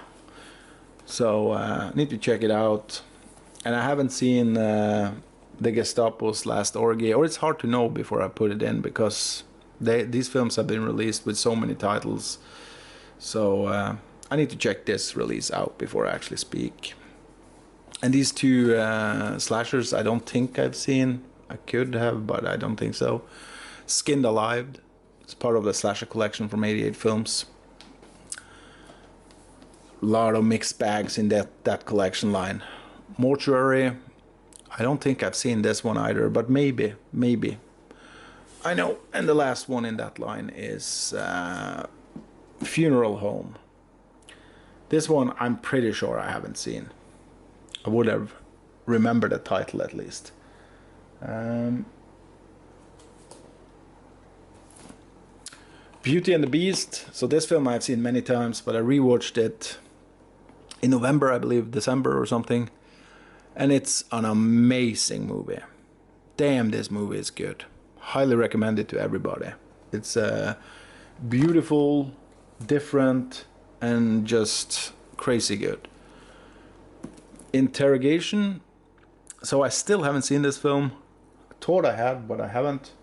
A: So I need to check it out. And I haven't seen the Gestapo's Last Orgy, or it's hard to know before I put it in, because these films have been released with so many titles. So I need to check this release out before I actually speak. And these two slashers I don't think I've seen. I could have, but I don't think so. Skinned Alive, it's part of the slasher collection from 88 films. A lot of mixed bags in that collection line. Mortuary, I don't think I've seen this one either, but maybe. I know. And the last one in that line is Funeral Home. This one I'm pretty sure I haven't seen. I would have remembered the title at least. Beauty and the Beast. So this film I've seen many times, but I rewatched it in November, I believe, December or something. And it's an amazing movie. Damn, this movie is good. Highly recommend it to everybody. It's beautiful, different, and just crazy good. Interrogation. So I still haven't seen this film. I thought I had, but I haven't.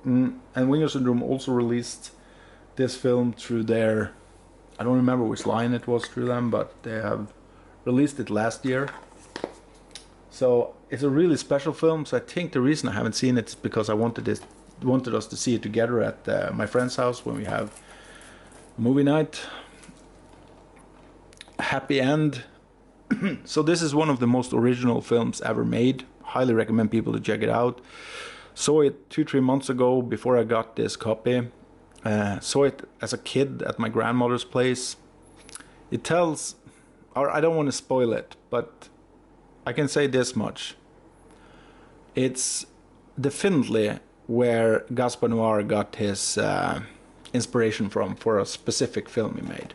A: And Vinegar Syndrome also released this film through their, I don't remember which line it was through them, but they have released it last year. So it's a really special film. So I think the reason I haven't seen it is because I wanted us to see it together at my friend's house when we have movie night. Happy End. So this is one of the most original films ever made. Highly recommend people to check it out. Saw it 2-3 months ago before I got this copy. Saw it as a kid at my grandmother's place. It tells or I don't want to spoil it, but I can say this much. It's definitely where Gaspar Noé got his inspiration from for a specific film he made.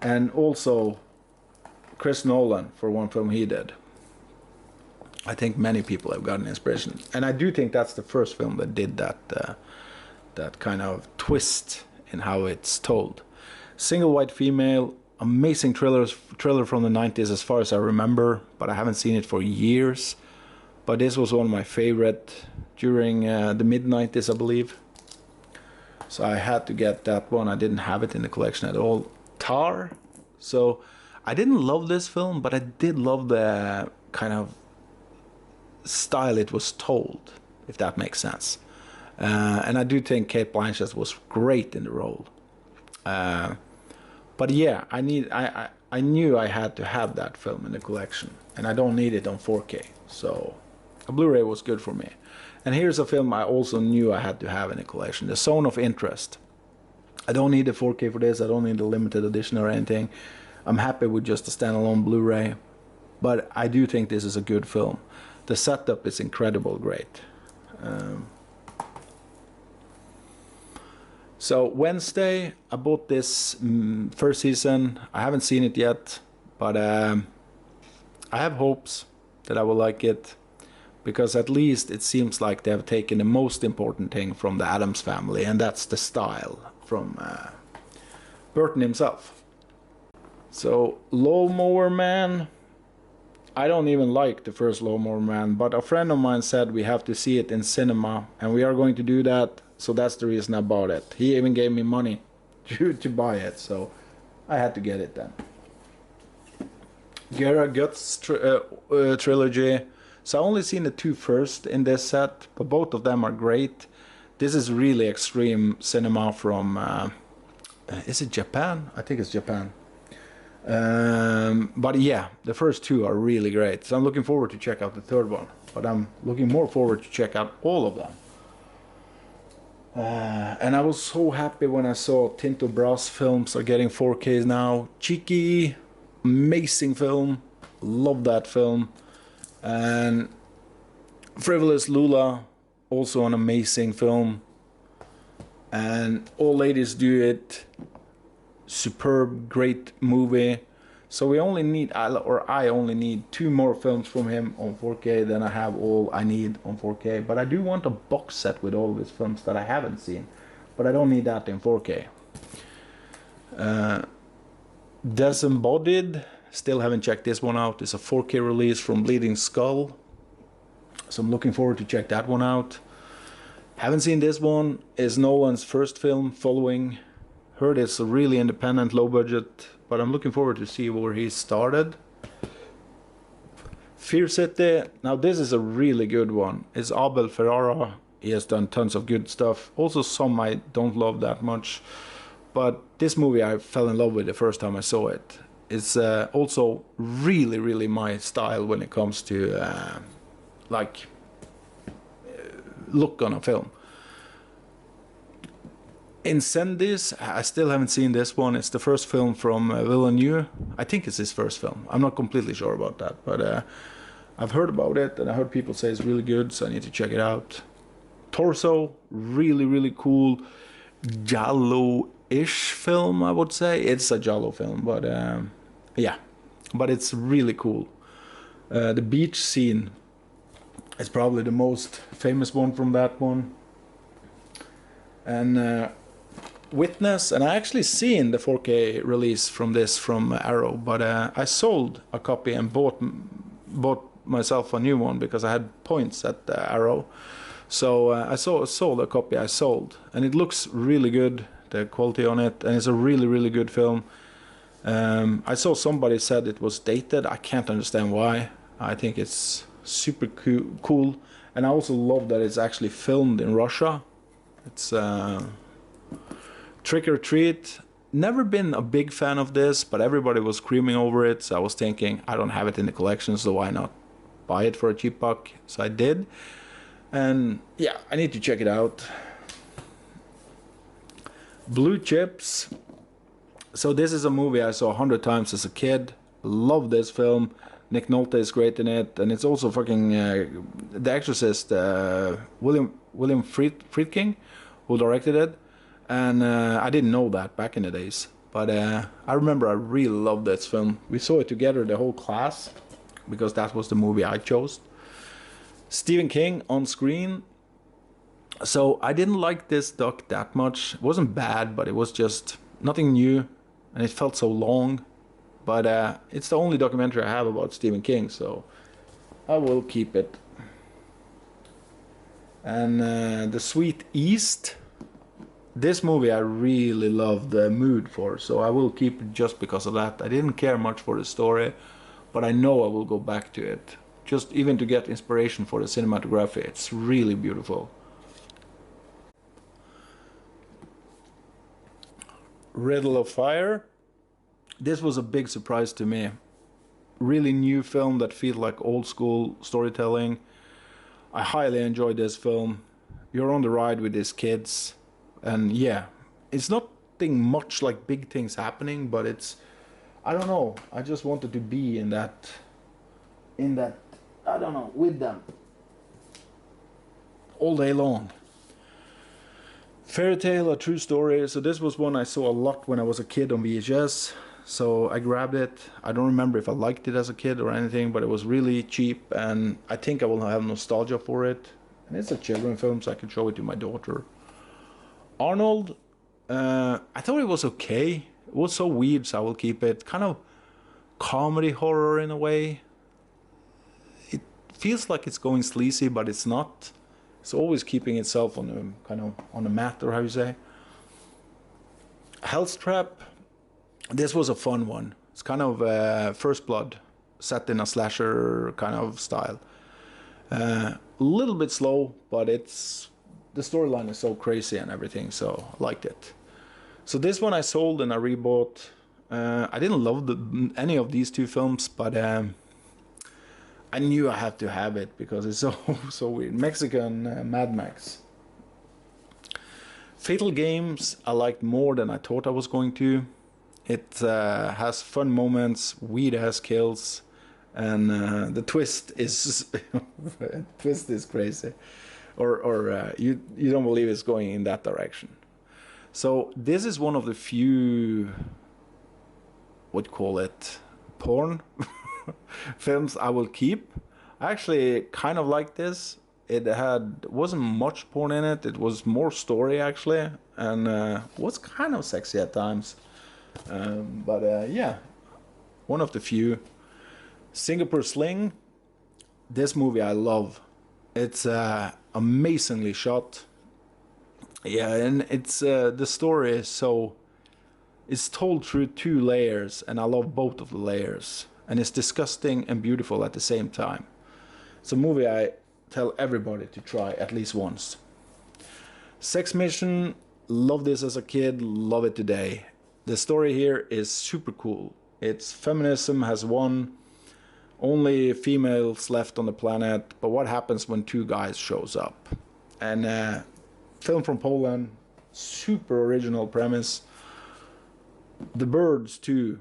A: And also Chris Nolan for one film he did. I think many people have gotten inspiration. And I do think that's the first film that did that that kind of twist in how it's told. Single white female, amazing thriller from the 90s as far as I remember, but I haven't seen it for years. But this was one of my favorite during the mid-90s, I believe. So I had to get that one. I didn't have it in the collection at all. Tar. So I didn't love this film, but I did love the kind of style it was told, if that makes sense. And I do think Cate Blanchett was great in the role. But yeah, I knew I had to have that film in the collection, and I don't need it on 4K. So a Blu-ray was good for me. And here's a film I also knew I had to have in the collection, The Zone of Interest. I don't need the 4K for this. I don't need the limited edition or anything. I'm happy with just a standalone Blu-ray. But I do think this is a good film. The setup is incredible, great. So Wednesday, I bought this first season. I haven't seen it yet, but I have hopes that I will like it, because at least it seems like they have taken the most important thing from the Addams Family, and that's the style from Burton himself. So Lawnmower Man, I don't even like the first Lawnmower Man, but a friend of mine said we have to see it in cinema, and we are going to do that, so that's the reason I bought it. He even gave me money to buy it, so I had to get it then. Guerra Guts trilogy. So I only seen the two first in this set, but both of them are great. This is really extreme cinema from, is it Japan? I think it's Japan. But yeah, the first two are really great. So I'm looking forward to check out the third one, but I'm looking more forward to check out all of them. And I was so happy when I saw Tinto Brass films are getting 4Ks now. Cheeky, amazing film, love that film. And Frivolous Lula, also an amazing film. And All Ladies Do It, superb, great movie. So we only need, or I only need 2 more films from him on 4K, then I have all I need on 4K. But I do want a box set with all of his films that I haven't seen, but I don't need that in 4K. Disembodied, still haven't checked this one out. It's a 4K release from Bleeding Skull, so I'm looking forward to check that one out. Haven't seen this one. It's Nolan's first film following. Heard it's a really independent, low budget, but I'm looking forward to see where he started. Fear City, now this is a really good one. It's Abel Ferrara. He has done tons of good stuff. Also some I don't love that much, but this movie I fell in love with the first time I saw it. It's also really, really my style when it comes to like look on a film. Incendies, I still haven't seen this one. It's the first film from Villeneuve. I think it's his first film. I'm not completely sure about that, but I've heard about it, and I heard people say it's really good, so I need to check it out. Torso, really, really cool Giallo-ish film, I would say. It's a Giallo film, but yeah, but it's really cool. The beach scene is probably the most famous one from that one. And Witness, and I actually seen the 4K release from this from Arrow, but I sold a copy and bought myself a new one because I had points at Arrow. So I sold a copy I sold, and it looks really good, the quality on it, and it's a really, really good film. I saw somebody said it was dated. I can't understand why. I think it's super cool, and I also love that it's actually filmed in Russia. It's Trick or Treat. Never been a big fan of this, but everybody was screaming over it, so I was thinking, I don't have it in the collection, so why not buy it for a cheap buck? So I did, and yeah, I need to check it out. Blue Chips, So this is a movie I saw 100 times as a kid. Love this film. Nick Nolte is great in it, and it's also fucking The Exorcist, William Friedkin, who directed it. And I didn't know that back in the days, but I remember I really loved this film. We saw it together, the whole class, because that was the movie I chose. Stephen King on screen. So I didn't like this doc that much. It wasn't bad, but it was just nothing new, and it felt so long. But it's the only documentary I have about Stephen King, so I will keep it. And The Sweet East. This movie I really love the mood for, so I will keep it just because of that. I didn't care much for the story, but I know I will go back to it. Just even to get inspiration for the cinematography. It's really beautiful. Riddle of Fire. This was a big surprise to me. Really new film that feels like old school storytelling. I highly enjoyed this film. You're on the ride with these kids, and yeah, it's nothing much like big things happening, but it's, I don't know, I just wanted to be in that, I don't know, with them all day long. Fairy Tale, A True Story. So this was one I saw a lot when I was a kid on VHS. So I grabbed it. I don't remember if I liked it as a kid or anything, but it was really cheap, and I think I will have nostalgia for it. And it's a children's film, so I can show it to my daughter. Arnold, I thought it was okay. It was so weird, so I will keep it. Kind of comedy horror in a way. It feels like it's going sleazy, but it's not. It's always keeping itself on the kind of on the mat, or how you say. Hell's Trap. This was a fun one. It's kind of First Blood, set in a slasher kind of style. A little bit slow, but it's, the storyline is so crazy and everything, so I liked it. So this one I sold and I rebought. I didn't love any of these two films, but I knew I had to have it because it's so weird. Mexican Mad Max. Fatal Games I liked more than I thought I was going to. It has fun moments, weird ass kills, and the twist is twist is crazy, or you don't believe it's going in that direction. So this is one of the few, what call it, porn films I will keep. I actually kind of like this. It wasn't much porn in it. It was more story actually, and was kind of sexy at times. But yeah, one of the few. Singapore Sling. This movie I love. It's amazingly shot. Yeah, and it's the story is so, it's told through two layers, and I love both of the layers. And it's disgusting and beautiful at the same time. It's a movie I tell everybody to try at least once. Sex Mission. Love this as a kid. Love it today. The story here is super cool. It's feminism has won. Only females left on the planet. But what happens when two guys shows up? And film from Poland. Super original premise. The Birds too.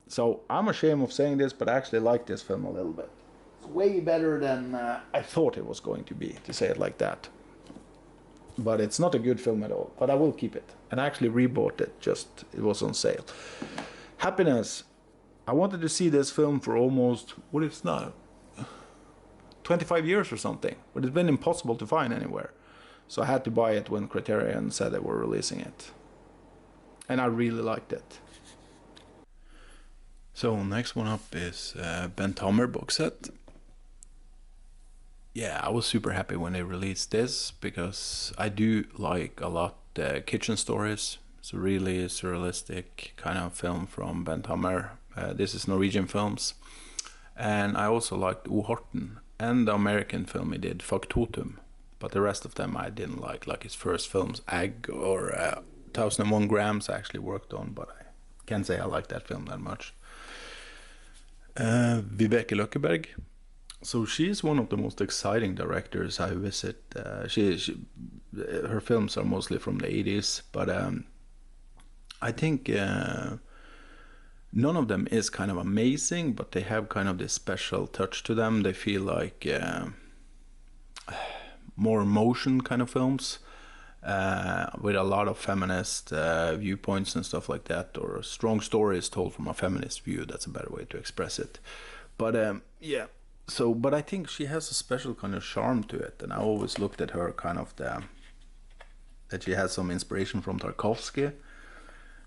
A: So I'm ashamed of saying this, but I actually like this film a little bit. It's way better than I thought it was going to be, to say it like that. But it's not a good film at all. But I will keep it. And I actually rebought it, just it was on sale. Happiness. I wanted to see this film for almost, what it's now, 25 years or something. But it's been impossible to find anywhere. So I had to buy it when Criterion said they were releasing it. And I really liked it. So next one up is Bent Hammer box set. Yeah, I was super happy when they released this because I do like a lot kitchen stories. It's a really surrealistic kind of film from Bent Hammer. This is Norwegian films. And I also liked O. Horten and the American film he did, Faktotum. But the rest of them I didn't like his first films, Egg or 1001 Grams I actually worked on, but I can't say I like that film that much. Vibeke Løkkeberg. So she is one of the most exciting directors I visit. Her films are mostly from the 80s, but I think None of them is kind of amazing, but they have kind of this special touch to them. They feel like more emotion kind of films, with a lot of feminist viewpoints and stuff like that, or strong stories told from a feminist view. That's a better way to express it. But yeah, so, but I think she has a special kind of charm to it, and I always looked at her kind of that she has some inspiration from Tarkovsky.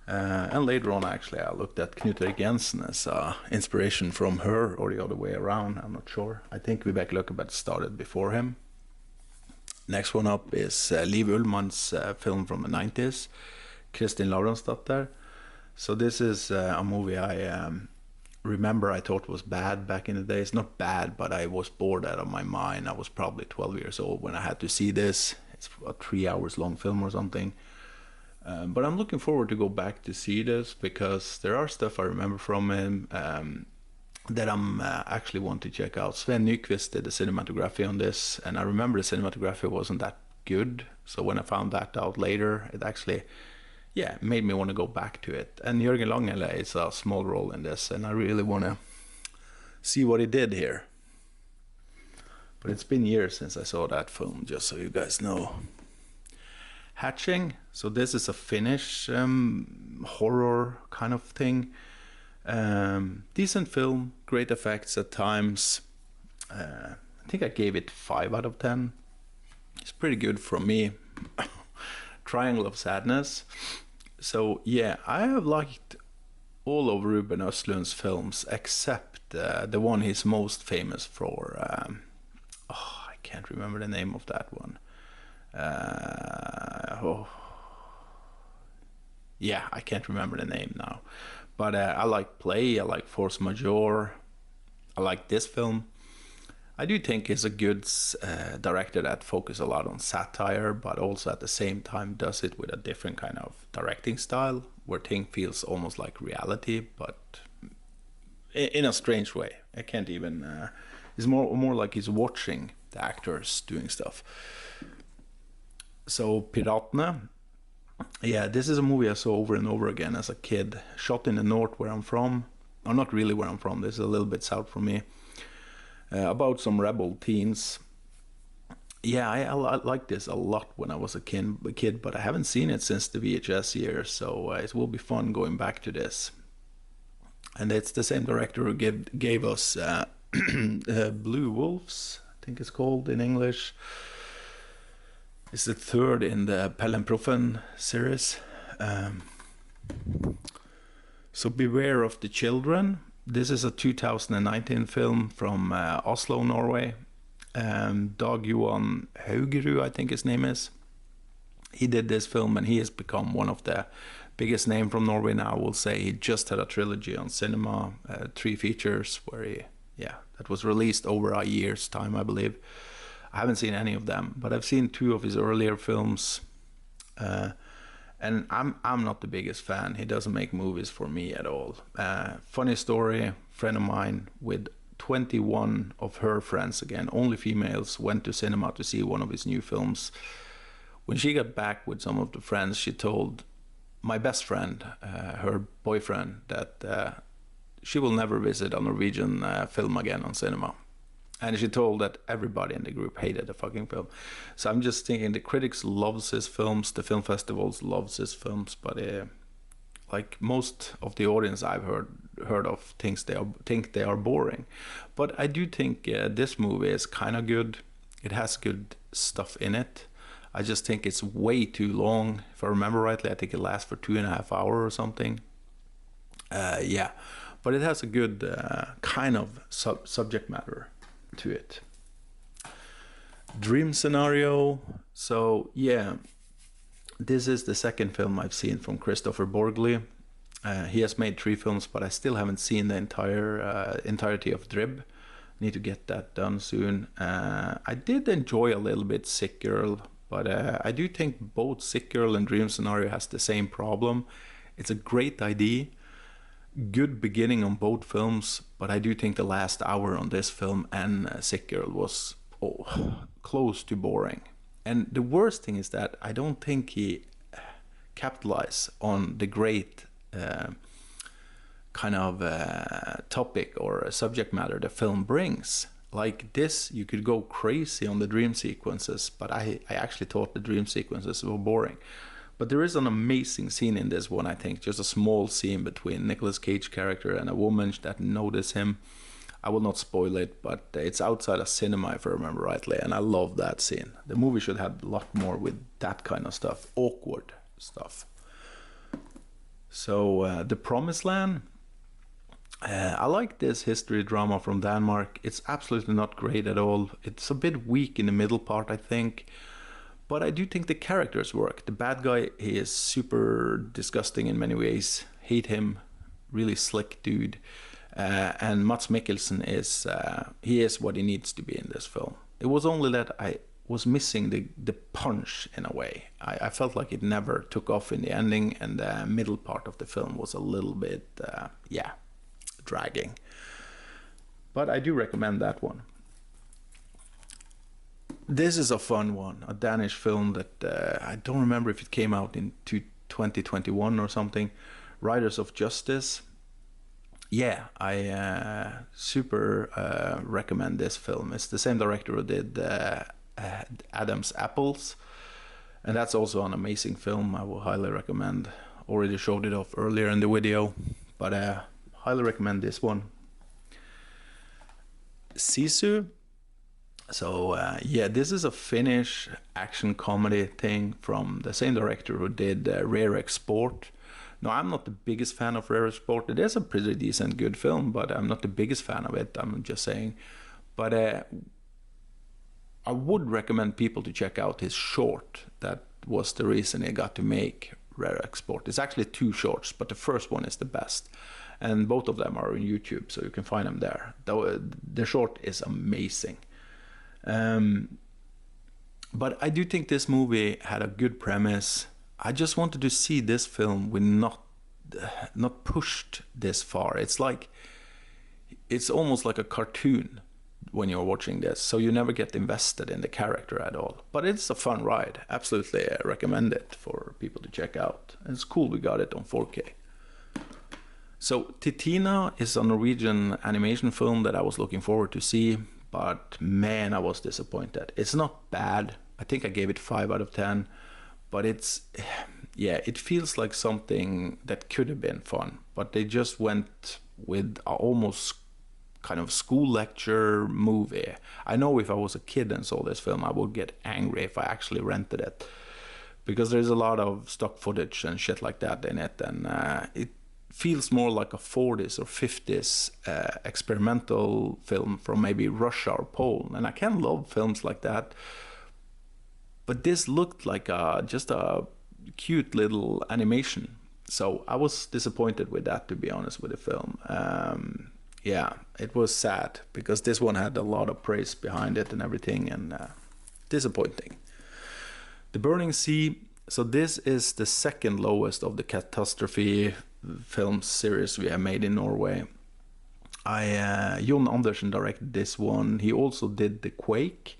A: And later on, actually, I looked at Knut Erik Jensen as inspiration from her, or the other way around. I'm not sure. I think Vibeke Løkkeberg started before him. Next one up is Liv Ullmann's film from the 90s, Kristin Lavransdatter. So this is a movie I remember I thought was bad back in the days. Not bad, but I was bored out of my mind. I was probably 12 years old when I had to see this. It's a 3 hours long film or something. But I'm looking forward to go back to see this, because there are stuff I remember from him that I'm actually want to check out. Sven Nykvist did the cinematography on this, and I remember the cinematography wasn't that good. So when I found that out later, it actually, yeah, made me want to go back to it. And Jørgen Langele is a small role in this, and I really want to see what he did here. But it's been years since I saw that film, just so you guys know. Hatching, so this is a Finnish horror kind of thing. Decent film, great effects at times. I think I gave it 5 out of 10. It's pretty good from me. Triangle of Sadness. So yeah, I have liked all of Ruben Östlund's films except the one he's most famous for. I can't remember the name of that one. Yeah, I can't remember the name now. But I like Play, I like Force Majeure, I like this film. I do think he's a good director that focuses a lot on satire, but also at the same time does it with a different kind of directing style, where thing feels almost like reality, but in a strange way. I can't even... it's more like he's watching the actors doing stuff. So Piratene, yeah, this is a movie I saw over and over again as a kid. Shot in the north where I'm from, or not really where I'm from, this is a little bit south from me. About some rebel teens. Yeah, I liked this a lot when I was a kid, but I haven't seen it since the VHS years, so it will be fun going back to this. And it's the same director who gave us Blue Wolves, I think it's called in English. It's the third in the Pelle Proffen series. So Beware of the Children. This is a 2019 film from Oslo, Norway. Dag Johan Haugerud, I think his name is. He did this film and he has become one of the biggest names from Norway now. I will say he just had a trilogy on cinema, 3 features where that was released over a year's time, I believe. I haven't seen any of them, but I've seen 2 of his earlier films. And I'm not the biggest fan. He doesn't make movies for me at all. Funny story, friend of mine with 21 of her friends, again, only females, went to cinema to see one of his new films. When she got back with some of the friends, she told my best friend, her boyfriend, that she will never visit a Norwegian film again on cinema. And she told that everybody in the group hated the fucking film. So I'm just thinking the critics loves his films, the film festivals loves his films, but like most of the audience I've heard of think they are boring. But I do think this movie is kind of good. It has good stuff in it. I just think it's way too long. If I remember rightly, I think it lasts for 2.5 hours or something. Yeah, but it has a good kind of subject matter to it. Dream Scenario. So yeah, this is the second film I've seen from Christopher Borgli. He has made 3 films, but I still haven't seen the entirety of Drib. Need to get that done soon. I did enjoy a little bit Sick Girl, but I do think both Sick Girl and Dream Scenario has the same problem. It's a great idea, good beginning on both films, but I do think the last hour on this film and Sick Girl was close to boring. And the worst thing is that I don't think he capitalized on the great kind of topic or a subject matter the film brings. Like this, you could go crazy on the dream sequences, but I actually thought the dream sequences were boring. But there is an amazing scene in this one, I think. Just a small scene between Nicolas Cage character and a woman that notice him. I will not spoil it, but it's outside a cinema, if I remember rightly, and I love that scene. The movie should have a lot more with that kind of stuff, awkward stuff. So, The Promised Land. I like this history drama from Denmark. It's absolutely not great at all. It's a bit weak in the middle part, I think. But I do think the characters work. The bad guy, he is super disgusting in many ways. Hate him. Really slick dude. And Mads Mikkelsen is he is what he needs to be in this film. It was only that I was missing the punch in a way. I felt like it never took off in the ending, and the middle part of the film was a little bit dragging. But I do recommend that one. This is a fun one, a Danish film that I don't remember if it came out in 2021 or something. Riders of Justice. Yeah, I super recommend this film. It's the same director who did Adam's Apples, and that's also an amazing film. I will highly recommend. Already showed it off earlier in the video, but highly recommend this one. Sisu. So yeah, this is a Finnish action comedy thing from the same director who did Rare Export. No, I'm not the biggest fan of Rare Export. It is a pretty decent, good film, but I'm not the biggest fan of it. I'm just saying. But I would recommend people to check out his short. That was the reason he got to make Rare Export. It's actually 2 shorts, but the first one is the best. And both of them are on YouTube, so you can find them there. The short is amazing. But I do think this movie had a good premise. I just wanted to see this film with not pushed this far. It's almost like a cartoon when you're watching this, so you never get invested in the character at all. But it's a fun ride. Absolutely recommend it for people to check out. And it's cool we got it on 4K. So Titina is a Norwegian animation film that I was looking forward to see, but man, I was disappointed. It's not bad. I think I gave it 5 out of 10, but it feels like something that could have been fun, but they just went with a almost kind of school lecture movie. I know if I was a kid and saw this film, I would get angry if I actually rented it, because there's a lot of stock footage and shit like that in it, and it feels more like a 40s or 50s experimental film from maybe Russia or Poland, and I can love films like that, but this looked like just a cute little animation, so I was disappointed with that, to be honest with the film. Yeah, it was sad, because this one had a lot of praise behind it and everything, and disappointing. The Burning Sea. So this is the second lowest of the catastrophe film series we have made in Norway. Jon Andersen directed this one. He also did The Quake.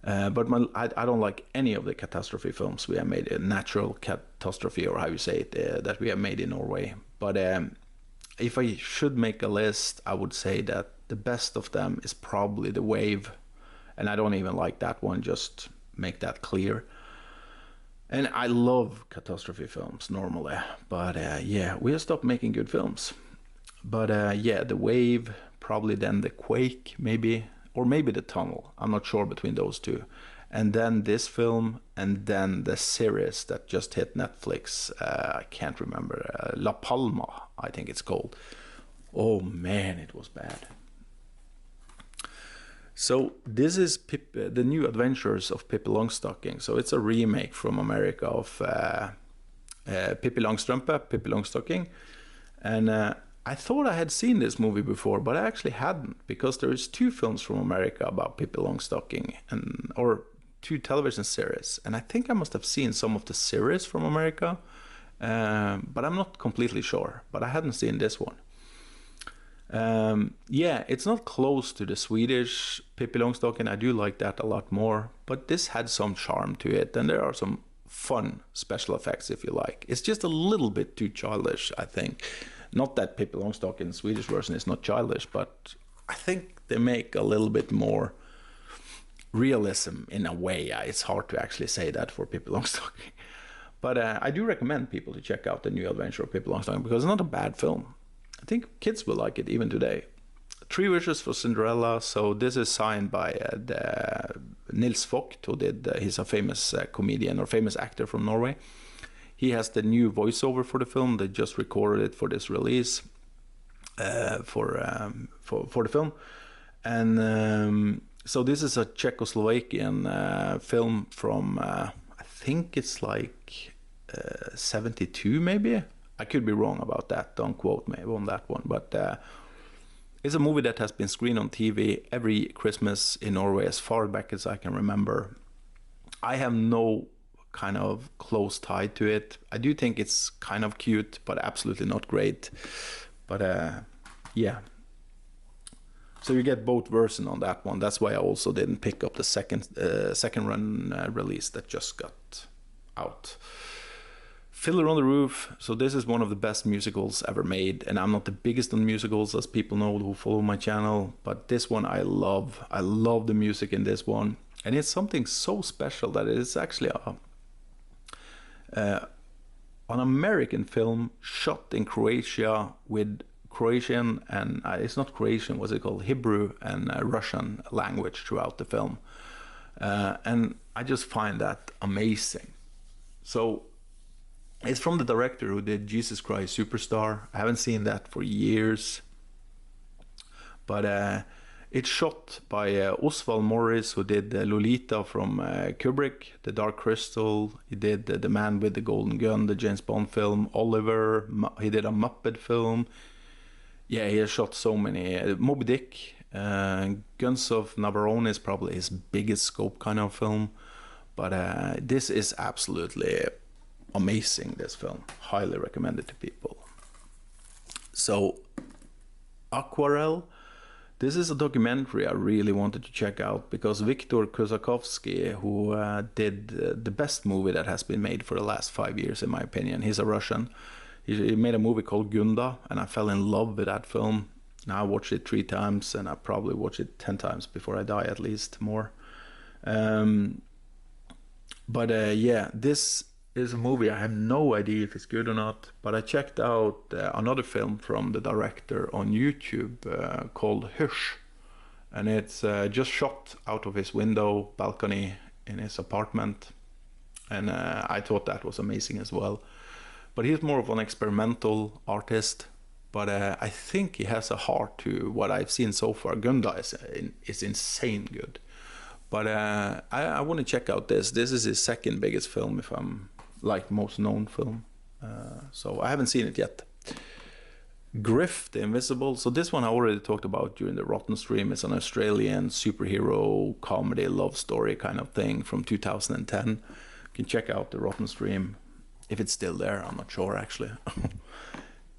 A: But I don't like any of the catastrophe films we have made, natural catastrophe, or how you say it, that we have made in Norway. But if I should make a list, I would say that the best of them is probably The Wave. And I don't even like that one, just make that clear. And I love catastrophe films normally, but yeah, we have stopped making good films. But yeah, The Wave, probably then The Quake, maybe, or maybe The Tunnel. I'm not sure between those two. And then this film, and then the series that just hit Netflix. I can't remember. La Palma, I think it's called. Oh man, it was bad. So this is the New Adventures of Pippi Longstocking. So it's a remake from America of Pippi Longstrumpe, Pippi Longstocking. And I thought I had seen this movie before, but I actually hadn't, because there is 2 films from America about Pippi Longstocking, or 2 television series. And I think I must have seen some of the series from America, but I'm not completely sure. But I hadn't seen this one. Yeah, it's not close to the Swedish Pippi Longstocking. I do like that a lot more, but this had some charm to it, and there are some fun special effects if you like. It's just a little bit too childish, I think. Not that Pippi Longstocking in the Swedish version is not childish, but I think they make a little bit more realism in a way. It's hard to actually say that for Pippi Longstocking. But I do recommend people to check out The New Adventure of Pippi Longstocking because it's not a bad film. I think kids will like it even today. Three Wishes for Cinderella. So this is signed by Nils Vogt, who did, he's a famous comedian or famous actor from Norway. He has the new voiceover for the film. They just recorded it for this release for the film. And so this is a Czechoslovakian film from, I think it's like 72 maybe. I could be wrong about that. Don't quote me on that one. But it's a movie that has been screened on TV every Christmas in Norway as far back as I can remember. I have no kind of close tie to it. I do think it's kind of cute, but absolutely not great. But yeah. So you get both versions on that one. That's why I also didn't pick up the second run release that just got out. Fiddler on the Roof. So this is one of the best musicals ever made, and I'm not the biggest on musicals, as people know who follow my channel, but this one I love. I love the music in this one, and it's something so special that it's actually an American film shot in Croatia with Croatian and it's not Croatian, what's it called, Hebrew and Russian language throughout the film, and I just find that amazing. So it's from the director who did Jesus Christ Superstar. I haven't seen that for years. But it's shot by Oswald Morris, who did Lolita from Kubrick, The Dark Crystal. He did The Man with the Golden Gun, the James Bond film, Oliver. He did a Muppet film. Yeah, he has shot so many. Moby Dick. Guns of Navarone is probably his biggest scope kind of film. But this is absolutely amazing, this film. Highly recommended to people. So Aquarelle, this is a documentary I really wanted to check out because Viktor Kosakovsky, who did the best movie that has been made for the last 5 years in my opinion, he's a Russian. He made a movie called Gunda, and I fell in love with that film. Now I watched it 3 times, and I probably watch it 10 times before I die, at least more. Yeah, this is a movie I have no idea if it's good or not, but I checked out another film from the director on YouTube called Hirsch, and it's just shot out of his window balcony in his apartment, and I thought that was amazing as well. But he's more of an experimental artist, but I think he has a heart to what I've seen so far. Gunda is insane good, but I want to check out this. This is his second biggest film, if I'm like most known film, so I haven't seen it yet. Griff the Invisible. So this one I already talked about during the Rotten stream. It's an Australian superhero comedy love story kind of thing from 2010. You can check out the Rotten stream if it's still there. I'm not sure actually.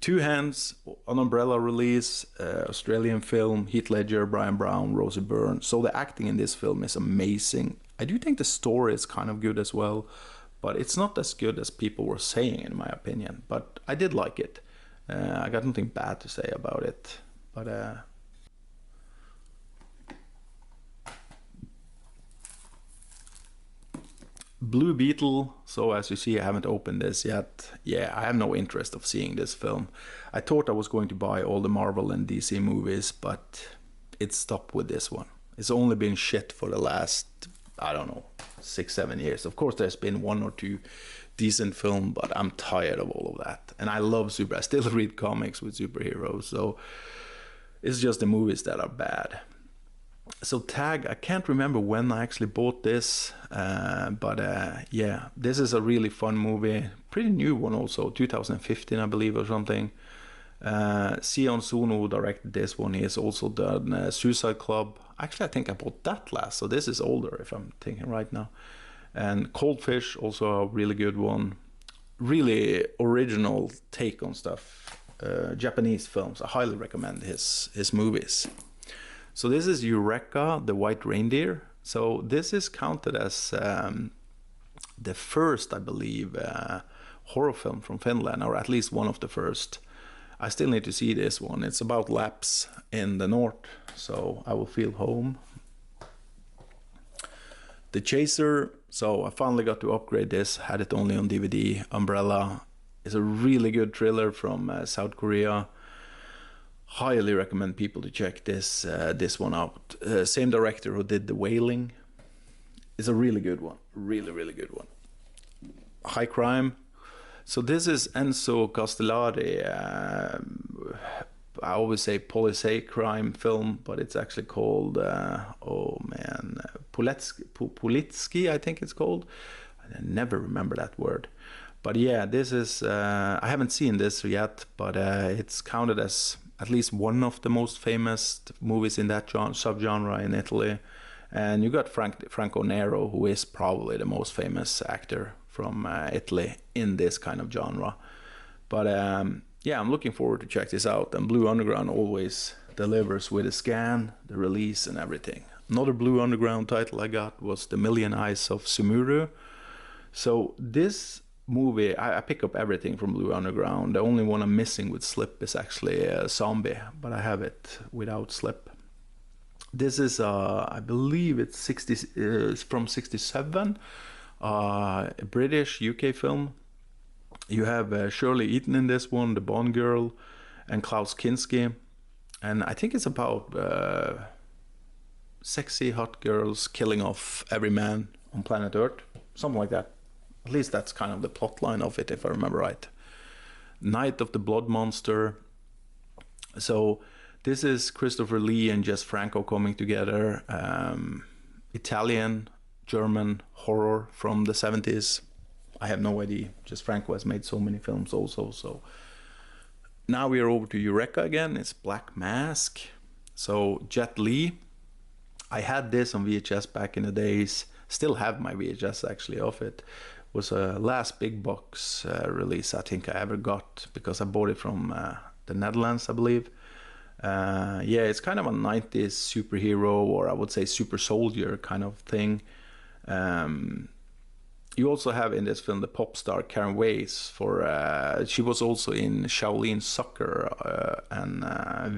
A: Two Hands, an Umbrella release, Australian film. Heath Ledger, Brian Brown, Rosie Byrne. So the acting in this film is amazing. I do think the story is kind of good as well, but it's not as good as people were saying, in my opinion. But I did like it. I got nothing bad to say about it. But Blue Beetle. So as you see, I haven't opened this yet. Yeah, I have no interest of seeing this film. I thought I was going to buy all the Marvel and DC movies, but it stopped with this one. It's only been shit for the last, I don't know, 6-7 years. Of course there's been 1 or 2 decent films, but I'm tired of all of that. And I love I still read comics with superheroes, so it's just the movies that are bad. So Tag, I can't remember when I actually bought this, but yeah, this is a really fun movie. Pretty new one also, 2015 I believe or something. Sion Sono directed this one. He has also done Suicide Club. Actually, I think I bought that last, so this is older if I'm thinking right now. And Cold Fish, also a really good one. Really original take on stuff. Japanese films. I highly recommend his movies. So this is Eureka, the White Reindeer. So this is counted as the first, I believe, horror film from Finland, or at least one of the first. I still need to see this one. It's about Lapps in the north, so I will feel home. The Chaser, so I finally got to upgrade this, had it only on DVD. Umbrella is a really good thriller from South Korea. Highly recommend people to check this one out. Same director who did The Wailing. It's a really good one, really good one. High crime. So this is Enzo Castellari. I always say police crime film, but it's actually called Politsky, I think it's called. I never remember that word. But yeah, this is I haven't seen this yet, but it's counted as at least one of the most famous movies in that subgenre in Italy. And you got Franco Nero, who is probably the most famous actor from Italy in this kind of genre. But yeah, I'm looking forward to check this out. And Blue Underground always delivers with a scan, the release and everything. Another Blue Underground title I got was The Million Eyes of Sumuru. So this movie, I pick up everything from Blue Underground. The only one I'm missing with Slip is actually Zombie, but I have it without Slip. This is, I believe it's from 67, a British UK film. You have Shirley Eaton in this one, the Bond girl, and Klaus Kinski. And I think it's about sexy hot girls killing off every man on planet Earth, something like that. At least that's kind of the plot line of it, if I remember right. Night of the Blood Monster. So this is Christopher Lee and Jess Franco coming together. Italian, German horror from the 70s. I have no idea. Jess Franco has made so many films also. So now we are over to Eureka again. It's Black Mask. So Jet Li. I had this on VHS back in the days. Still have my VHS actually of it. Was a last big box release I think I ever got, because I bought it from the Netherlands, I believe. Yeah, it's kind of a 90s superhero, or I would say super soldier kind of thing. You also have in this film the pop star Karen Weiss. She was also in Shaolin Soccer and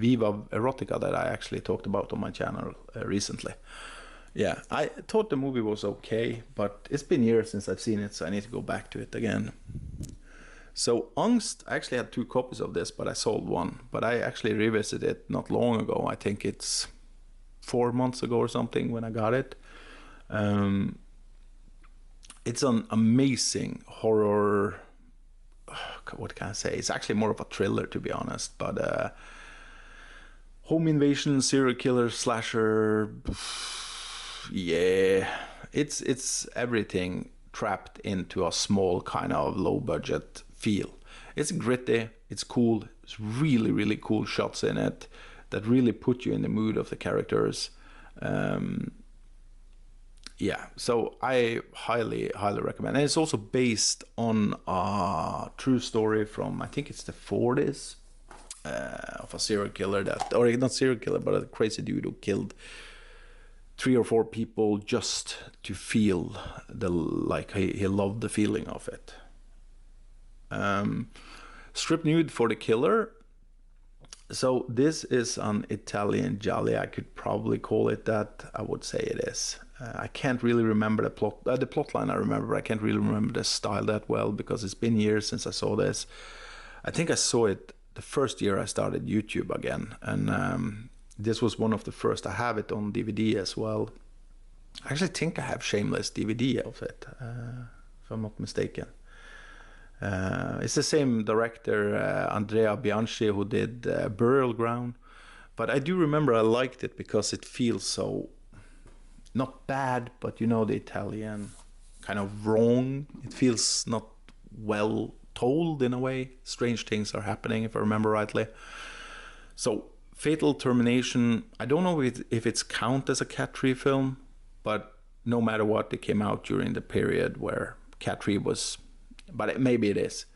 A: Viva Erotica that I actually talked about on my channel recently. Yeah, I thought the movie was okay, but it's been years since I've seen it, so I need to go back to it again. So Angst, I actually had 2 copies of this, but I sold one. But I actually revisited it not long ago. I think it's 4 months ago or something when I got it. It's an amazing horror. What can I say? It's actually more of a thriller, to be honest. But home invasion, serial killer, slasher. Yeah, it's everything trapped into a small kind of low budget feel. It's gritty, it's cool, it's really cool shots in it that really put you in the mood of the characters. Yeah, so I highly recommend. And it's also based on a true story from, I think it's the 40s, of a serial killer or not serial killer, but a crazy dude who killed 3 or 4 people just to feel he loved the feeling of it. Strip Nude for the Killer. So this is an Italian giallo. I could probably call it that. I would say it is. I can't really remember the plot. The plot line I remember, but I can't really remember the style that well because it's been years since I saw this. I think I saw it the first year I started YouTube again, and this was one of the first. I have it on DVD as well. I actually think I have Shameless DVD of it, if I'm not mistaken. It's the same director, Andrea Bianchi, who did Burial Ground. But I do remember I liked it because it feels so, not bad, but you know, the Italian kind of wrong. It feels not well told in a way. Strange things are happening, if I remember rightly. So Fatal Termination, I don't know if it's count as a Cat Tree film, but no matter what, it came out during the period where Cat Tree was, but maybe it is.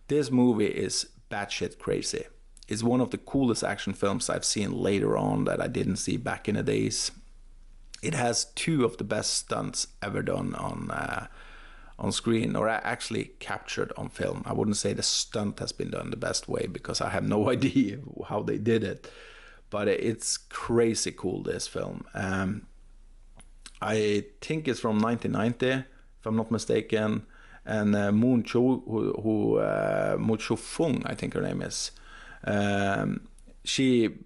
A: This movie is batshit crazy. It's one of the coolest action films I've seen later on that I didn't see back in the days. It has 2 of the best stunts ever done on screen, or actually captured on film. I wouldn't say the stunt has been done the best way, because I have no idea how they did it, but it's crazy cool, this film. I think it's from 1990, if I'm not mistaken, and Moon Cho, Mo Cho Fung, I think her name is, she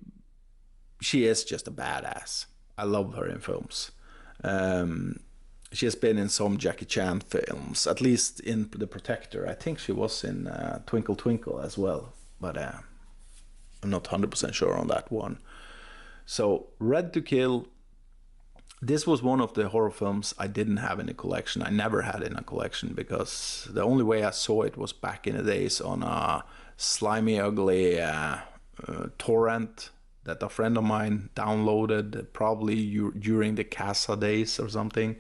A: is just a badass. I love her in films. She has been in some Jackie Chan films, at least in The Protector. I think she was in Twinkle Twinkle as well, but I'm not 100% sure on that one. So Red to Kill, this was one of the horror films I didn't have in a collection. I never had in a collection, because the only way I saw it was back in the days on a slimy, ugly torrent that a friend of mine downloaded, probably during the Casa days or something,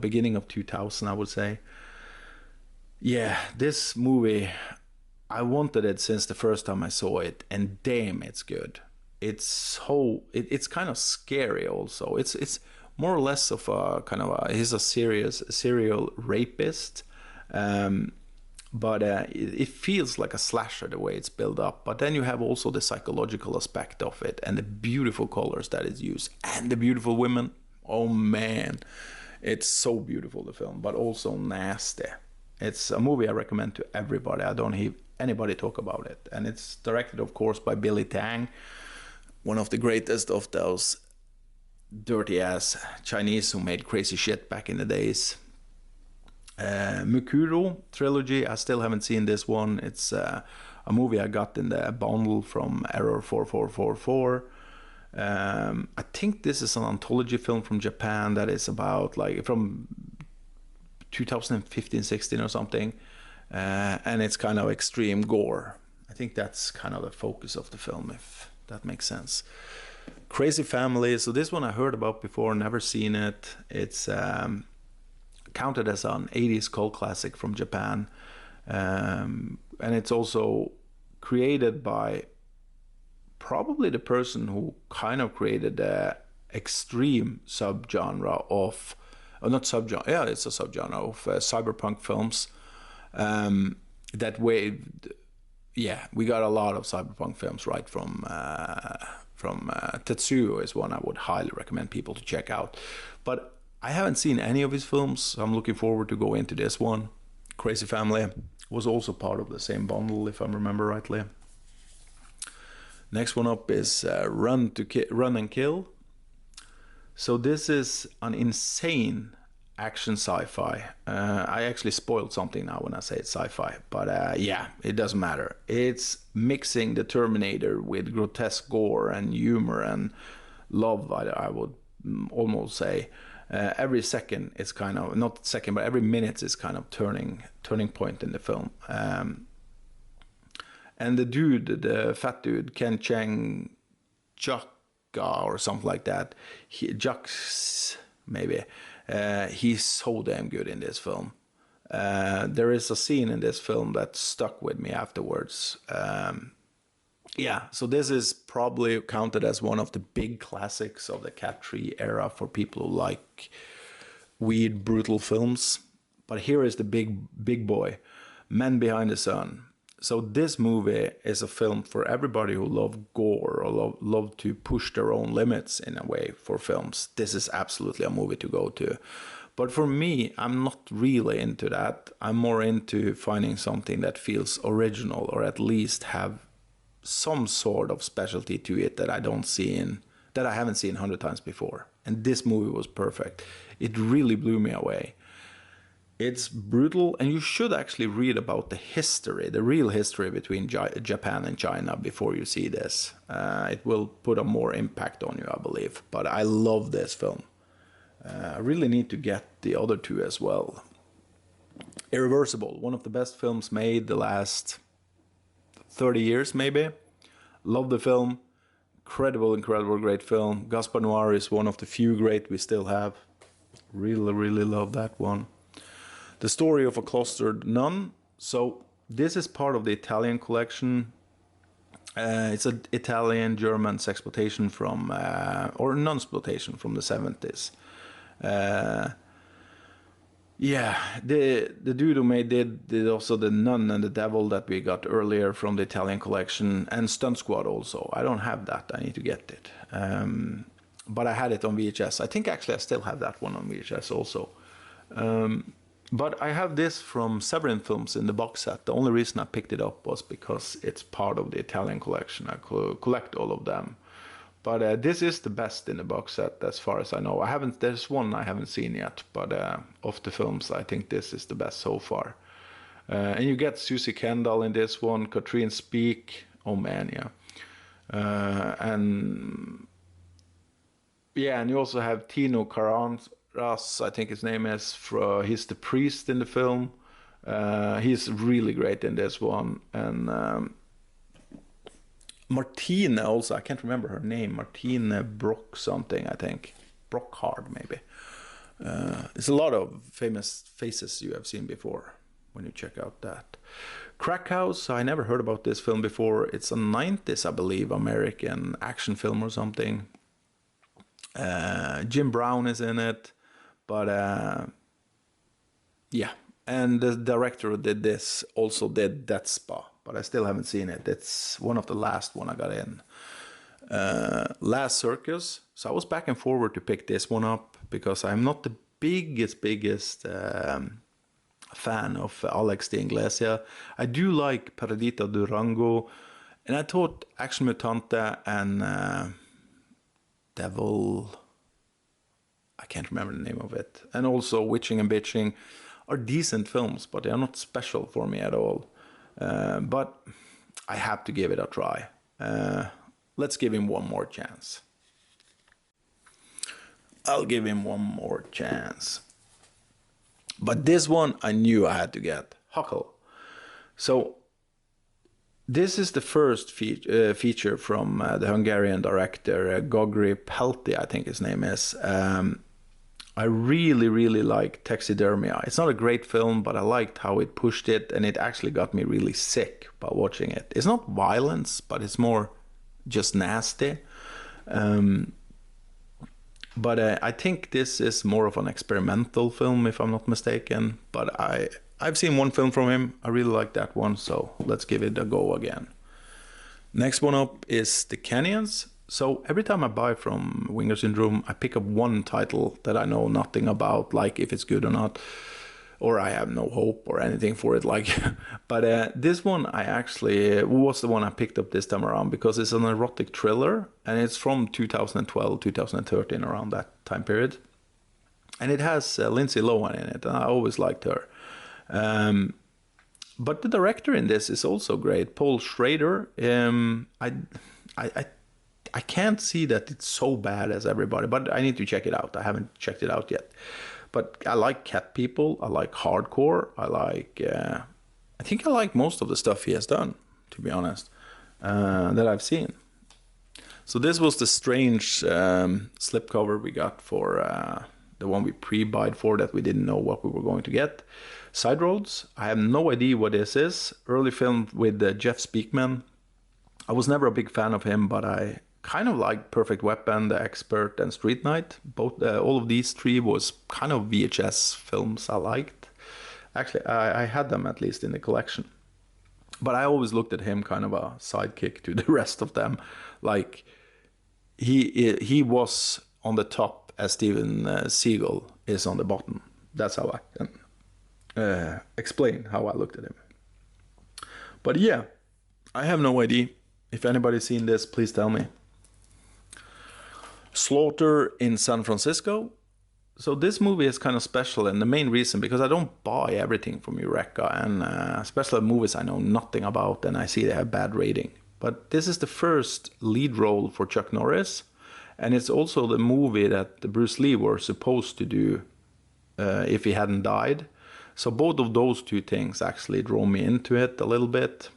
A: beginning of 2000, I would say. Yeah, this movie, I wanted it since the first time I saw it, and damn, it's good. It's kind of scary also. It's more or less of a kind of he's a serial rapist, but it feels like a slasher the way it's built up. But then you have also the psychological aspect of it, and the beautiful colors that is used, and the beautiful women. Oh man, it's so beautiful, the film, but also nasty. It's a movie I recommend to everybody. I don't hear anybody talk about it. And it's directed, of course, by Billy Tang, one of the greatest of those dirty-ass Chinese who made crazy shit back in the days. Mukuro trilogy, I still haven't seen this one. It's a movie I got in the bundle from Error 4444. I think this is an anthology film from Japan that is about, like, from 2015-16 or something, and it's kind of extreme gore. I think that's kind of the focus of the film, if that makes sense. Crazy Family, so this one I heard about before, never seen it. It's counted as an 80s cult classic from Japan, and it's also created by probably the person who kind of created the extreme subgenre of, not subgenre, yeah, it's a subgenre of cyberpunk films. That way, yeah, we got a lot of cyberpunk films right from Tetsuo is one I would highly recommend people to check out. But I haven't seen any of his films, so I'm looking forward to go into this one. Crazy Family was also part of the same bundle, if I remember rightly. Next one up is Run and Kill. So this is an insane action sci-fi. I actually spoiled something now when I say it's sci-fi, but yeah, it doesn't matter. It's mixing the Terminator with grotesque gore and humor and love, I would almost say. Every second is kind of, not second, but every minute is kind of turning point in the film. And the dude, the fat dude, Ken Cheng Jaka or something like that, Jux maybe, he's so damn good in this film. There is a scene in this film that stuck with me afterwards. Yeah, so this is probably counted as one of the big classics of the Cat Tree era for people who like weird, brutal films. But here is the big boy, Men Behind the Sun. So this movie is a film for everybody who love gore or love to push their own limits in a way for films. This is absolutely a movie to go to. But for me, I'm not really into that. I'm more into finding something that feels original, or at least have some sort of specialty to it that I haven't seen 100 times before. And this movie was perfect. It really blew me away. It's brutal, and you should actually read about the history, the real history between Japan and China before you see this. It will put a more impact on you, I believe. But I love this film. I really need to get the other two as well. Irreversible, one of the best films made the last 30 years maybe. Love the film. Incredible great film. Gaspar Noé is one of the few great we still have. Really love that one. The Story of a Cloistered Nun. So this is part of the Italian collection. It's an Italian-German sexploitation from, or non-exploitation from the 70s. Yeah, the dude who did also The Nun and the Devil that we got earlier from the Italian collection, and Stunt Squad also. I don't have that. I need to get it. But I had it on VHS. I think actually I still have that one on VHS also. But I have this from Severin films in the box set. The only reason I picked it up was because it's part of the Italian collection. I collect all of them. But this is the best in the box set as far as I know. There's one I haven't seen yet, but of the films, I think this is the best so far. And you get Susie Kendall in this one, Katrine Speak. Oh man, yeah. And you also have Tino Carreras, I think his name is. He's the priest in the film. He's really great in this one. And Martine also, I can't remember her name. Martine Brock something, I think. Brockhard, maybe. There's a lot of famous faces you have seen before when you check out that. Crocodile, I never heard about this film before. It's a 90s, I believe, American action film or something. Jim Brown is in it. But, yeah. And the director who did this also did Death Spa. But I still haven't seen it. It's one of the last one I got in. Last Circus. So I was back and forward to pick this one up because I'm not the biggest fan of Alex de Iglesia. I do like Perdita Durango. And I thought Action Mutante and Devil... I can't remember the name of it. And also Witching and Bitching are decent films, but they are not special for me at all. But I have to give it a try. Let's give him one more chance. I'll give him one more chance. But this one I knew I had to get. Huckle. So this is the first feature from the Hungarian director Gogri Pelti, I think his name is. I really like Taxidermia. It's not a great film, but I liked how it pushed it, and it actually got me really sick by watching it. It's not violence, but it's more just nasty. But I think this is more of an experimental film, if I'm not mistaken. But I've seen one film from him. I really like that one, so let's give it a go again. Next one up is The Canyons. So every time I buy from Vinegar Syndrome, I pick up one title that I know nothing about, like if it's good or not, or I have no hope or anything for it. But this one I actually was the one I picked up this time around because it's an erotic thriller, and it's from 2012, 2013, around that time period. And it has Lindsay Lohan in it, and I always liked her. But the director in this is also great, Paul Schrader. I can't see that it's so bad as everybody, but I need to check it out. I haven't checked it out yet. But I like Cat People. I like hardcore. I think I like most of the stuff he has done, to be honest, that I've seen. So this was the strange slipcover we got for the one we pre-buyed for that we didn't know what we were going to get. Side Roads. I have no idea what this is. Early film with Jeff Speakman. I was never a big fan of him, but I kind of like Perfect Weapon, The Expert, and Street Night. Both, all of these three was kind of VHS films I liked. Actually, I had them at least in the collection. But I always looked at him kind of a sidekick to the rest of them. Like, he was on the top as Steven Seagal is on the bottom. That's how I can explain how I looked at him. But yeah, I have no idea. If anybody's seen this, please tell me. Slaughter in San Francisco. So this movie is kind of special, and the main reason, because I don't buy everything from Eureka, and especially movies I know nothing about, and I see they have bad rating. But this is the first lead role for Chuck Norris, and it's also the movie that Bruce Lee was supposed to do if he hadn't died. So both of those two things actually draw me into it a little bit.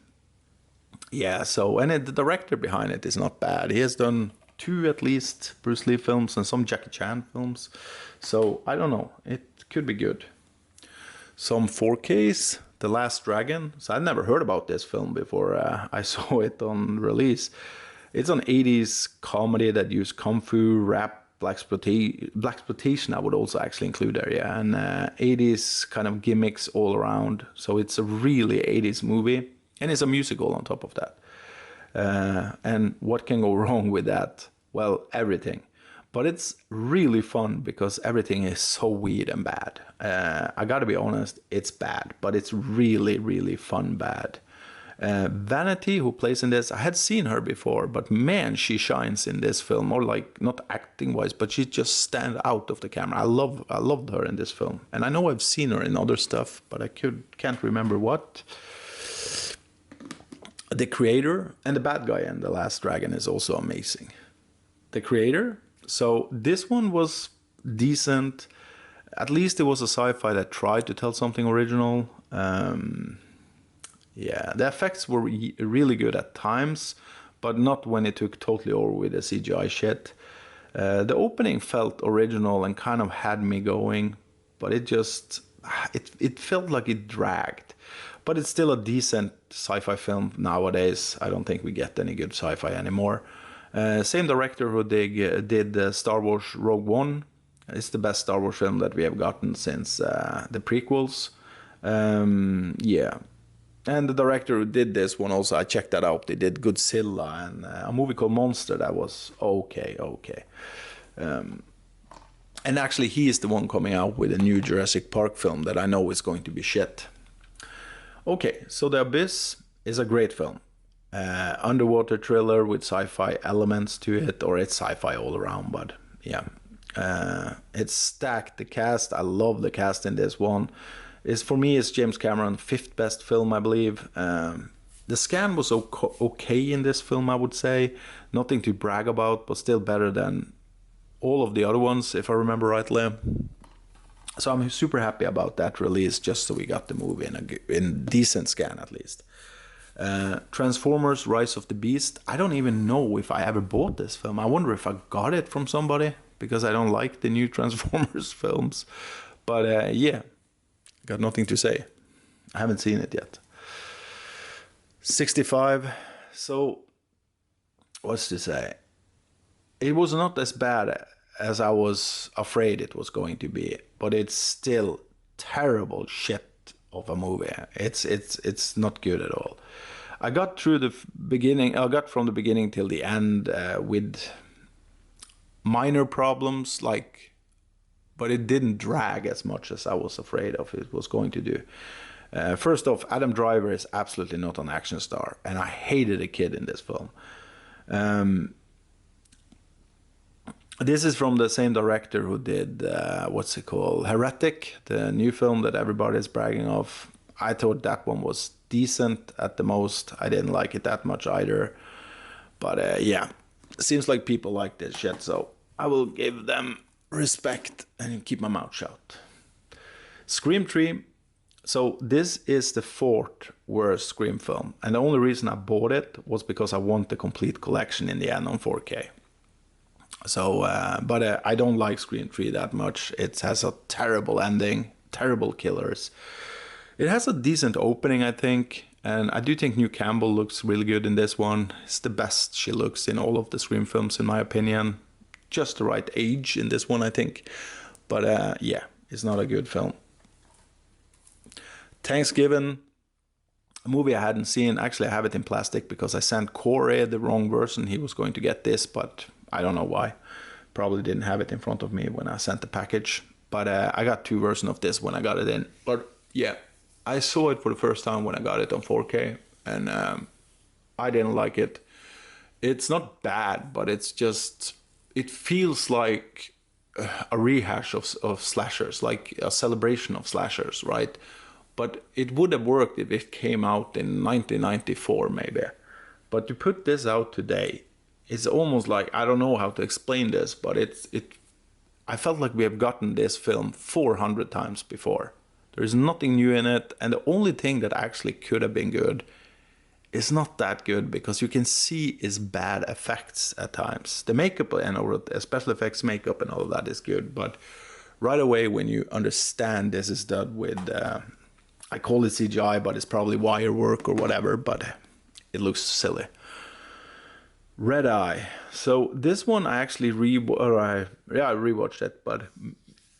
A: Yeah, so, and the director behind it is not bad. He has done 2 at least Bruce Lee films and some Jackie Chan films. So, I don't know. It could be good. Some 4Ks, The Last Dragon. So, I'd never heard about this film before I saw it on release. It's an 80s comedy that used kung fu, rap, blaxploitation I would also actually include there, yeah. And 80s kind of gimmicks all around. So it's a really 80s movie, and it's a musical on top of that. And what can go wrong with that? Well, everything. But it's really fun because everything is so weird and bad. I gotta be honest, it's bad, but it's really, really fun bad. Vanity, who plays in this, I had seen her before, but man, she shines in this film. Or like, not acting wise, but she just stands out of the camera. I loved her in this film, and I know I've seen her in other stuff, but I can't remember what. The creator and the bad guy in The Last Dragon is also amazing. The creator. So this one was decent. At least it was a sci-fi that tried to tell something original. Yeah, the effects were really good at times, but not when it took totally over with the CGI shit. The opening felt original and kind of had me going, but it felt like it dragged. But it's still a decent sci-fi film nowadays. I don't think we get any good sci-fi anymore. Same director who did Star Wars Rogue One. It's the best Star Wars film that we have gotten since the prequels. Yeah. And the director who did this one also, I checked that out. They did Godzilla and a movie called Monster that was okay. And actually, he is the one coming out with a new Jurassic Park film that I know is going to be shit. Okay, so The Abyss is a great film. Underwater thriller with sci-fi elements to it, or it's sci-fi all around, but yeah. It's stacked, the cast. I love the cast in this one. For me, it's James Cameron's 5th best film, I believe. The scan was okay in this film, I would say. Nothing to brag about, but still better than all of the other ones, if I remember rightly. So I'm super happy about that release, just so we got the movie in decent scan at least. Transformers Rise of the Beast. I don't even know if I ever bought this film. I wonder if I got it from somebody, because I don't like the new Transformers films. But yeah, got nothing to say. I haven't seen it yet. 65. So, what's to say? It was not as bad as I was afraid it was going to be, but it's still terrible shit of a movie. It's not good at all. I got through the beginning. I got from the beginning till the end with minor problems, but it didn't drag as much as I was afraid of it was going to do. First off, Adam Driver is absolutely not an action star, and I hated the kid in this film. This is from the same director who did, what's it called? Heretic, the new film that everybody is bragging of. I thought that one was decent at the most. I didn't like it that much either. But yeah, seems like people like this shit, so I will give them respect and keep my mouth shut. Scream 3. So this is the 4th worst Scream film. And the only reason I bought it was because I want the complete collection in the end on 4K. So, but I don't like Scream 3 that much. It has a terrible ending, terrible killers. It has a decent opening, I think. And I do think Neve Campbell looks really good in this one. It's the best she looks in all of the Scream films, in my opinion. Just the right age in this one, I think. But yeah, it's not a good film. Thanksgiving, a movie I hadn't seen. Actually, I have it in plastic because I sent Corey the wrong version. He was going to get this, but I don't know why. Probably didn't have it in front of me when I sent the package. But I got 2 versions of this when I got it in. But yeah, I saw it for the first time when I got it on 4K. And I didn't like it. It's not bad, but it's just... It feels like a rehash of slashers, like a celebration of slashers, right? But it would have worked if it came out in 1994, maybe. But to put this out today, it's almost like, I don't know how to explain this, but I felt like we have gotten this film 400 times before. There's nothing new in it, and the only thing that actually could have been good is not that good, because you can see its bad effects at times. The makeup and special effects makeup and all of that is good, but right away when you understand this is done with, I call it CGI, but it's probably wire work or whatever, but it looks silly. Red Eye. So this one I actually I rewatched it, but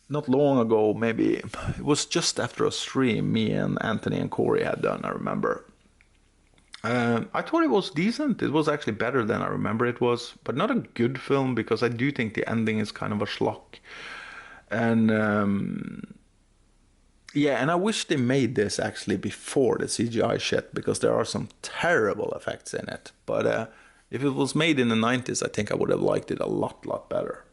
A: not long ago. Maybe it was just after a stream me and Anthony and Corey had done. I remember. I thought it was decent. It was actually better than I remember it was, but not a good film because I do think the ending is kind of a schlock. And yeah, and I wish they made this actually before the CGI shit because there are some terrible effects in it. But if it was made in the 90s, I think I would have liked it a lot better.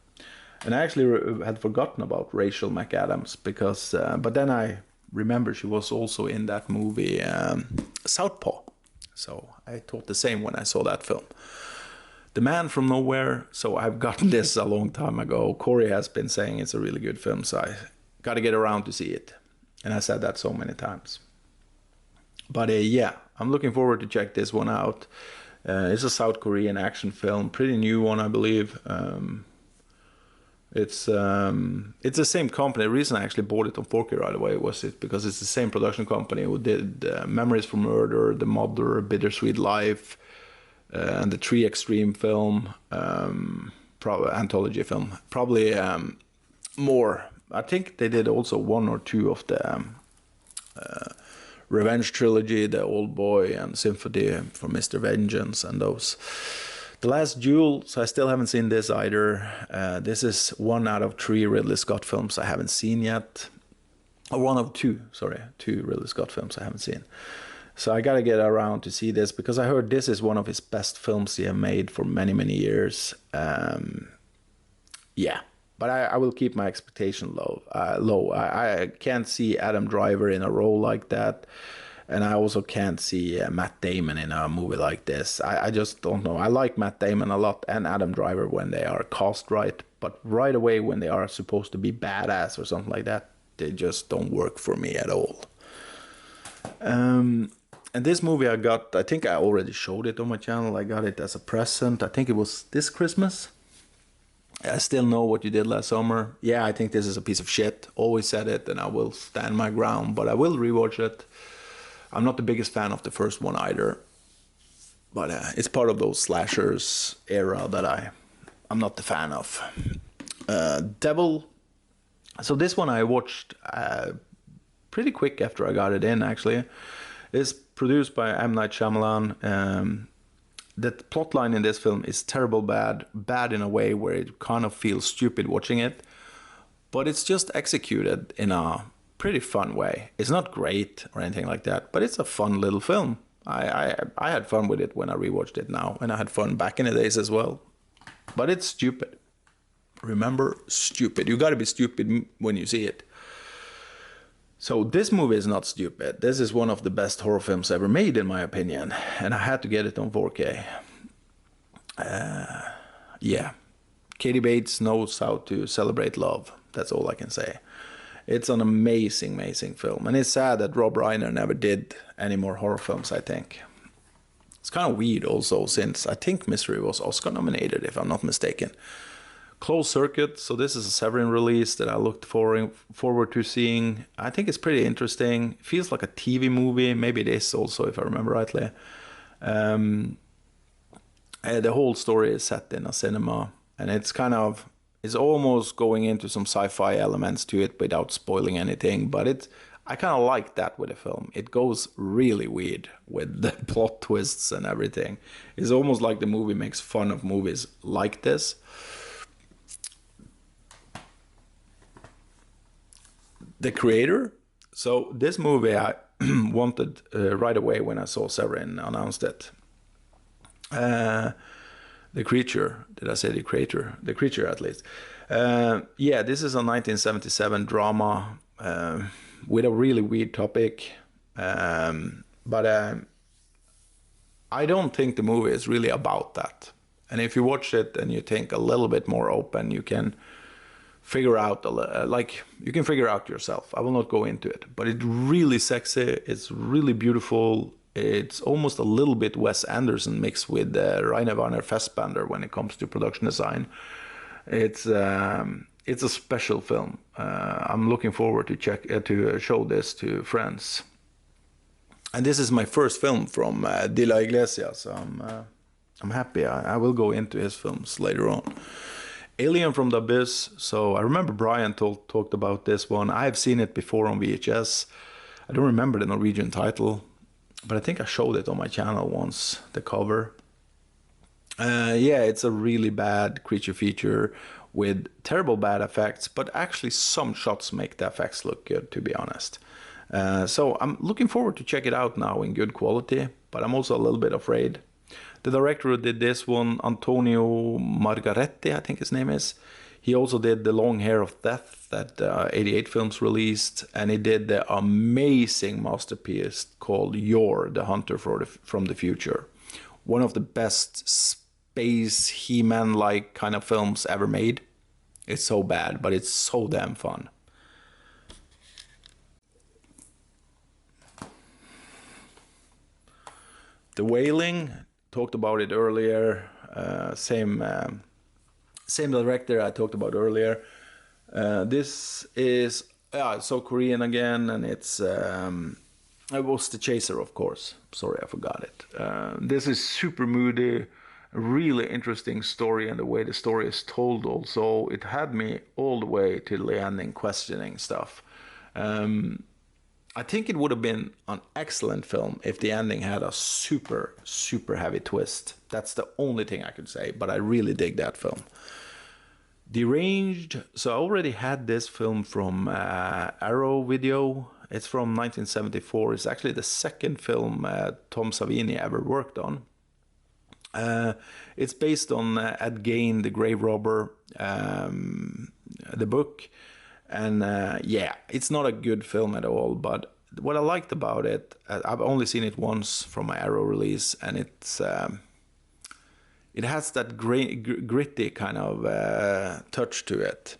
A: And I actually had forgotten about Rachel McAdams because, but then I remember she was also in that movie Southpaw. So I thought the same when I saw that film. The Man from Nowhere. So I've gotten this a long time ago. Corey has been saying it's a really good film, so I got to get around to see it. And I said that so many times. But yeah, I'm looking forward to check this one out. It's a South Korean action film, pretty new one, I believe. It's the same company. The reason I actually bought it on 4K right away was it because it's the same production company who did Memories for Murder, The Mother, Bittersweet Life, and the Tree Extreme film, anthology film. Probably more. I think they did also one or two of the Revenge trilogy, The Old Boy and Sympathy for Mr. Vengeance, and those. The Last Duel, so I still haven't seen this either. This is 1 out of 3 Ridley Scott films I haven't seen yet. Or 1 of 2, sorry, 2 Ridley Scott films I haven't seen. So I gotta get around to see this because I heard this is one of his best films he have made for many years. Yeah, but I will keep my expectation low. I can't see Adam Driver in a role like that. And I also can't see Matt Damon in a movie like this. I just don't know. I like Matt Damon a lot and Adam Driver when they are cast right. But right away when they are supposed to be badass or something like that, they just don't work for me at all. And this movie I think I already showed it on my channel. I got it as a present. I think it was this Christmas. I Still Know What You Did Last Summer. Yeah, I think this is a piece of shit. Always said it and I will stand my ground. But I will rewatch it. I'm not the biggest fan of the first one either, but it's part of those slashers era that I'm not the fan of. Devil. So this one I watched pretty quick after I got it in, actually. It's produced by M. Night Shyamalan. The plotline in this film is terrible bad in a way where it kind of feels stupid watching it, but it's just executed in a pretty fun way. It's not great or anything like that, but it's a fun little film. I had fun with it when I rewatched it now, and I had fun back in the days as well. But it's stupid. Remember, stupid. You gotta be stupid when you see it. So this movie is not stupid. This is one of the best horror films ever made, in my opinion, and I had to get it on 4K. Yeah. Katie Bates knows how to celebrate love. That's all I can say. It's an amazing film. And it's sad that Rob Reiner never did any more horror films, I think. It's kind of weird also, since I think Mystery was Oscar nominated, if I'm not mistaken. Closed Circuit, so this is a Severin release that I looked forward to seeing. I think it's pretty interesting. It feels like a TV movie. Maybe it is also, if I remember rightly. The whole story is set in a cinema. And it's almost going into some sci-fi elements to it without spoiling anything, but I kind of like that with the film. It goes really weird with the plot twists and everything. It's almost like the movie makes fun of movies like this. The creator. So this movie I wanted right away when I saw Severin announced it. The Creature, did I say the creator? The Creature, at least. Yeah, this is a 1977 drama with a really weird topic. But I don't think the movie is really about that. And if you watch it and you think a little bit more open, you can figure out, you can figure out yourself. I will not go into it. But it's really sexy. It's really beautiful. It's almost a little bit Wes Anderson mixed with Rainer Werner Fassbinder when it comes to production design. It's a special film. I'm looking forward to show this to friends. And this is my first film from De La Iglesia, so I'm happy. I will go into his films later on. Alien from the Abyss. So I remember Brian talked about this one. I've seen it before on VHS. I don't remember the Norwegian title, but I think I showed it on my channel once, the cover. Yeah, it's a really bad creature feature with terrible bad effects, but actually some shots make the effects look good, to be honest. So I'm looking forward to check it out now in good quality, but I'm also a little bit afraid. The director who did this one, Antonio Margaretti, I think his name is. He also did The Long Hair of Death that 88 Films released, and he did the amazing masterpiece called Yor, the Hunter from the Future. One of the best space He-Man-like kind of films ever made. It's so bad, but it's so damn fun. The Wailing, talked about it earlier. Same director I talked about earlier. This is so Korean again, and it was The Chaser, of course. Sorry, I forgot it. This is super moody, really interesting story, and the way the story is told also, it had me all the way to the ending questioning stuff. I think it would have been an excellent film if the ending had a super, super heavy twist. That's the only thing I could say, but I really dig that film. Deranged. So I already had this film from Arrow Video. It's from 1974. It's actually the second film Tom Savini ever worked on. It's based on Ed Gein, The Grave Robber, the book. And yeah, it's not a good film at all, but what I liked about it, I've only seen it once from my Arrow release, and it has that gritty kind of touch to it.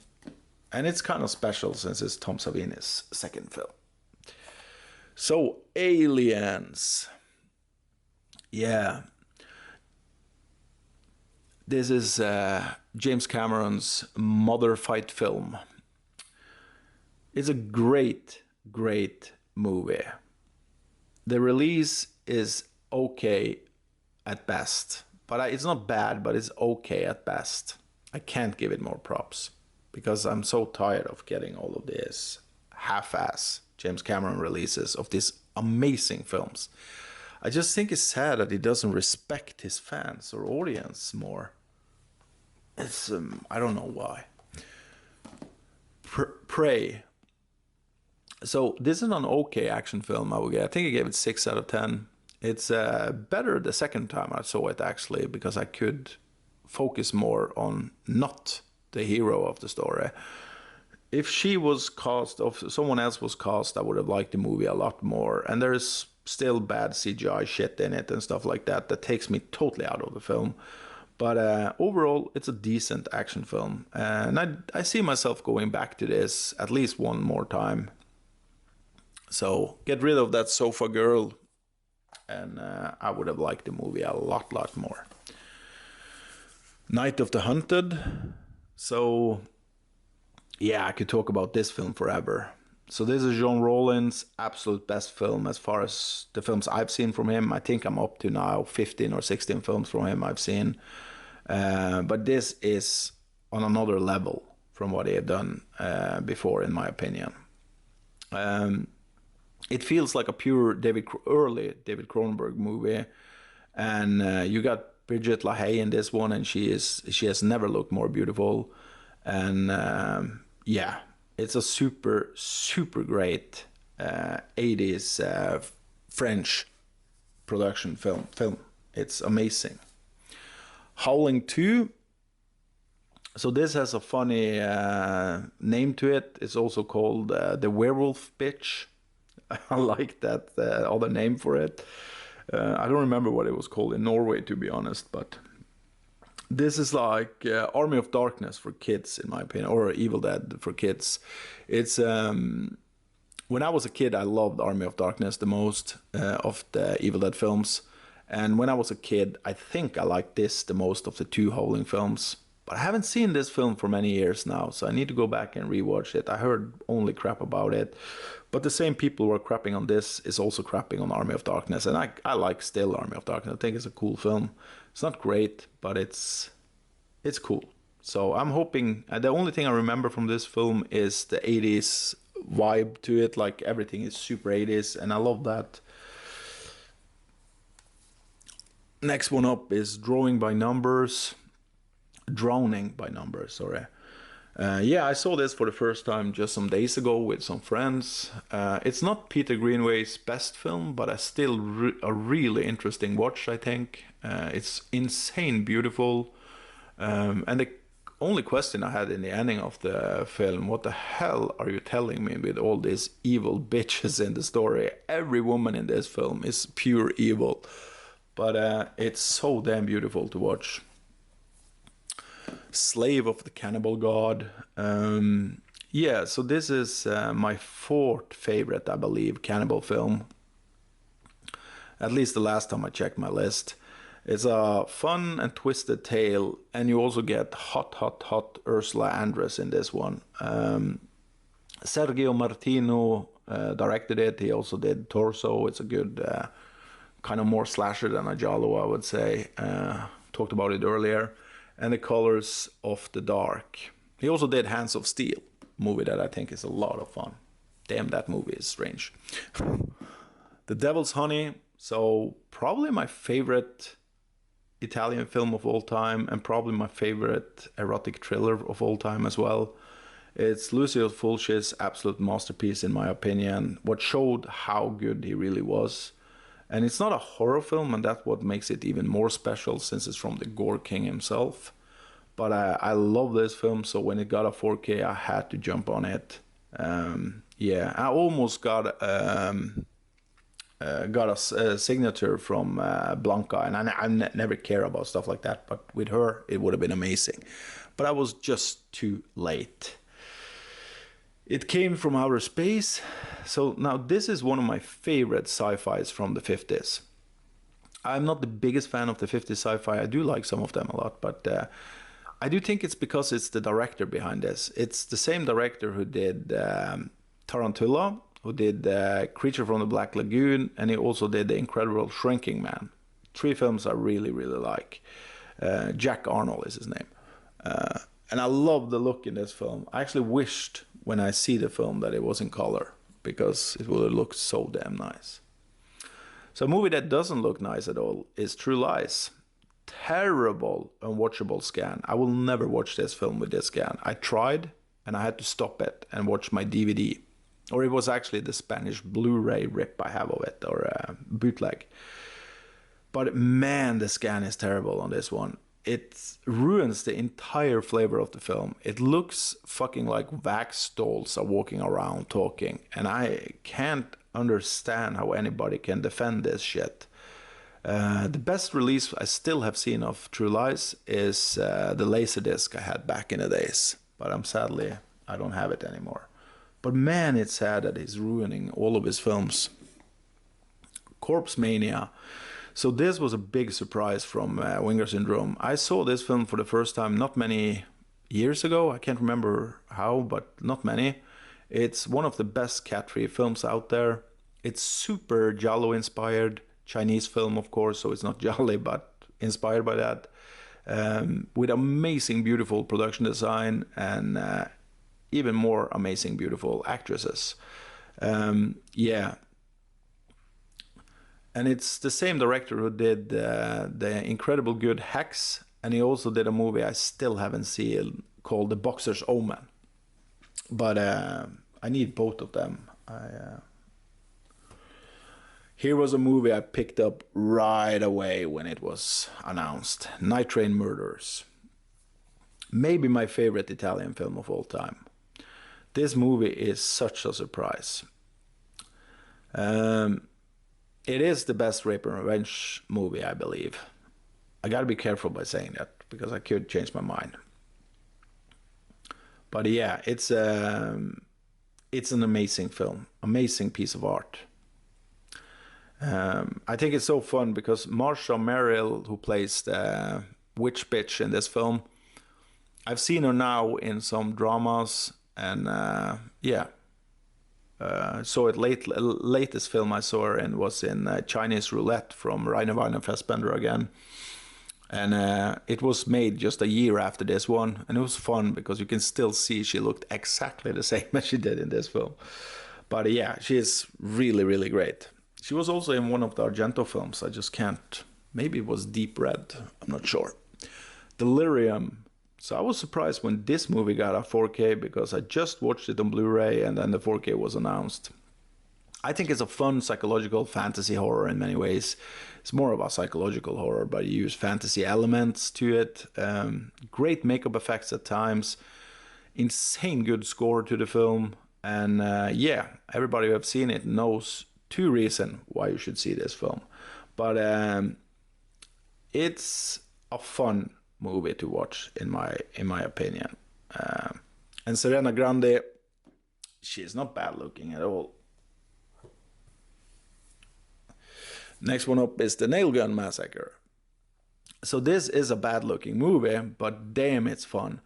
A: And it's kind of special since it's Tom Savini's second film. So, Aliens. Yeah. This is James Cameron's mother fight film. It's a great, great movie. The release is okay at best. But it's not bad, but it's okay at best. I can't give it more props because I'm so tired of getting all of this half-ass James Cameron releases of these amazing films. I just think it's sad that he doesn't respect his fans or audience more. It's I don't know why. Prey. So this is an okay action film, I would get. I think I gave it 6 out of 10. It's better the second time I saw it, actually, because I could focus more on not the hero of the story. If she was cast, or if someone else was cast, I would have liked the movie a lot more. And there's still bad CGI shit in it and stuff like that that takes me totally out of the film. But overall, it's a decent action film. And I see myself going back to this at least one more time. So get rid of that sofa girl, and I would have liked the movie a lot more. Night of the Hunted. So yeah, I could talk about this film forever. So this is Jean Rollins' absolute best film as far as the films I've seen from him. I think I'm up to now 15 or 16 films from him I've seen. But this is on another level from what he had done before, in my opinion. It feels like a pure early David Cronenberg movie, and you got Bridget LaHaye in this one, and she has never looked more beautiful, and yeah, it's a super great 80s French production film. It's amazing. Howling 2. So this has a funny name to it. It's also called The Werewolf Bitch. I like that other name for it. I don't remember what it was called in Norway, to be honest, but this is like Army of Darkness for kids, in my opinion, or Evil Dead for kids. It's when I was a kid, I loved Army of Darkness the most of the Evil Dead films, and when I was a kid, I think I liked this the most of the two Howling films. But I haven't seen this film for many years now, so I need to go back and rewatch it. I heard only crap about it. But the same people who are crapping on this is also crapping on Army of Darkness. And I like still Army of Darkness. I think it's a cool film. It's not great, but it's cool. So I'm hoping, the only thing I remember from this film is the 80s vibe to it. Like everything is super 80s, and I love that. Next one up is Drowning by Numbers, sorry. Yeah, I saw this for the first time just some days ago with some friends. It's not Peter Greenaway's best film, but it's still a really interesting watch, I think. It's insane beautiful. And the only question I had in the ending of the film, what the hell are you telling me with all these evil bitches in the story? Every woman in this film is pure evil. But it's so damn beautiful to watch. Slave of the Cannibal God. Yeah, so this is my fourth favorite, I believe, cannibal film. At least the last time I checked my list. It's a fun and twisted tale, and you also get hot Ursula Andress in this one. Sergio Martino directed it. He also did Torso. It's a good kind of more slasher than a giallo, I would say. Talked about it earlier. And The Colors of the Dark. He also did Hands of Steel, movie that I think is a lot of fun. Damn, that movie is strange. The Devil's Honey, so probably my favorite Italian film of all time, and probably my favorite erotic thriller of all time as well. It's Lucio Fulci's absolute masterpiece, in my opinion, what showed how good he really was. And it's not a horror film, and that's what makes it even more special, since it's from the Gore King himself. But I love this film, so when it got a 4K, I had to jump on it. Yeah, I almost got a signature from Blanca, and I never care about stuff like that, but with her, it would have been amazing. But I was just too late. It came from outer space. So now this is one of my favorite sci-fis from the 50s. I'm not the biggest fan of the 50s sci-fi. I do like some of them a lot, but I do think it's because it's the director behind this. It's the same director who did Tarantula, who did Creature from the Black Lagoon, and he also did The Incredible Shrinking Man. 3 films I really, really like. Jack Arnold is his name. And I love the look in this film. I actually wished when I see the film that it was in color, because it would have looked so damn nice. So a movie that doesn't look nice at all is True Lies. Terrible, unwatchable scan. I will never watch this film with this scan. I tried, and I had to stop it and watch my DVD. Or it was actually the Spanish Blu-ray rip I have of it, or bootleg. But man, the scan is terrible on this one. It ruins the entire flavor of the film. It looks fucking like wax dolls are walking around talking, and I can't understand how anybody can defend this shit. The best release I still have seen of True Lies is the Laserdisc I had back in the days, but sadly I don't have it anymore. But man, it's sad that he's ruining all of his films. Corpse Mania. So this was a big surprise from Vinegar Syndrome. I saw this film for the first time not many years ago. I can't remember how, but not many. It's one of the best cat-free films out there. It's super giallo inspired. Chinese film, of course, so it's not jolly, but inspired by that. With amazing, beautiful production design and even more amazing, beautiful actresses. Yeah. And it's the same director who did the incredible good Hacks, and he also did a movie I still haven't seen called The Boxer's Omen. But I need both of them. Here was a movie I picked up right away when it was announced. Night Train Murders. Maybe my favorite Italian film of all time. This movie is such a surprise. It is the best rape and revenge movie, I believe. I gotta be careful by saying that, because I could change my mind. But yeah, it's an amazing film, amazing piece of art. I think it's so fun because Marsha Merrill, who plays the witch bitch in this film, I've seen her now in some dramas, and yeah, saw it latest film I saw her in was in Chinese Roulette from Rainer Fassbender again. And it was made just a year after this one, and it was fun because you can still see she looked exactly the same as she did in this film. But yeah, she is really, really great. She was also in one of the Argento films. I just can't. Maybe it was Deep Red. I'm not sure. Delirium. So I was surprised when this movie got a 4K because I just watched it on Blu-ray and then the 4K was announced. I think it's a fun psychological fantasy horror in many ways. It's more of a psychological horror, but you use fantasy elements to it. Great makeup effects at times. Insane good score to the film. And yeah, everybody who have seen it knows two reasons why you should see this film. But it's a fun movie to watch, in my opinion. And Serena Grande, she's not bad looking at all. Next one up is The Nail Gun Massacre. So this is a bad looking movie, but damn, it's fun.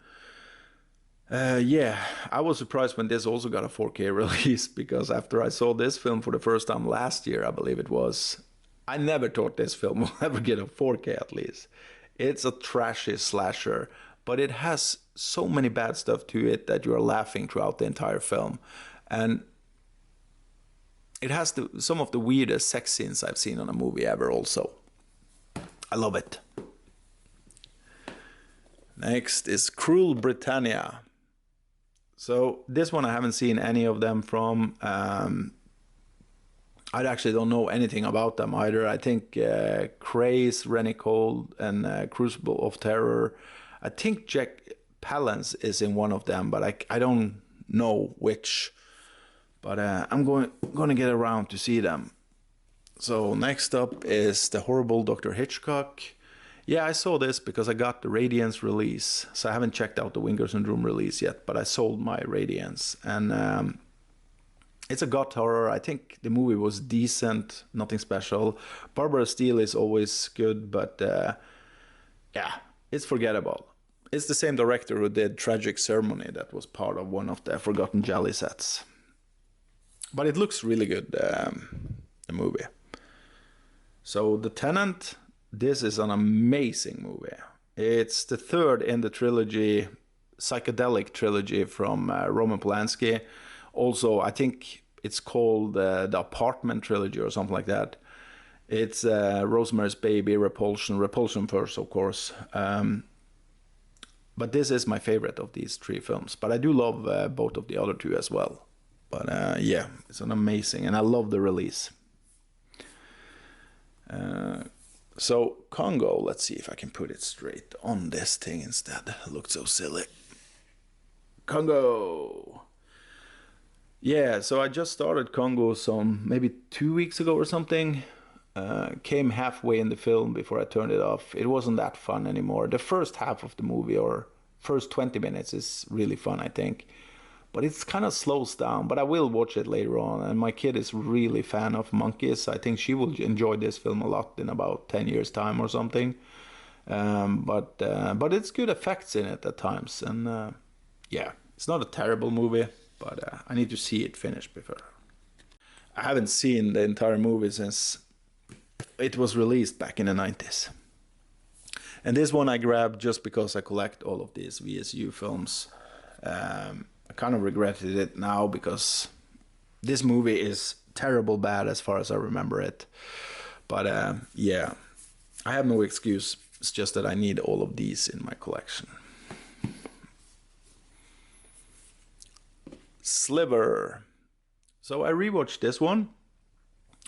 A: Yeah, I was surprised when this also got a 4K release, because after I saw this film for the first time last year, I believe it was, I never thought this film will ever get a 4K at least. It's a trashy slasher, but it has so many bad stuff to it that you are laughing throughout the entire film. And it has some of the weirdest sex scenes I've seen on a movie ever also. I love it. Next is Cruel Britannia. So this one I haven't seen any of them from. I actually don't know anything about them either. I think Craze, Rennie Cole, and Crucible of Terror. I think Jack Palance is in one of them, but I don't know which. But I'm going to get around to see them. So next up is The Horrible Dr. Hitchcock. Yeah, I saw this because I got the Radiance release. So I haven't checked out the Vinegar Syndrome release yet, but I sold my Radiance. And it's a goth horror. I think the movie was decent, nothing special. Barbara Steele is always good, but yeah, it's forgettable. It's the same director who did Tragic Ceremony that was part of one of the Forgotten Jelly sets. But it looks really good, the movie. So The Tenant, this is an amazing movie. It's the third in the trilogy, psychedelic trilogy from Roman Polanski. Also, I think it's called the Apartment trilogy or something like that. It's Rosemary's Baby, Repulsion first, of course. But this is my favorite of these three films. But I do love both of the other two as well. But yeah, it's an amazing, and I love the release. So Congo, let's see if I can put it straight on this thing instead. It looked so silly. Congo. Yeah, so I just started Congo maybe 2 weeks ago or something. Came halfway in the film before I turned it off. It wasn't that fun anymore. The first half of the movie, or first 20 minutes, is really fun, I think. But it's kind of slows down, but I will watch it later on. And my kid is really fan of monkeys. I think she will enjoy this film a lot in about 10 years time or something. But it's good effects in it at times. And yeah, it's not a terrible movie, but I need to see it finished before. I haven't seen the entire movie since it was released back in the 90s. And this one I grabbed just because I collect all of these VSU films. I kind of regretted it now because this movie is terrible bad as far as I remember it. But yeah, I have no excuse. It's just that I need all of these in my collection. Sliver. So I rewatched this one.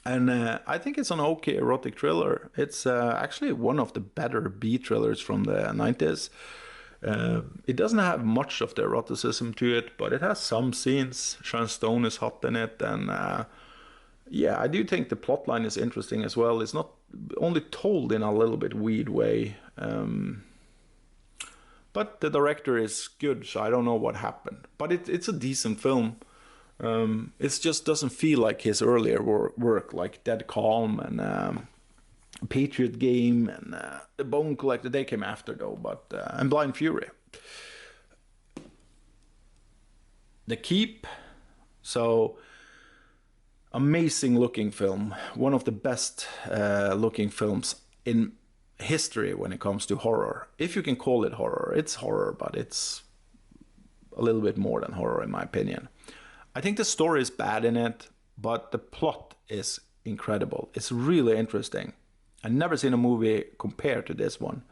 A: And I think it's an okay erotic thriller. It's actually one of the better B thrillers from the 90s. It doesn't have much of the eroticism to it, but it has some scenes. Sharon Stone is hot in it, and yeah, I do think the plotline is interesting as well. It's not only told in a little bit weird way, but the director is good, so I don't know what happened. But it's a decent film. It just doesn't feel like his earlier work like Dead Calm and Patriot Game and The Bone Collector. They came after though, but and Blind Fury. The Keep. So, amazing looking film. One of the best looking films in history when it comes to horror. If you can call it horror. It's horror, but it's a little bit more than horror in my opinion. I think the story is bad in it, but the plot is incredible. It's really interesting. I've never seen a movie compared to this one.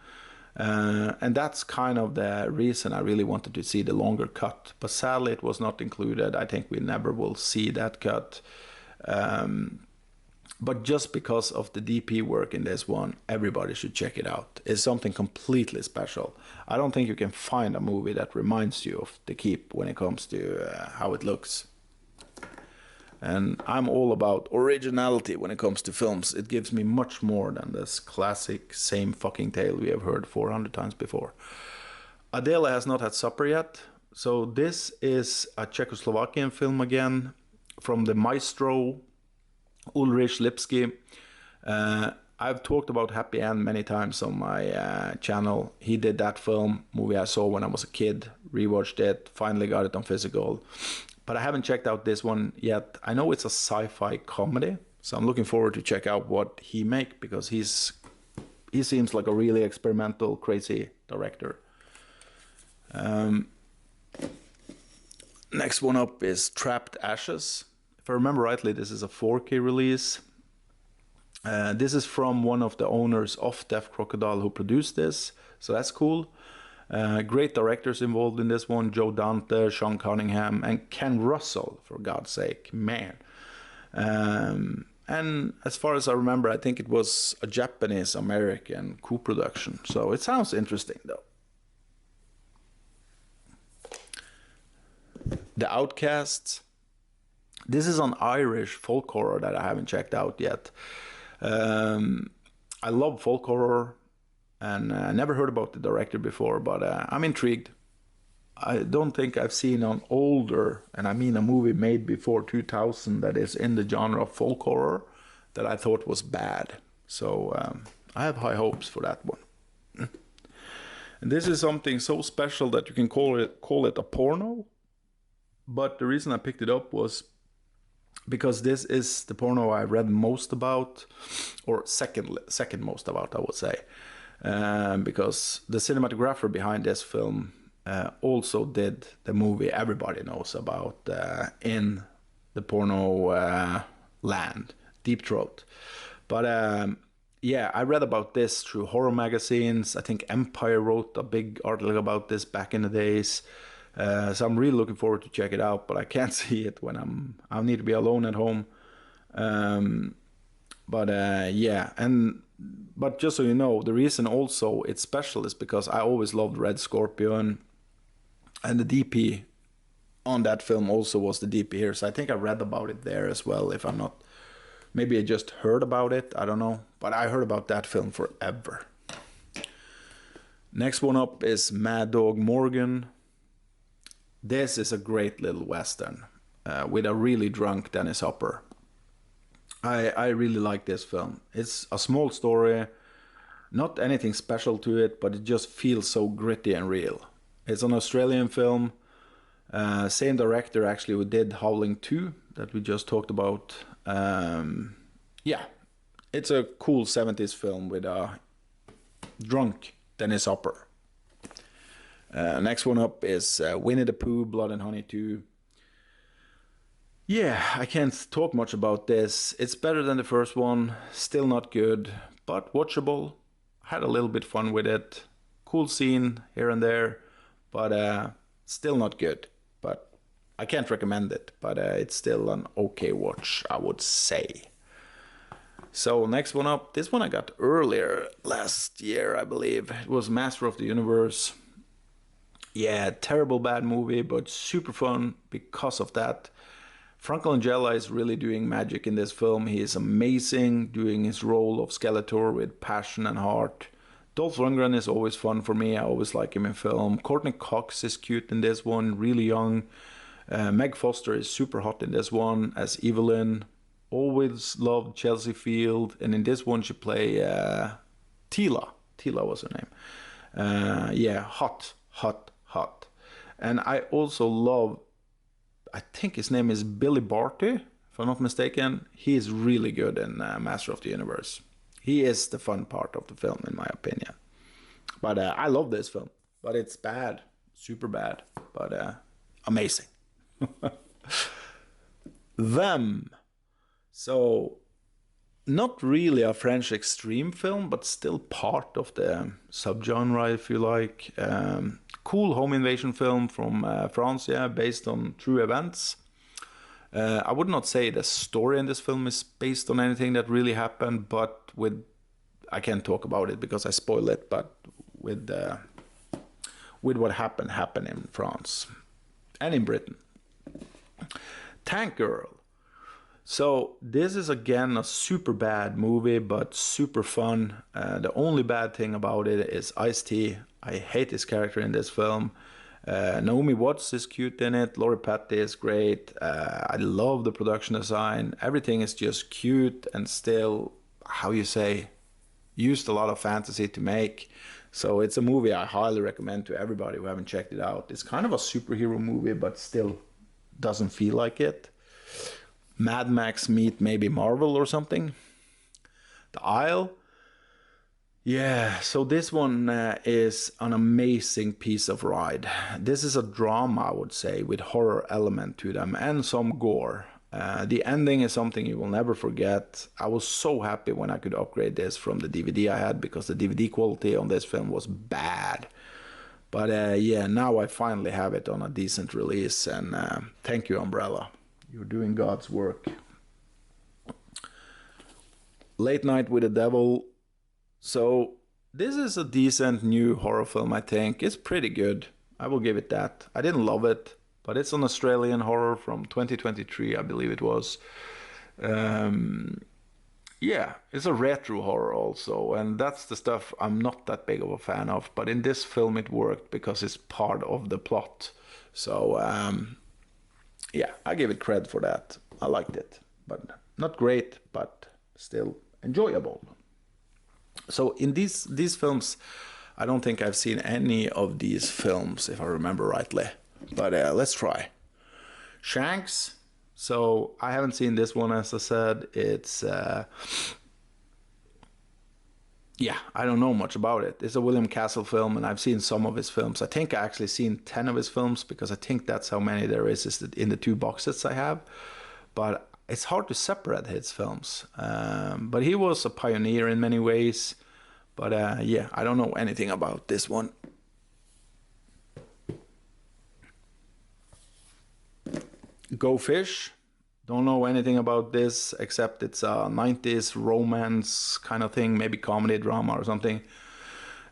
A: And that's kind of the reason I really wanted to see the longer cut. But sadly, it was not included. I think we never will see that cut. But just because of the DP work in this one, everybody should check it out. It's something completely special. I don't think you can find a movie that reminds you of The Keep when it comes to how it looks. And I'm all about originality when it comes to films. It gives me much more than this classic same fucking tale we have heard 400 times before. Adela has not had supper yet. So this is a Czechoslovakian film again from the maestro Ulrich Lipsky. I've talked about Happy End many times on my channel. He did that movie I saw when I was a kid, rewatched it, finally got it on physical. But I haven't checked out this one yet. I know it's a sci-fi comedy, so I'm looking forward to check out what he make, because he seems like a really experimental, crazy director. Next one up is Trapped Ashes. If I remember rightly, this is a 4K release. This is from one of the owners of Deaf Crocodile who produced this, so that's cool. Great directors involved in this one: Joe Dante, Sean Cunningham, and Ken Russell, for God's sake, man. And as far as I remember, I think it was a Japanese-American co-production, so it sounds interesting though. The Outcasts. This is an Irish folk horror that I haven't checked out yet. I love folk horror, and I never heard about the director before, but I'm intrigued. I don't think I've seen an older, and I mean a movie made before 2000 that is in the genre of folk horror that I thought was bad. So I have high hopes for that one. And this is something so special that you can call it a porno. But the reason I picked it up was because this is the porno I read most about, or second most about, I would say. Because the cinematographer behind this film also did the movie everybody knows about in the porno land, Deep Throat. But yeah, I read about this through horror magazines. I think Empire wrote a big article about this back in the days. So I'm really looking forward to check it out, but I can't see it when I need to be alone at home. Yeah, but just so you know, the reason also it's special is because I always loved Red Scorpion, and the DP on that film also was the DP here. So I think I read about it there as well. If I'm not, maybe I just heard about it. I don't know, but I heard about that film forever. Next one up is Mad Dog Morgan. This is a great little western with a really drunk Dennis Hopper. I really like this film. It's a small story, not anything special to it, but it just feels so gritty and real. It's an Australian film, same director actually who did Howling 2 that we just talked about. Yeah, it's a cool 70s film with a drunk Dennis Hopper. Next one up is Winnie the Pooh, Blood and Honey 2. Yeah, I can't talk much about this. It's better than the first one, still not good, but watchable. Had a little bit fun with it. Cool scene here and there, but still not good. But I can't recommend it, but it's still an okay watch, I would say. So next one up, this one I got earlier last year, I believe. It was Master of the Universe. Yeah, terrible bad movie, but super fun because of that. Franco Langella is really doing magic in this film. He is amazing, doing his role of Skeletor with passion and heart. Dolph Lundgren is always fun for me. I always like him in film. Courtney Cox is cute in this one, really young. Meg Foster is super hot in this one as Evelyn. Always loved Chelsea Field, and in this one she play Tila. Tila was her name. Yeah, hot. And I also love I think his name is Billy Barty, if I'm not mistaken. He is really good in Master of the Universe. He is the fun part of the film, in my opinion. But I love this film. But it's bad, super bad, but amazing. Them. So, not really a French extreme film, but still part of the subgenre, if you like. Cool home invasion film from France, yeah, based on true events. I would not say the story in this film is based on anything that really happened, but I can't talk about it because I spoil it, but with what happened in France and in Britain. Tank Girl. So this is again a super bad movie, but super fun. The only bad thing about it is Ice-T. I hate his character in this film. Naomi Watts is cute in it. Lori Petty is great. I love the production design. Everything is just cute and still, how you say, used a lot of fantasy to make. So it's a movie I highly recommend to everybody who haven't checked it out. It's kind of a superhero movie, but still doesn't feel like it. Mad Max meet maybe Marvel or something. The Isle. Yeah, so this one is an amazing piece of ride. This is a drama, I would say, with horror element to them and some gore. The ending is something you will never forget. I was so happy when I could upgrade this from the DVD I had because the DVD quality on this film was bad. But yeah, now I finally have it on a decent release, and thank you, Umbrella. You're doing God's work. Late Night with the Devil. So this is a decent new horror film, I think. It's pretty good. I will give it that. I didn't love it, but it's an Australian horror from 2023, I believe it was. Yeah, it's a retro horror also, and that's the stuff I'm not that big of a fan of. But in this film it worked because it's part of the plot. So yeah, I give it credit for that. I liked it, but not great, but still enjoyable. So in these films, I don't think I've seen any of these films, if I remember rightly. But let's try. Shanks. So I haven't seen this one, as I said. It's yeah, I don't know much about it. It's a William Castle film, and I've seen some of his films. I think I actually seen 10 of his films because I think that's how many there is in the 2 box sets I have. But it's hard to separate his films. But he was a pioneer in many ways. But yeah, I don't know anything about this one. Go Fish. Don't know anything about this except it's a 90s romance kind of thing, maybe comedy drama or something.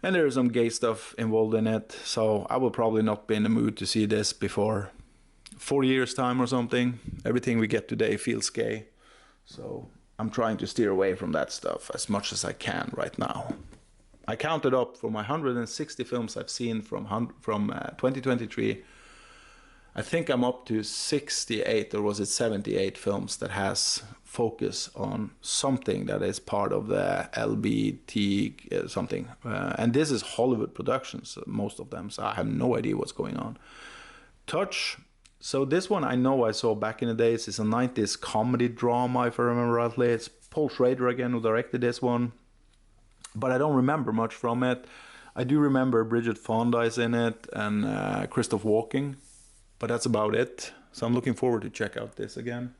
A: And there's some gay stuff involved in it, so I will probably not be in the mood to see this before 4 years time or something. Everything we get today feels gay, so I'm trying to steer away from that stuff as much as I can right now. I counted up for my 160 films I've seen from 2023. I think I'm up to 68, or was it 78 films that has focus on something that is part of the LBT something. And this is Hollywood productions, most of them, so I have no idea what's going on. Touch. So this one I know I saw back in the days. It's a 90s comedy drama, if I remember rightly. It's Paul Schrader again who directed this one. But I don't remember much from it. I do remember Bridget Fonda is in it and Christoph Walken. But that's about it. So I'm looking forward to check out this again.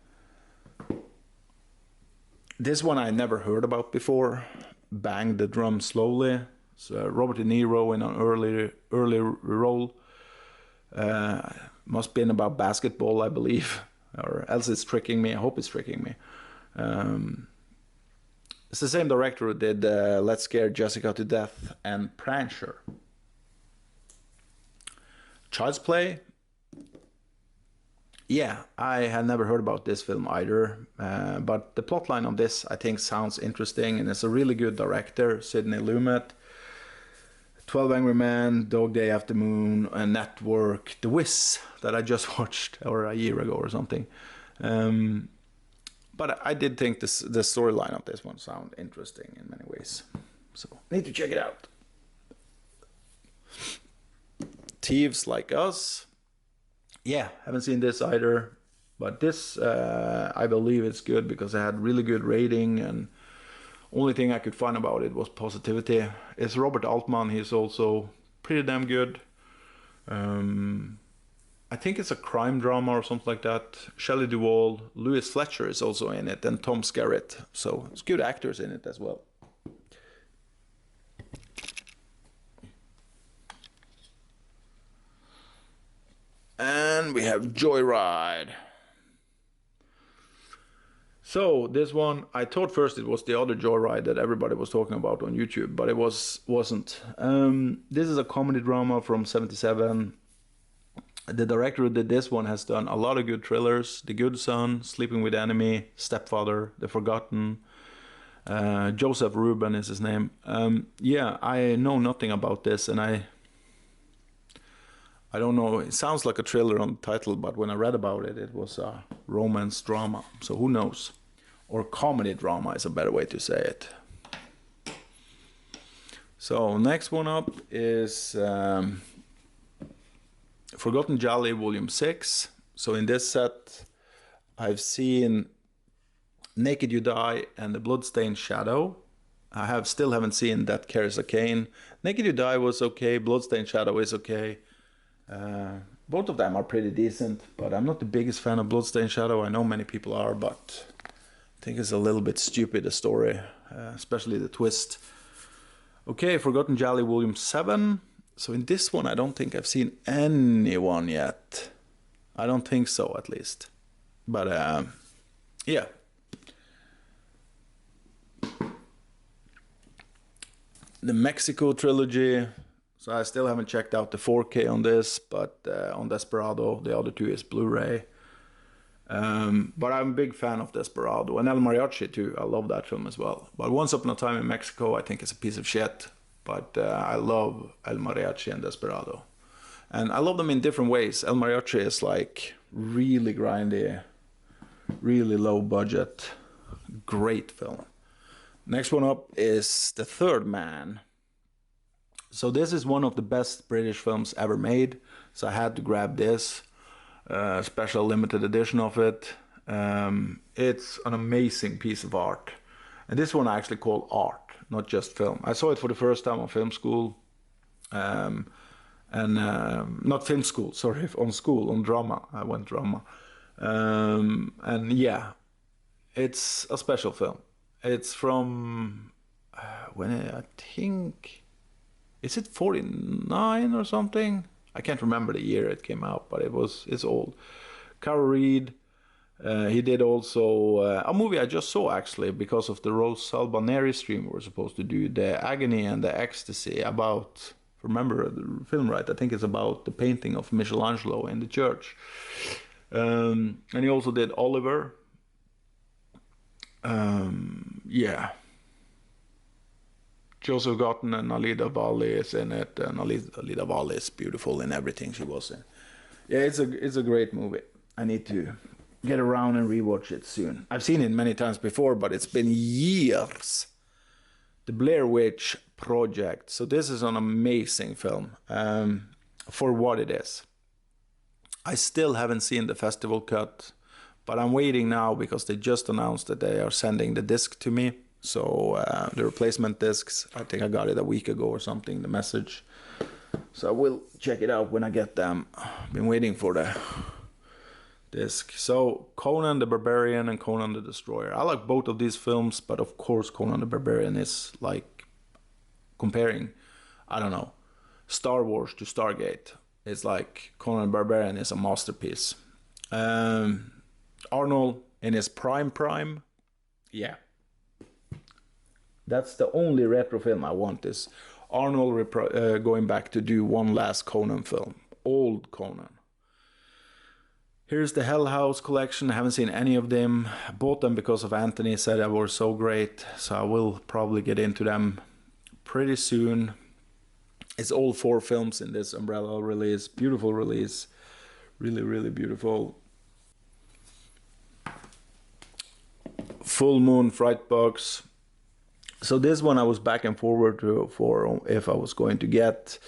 A: This one I never heard about before. Bang the Drum Slowly. So Robert De Niro in an early role. Must been about basketball, I believe. Or else it's tricking me. I hope it's tricking me. It's the same director who did Let's Scare Jessica to Death and Prancer. Child's Play. Yeah, I had never heard about this film either, but the plotline of this I think sounds interesting, and it's a really good director, Sidney Lumet. 12 Angry Men, Dog Day Afternoon, and Network, The Wiz that I just watched or a year ago or something. But I did think the storyline of this one sounded interesting in many ways, so need to check it out. Thieves Like Us. Yeah, haven't seen this either. But this, I believe it's good because it had really good rating, and only thing I could find about it was positivity. It's Robert Altman. He's also pretty damn good. I think it's a crime drama or something like that. Shelley Duvall, Louis Fletcher is also in it, and Tom Skerritt. So it's good actors in it as well. And we have Joyride. So this one, I thought first it was the other Joyride that everybody was talking about on YouTube, but it wasn't. This is a comedy drama from '77. The director who did this one has done a lot of good thrillers: The Good Son, Sleeping with the Enemy, Stepfather, The Forgotten. Joseph Ruben is his name. Yeah, I know nothing about this, and I don't know. It sounds like a thriller on the title, but when I read about it, it was a romance drama. So who knows? Or comedy drama is a better way to say it. So next one up is Forgotten Jolly Volume 6. So in this set, I've seen Naked You Die and The Bloodstained Shadow. I still haven't seen That Carries a Cane. Naked You Die was okay. Bloodstained Shadow is okay. Both of them are pretty decent, but I'm not the biggest fan of Bloodstained Shadow. I know many people are, but I think it's a little bit stupid, the story, especially the twist. Okay, Forgotten Jolly Volume 7. So in this one, I don't think I've seen anyone yet. I don't think so, at least. But, yeah. The Mexico trilogy. So I still haven't checked out the 4K on this, but on Desperado, the other two is Blu-ray. But I'm a big fan of Desperado, and El Mariachi too. I love that film as well. But Once Upon a Time in Mexico, I think it's a piece of shit. But I love El Mariachi and Desperado. And I love them in different ways. El Mariachi is like really grindy, really low budget, great film. Next one up is The Third Man. So this is one of the best British films ever made. So I had to grab this special limited edition of it. It's an amazing piece of art. And this one I actually call art, not just film. I saw it for the first time on film school. Not film school, sorry, on school, on drama. I went drama. And yeah, it's a special film. It's from, I think, is it 49 or something? I can't remember the year it came out, but it's old. Carol Reed, he did also a movie I just saw actually because of the Rose Albaneri stream we were supposed to do, The Agony and the Ecstasy, about, remember the film right, I think it's about the painting of Michelangelo in the church. And he also did Oliver. Yeah. Joseph Gotten and Alida Valli is in it, and Alida Valli is beautiful in everything she was in. Yeah, it's a great movie. I need to get around and rewatch it soon. I've seen it many times before, but it's been years. The Blair Witch Project. So this is an amazing film for what it is. I still haven't seen the festival cut, but I'm waiting now because they just announced that they are sending the disc to me. So the replacement discs, I think I got it a week ago or something, the message. So I will check it out when I get them. Been waiting for the disc. So Conan the Barbarian and Conan the Destroyer. I like both of these films, but of course Conan the Barbarian is like comparing, I don't know, Star Wars to Stargate. It's like Conan the Barbarian is a masterpiece. Arnold in his prime, yeah. That's the only retro film I want, is Arnold going back to do one last Conan film. Old Conan. Here's the Hell House collection. I haven't seen any of them. Bought them because of Anthony, said they were so great. So I will probably get into them pretty soon. It's all 4 films in this umbrella release. Beautiful release. Really, really beautiful. Full Moon Fright Box. So this one I was back and forward for if I was going to get.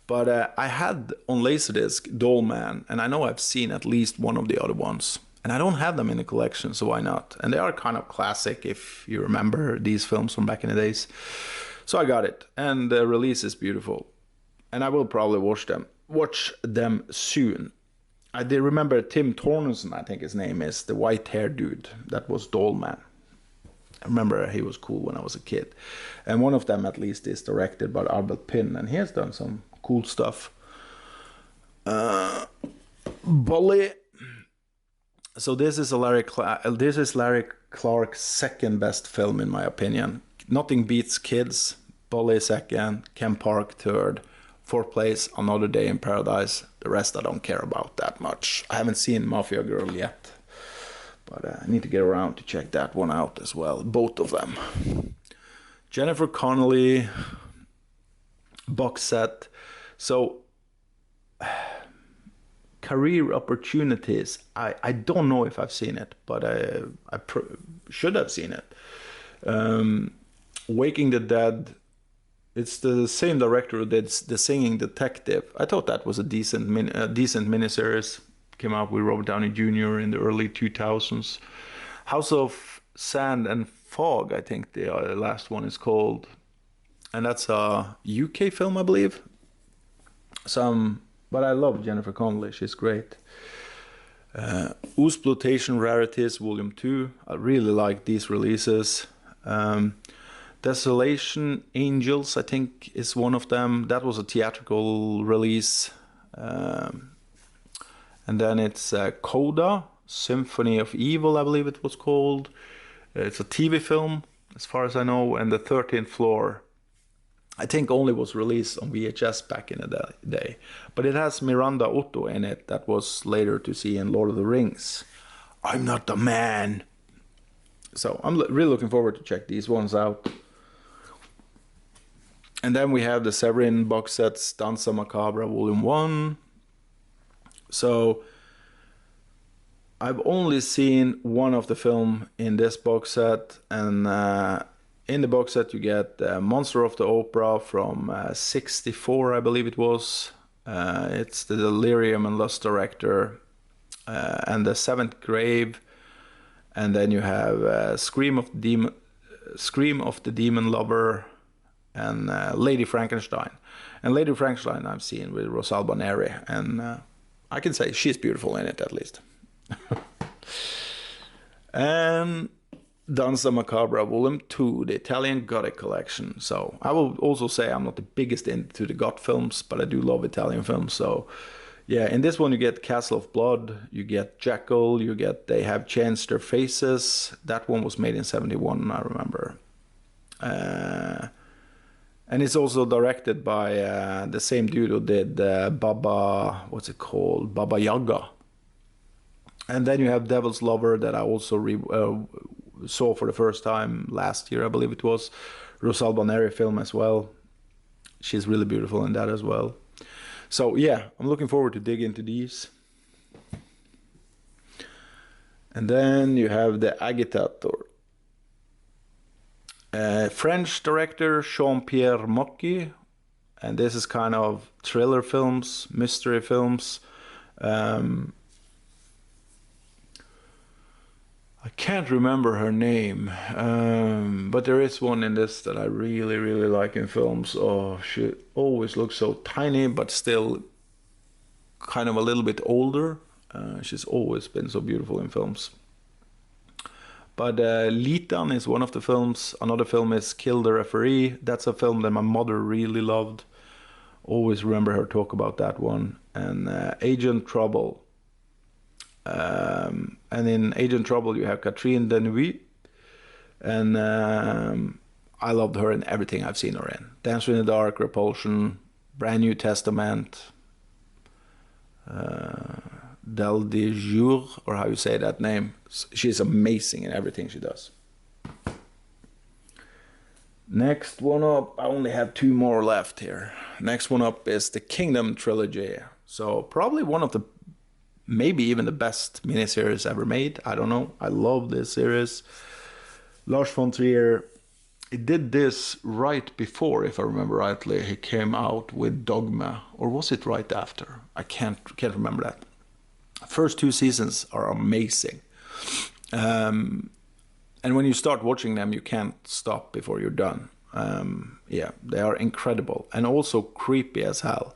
A: But I had on Laserdisc Doll Man, and I know I've seen at least one of the other ones. And I don't have them in the collection, so why not? And they are kind of classic if you remember these films from back in the days. So I got it, and the release is beautiful. And I will probably watch them soon. I did remember Tim Tornson, I think his name is, the white-haired dude that was Doll Man. I remember he was cool when I was a kid. And one of them, at least, is directed by Albert Pinn, and he has done some cool stuff. Bully. So this is Larry Clark's second best film, in my opinion. Nothing Beats Kids, Bully second, Ken Park third, fourth place, Another Day in Paradise. The rest I don't care about that much. I haven't seen Mafia Girl yet. But I need to get around to check that one out as well. Both of them. Jennifer Connelly box set. So, Career Opportunities. I don't know if I've seen it, but I should have seen it. Waking the Dead. It's the same director who did The Singing Detective. I thought that was a decent miniseries. Came out with Robert Downey Jr. in the early 2000s. House of Sand and Fog, I think the last one is called. And that's a UK film, I believe. But I love Jennifer Connelly, she's great. Exploitation Rarities, Volume 2. I really like these releases. Desolation Angels, I think, is one of them. That was a theatrical release. And then it's Coda, Symphony of Evil, I believe it was called. It's a TV film, as far as I know. And The 13th Floor, I think only was released on VHS back in the day. But it has Miranda Otto in it that was later to see in Lord of the Rings. I'm not the man. So I'm really looking forward to check these ones out. And then we have the Severin box sets, Danza Macabra Volume 1. So I've only seen one of the film in this box set, and in the box set you get Monster of the Opera from 64, I believe it was. It's the Delirium and Lust director, and The Seventh Grave, and then you have Scream of the Demon Lover, and Lady Frankenstein. And Lady Frankenstein I've seen with Rosalba Neri, and I can say she's beautiful in it, at least. And Danza Macabra Volume 2, the Italian Gothic collection. So I will also say I'm not the biggest into the goth films, but I do love Italian films. So yeah, in this one you get Castle of Blood, you get Jackal, They Have Changed Their Faces. That one was made in 71, I remember. And it's also directed by the same dude who did Baba Yaga. And then you have Devil's Lover that I also saw for the first time last year, I believe it was. Rosalba Neri film as well. She's really beautiful in that as well. So yeah, I'm looking forward to dig into these. And then you have The Agitator. French director Jean-Pierre Mocky, and this is kind of thriller films, mystery films. I can't remember her name, but there is one in this that I really, really like in films. Oh, she always looks so tiny, but still kind of a little bit older. She's always been so beautiful in films. But Litan is one of the films. Another film is Kill the Referee. That's a film that my mother really loved. Always remember her talk about that one. And Agent Trouble. And in Agent Trouble you have Catherine Deneuve. And I loved her in everything I've seen her in. Dancer in the Dark, Repulsion, Brand New Testament, Del de Jour, or how you say that name. She's amazing in everything she does. Next one up, I only have two more left here. Next one up is the Kingdom trilogy. So probably one of the, maybe even the best miniseries ever made. I don't know. I love this series. Lars von Trier He did this right before, if I remember rightly, he came out with Dogma, or was it right after? I can't remember that. First 2 seasons are amazing. And when you start watching them, you can't stop before you're done. Yeah, they are incredible and also creepy as hell.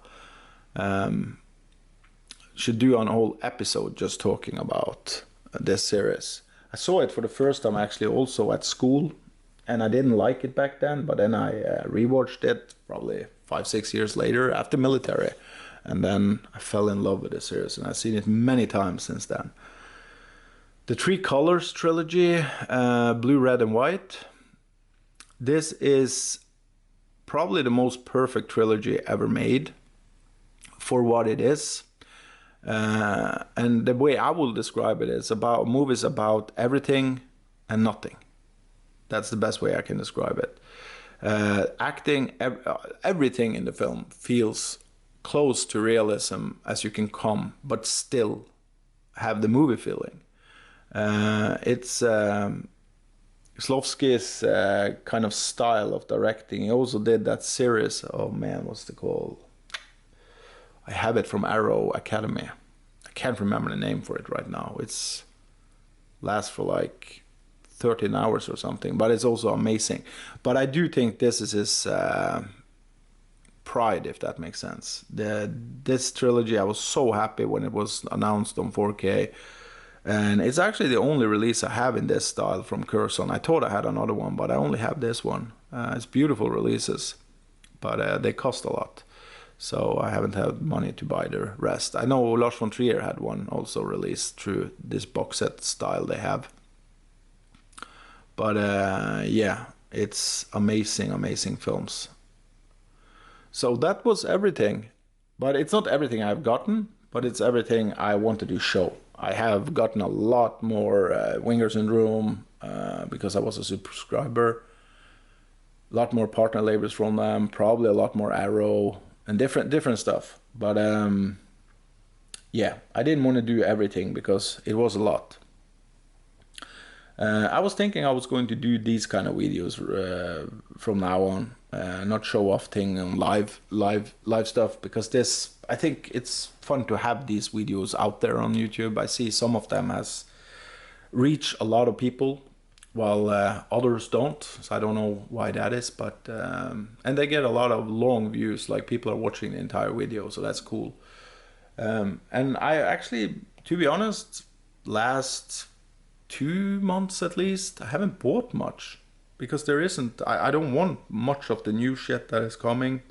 A: Should do an whole episode just talking about this series. I saw it for the first time actually also at school, and I didn't like it back then, but then I rewatched it probably 5-6 years later after military, and then I fell in love with the series, and I've seen it many times since then. The Three Colors trilogy, blue, red, and white. This is probably the most perfect trilogy ever made for what it is. And the way I will describe it is about movies about everything and nothing. That's the best way I can describe it. Acting, everything in the film feels close to realism as you can come, but still have the movie feeling. It's Kieslowski's kind of style of directing. He also did that series. Oh man, what's it called? I have it from Arrow Academy. I can't remember the name for it right now. It's lasts for like 13 hours or something, but it's also amazing. But I do think this is his pride, if that makes sense. This trilogy, I was so happy when it was announced on 4K. And it's actually the only release I have in this style from Curzon. I thought I had another one, but I only have this one. It's beautiful releases, but they cost a lot. So I haven't had money to buy the rest. I know Lars von Trier had one also released through this box set style they have. But yeah, it's amazing, amazing films. So that was everything. But it's not everything I've gotten, but it's everything I wanted to show. I have gotten a lot more Vinegar Syndrome because I was a subscriber. A lot more partner labels from them, probably a lot more Arrow and different stuff. But yeah, I didn't want to do everything because it was a lot. I was thinking I was going to do these kind of videos from now on, not show off thing on live stuff, because this, I think it's fun to have these videos out there on YouTube. I see some of them has reached a lot of people, while others don't. So I don't know why that is, but and they get a lot of long views, like people are watching the entire video, so that's cool. And I actually, to be honest, last 2 months at least, I haven't bought much because there isn't. I don't want much of the new shit that is coming.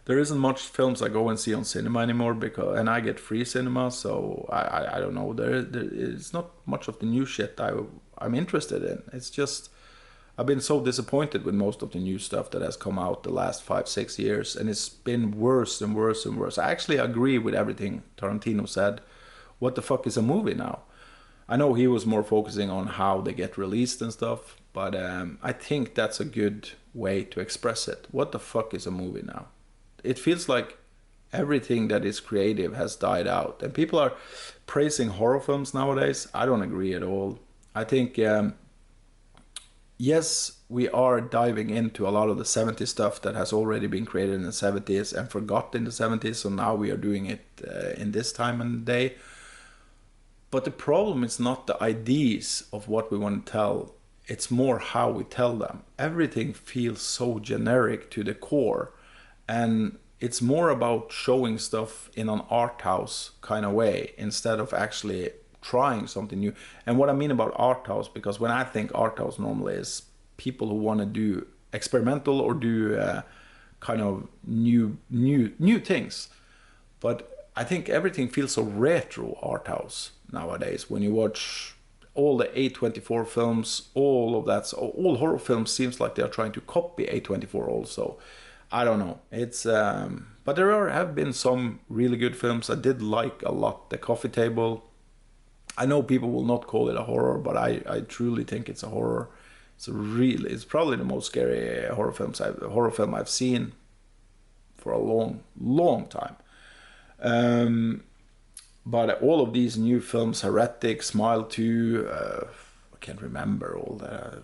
A: There isn't much films I go and see on cinema anymore and I get free cinema, so I don't know. There is not much of the new shit I'm interested in. It's just I've been so disappointed with most of the new stuff that has come out the last 5-6 years, and it's been worse and worse and worse. I actually agree with everything Tarantino said. What the fuck is a movie now? I know he was more focusing on how they get released and stuff, but I think that's a good way to express it. What the fuck is a movie now? It feels like everything that is creative has died out, and people are praising horror films nowadays. I don't agree at all. I think, yes, we are diving into a lot of the 70s stuff that has already been created in the 70s and forgot in the 70s, so now we are doing it in this time and day. But the problem is not the ideas of what we want to tell, it's more how we tell them. Everything feels so generic to the core, and it's more about showing stuff in an art house kind of way instead of actually trying something new. And what I mean about art house, because when I think art house normally is people who want to do experimental or do kind of new things. But I think everything feels so retro art house nowadays. When you watch all the A24 films, all of that, so all horror films seems like they are trying to copy A24 also. I don't know. It's but have been some really good films. I did like a lot The Coffee Table. I know people will not call it a horror, but I truly think it's a horror. It's probably the most scary horror film I've seen for a long time. But all of these new films, Heretic, Smile 2, I can't remember all that.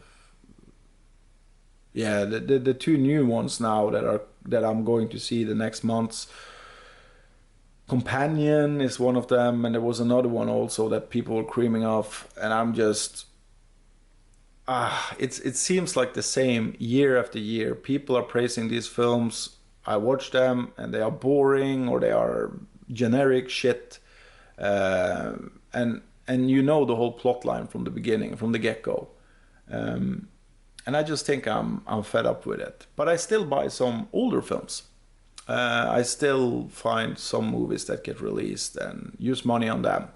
A: Yeah, the two new ones now that I'm going to see the next months. Companion is one of them, and there was another one also that people were creaming off, and I'm just it seems like the same year after year. People are praising these films. I watch them and they are boring or they are generic shit. Uh, and you know the whole plot line from the beginning, from the get-go. And I just think I'm fed up with it. But I still buy some older films. I still find some movies that get released and use money on them.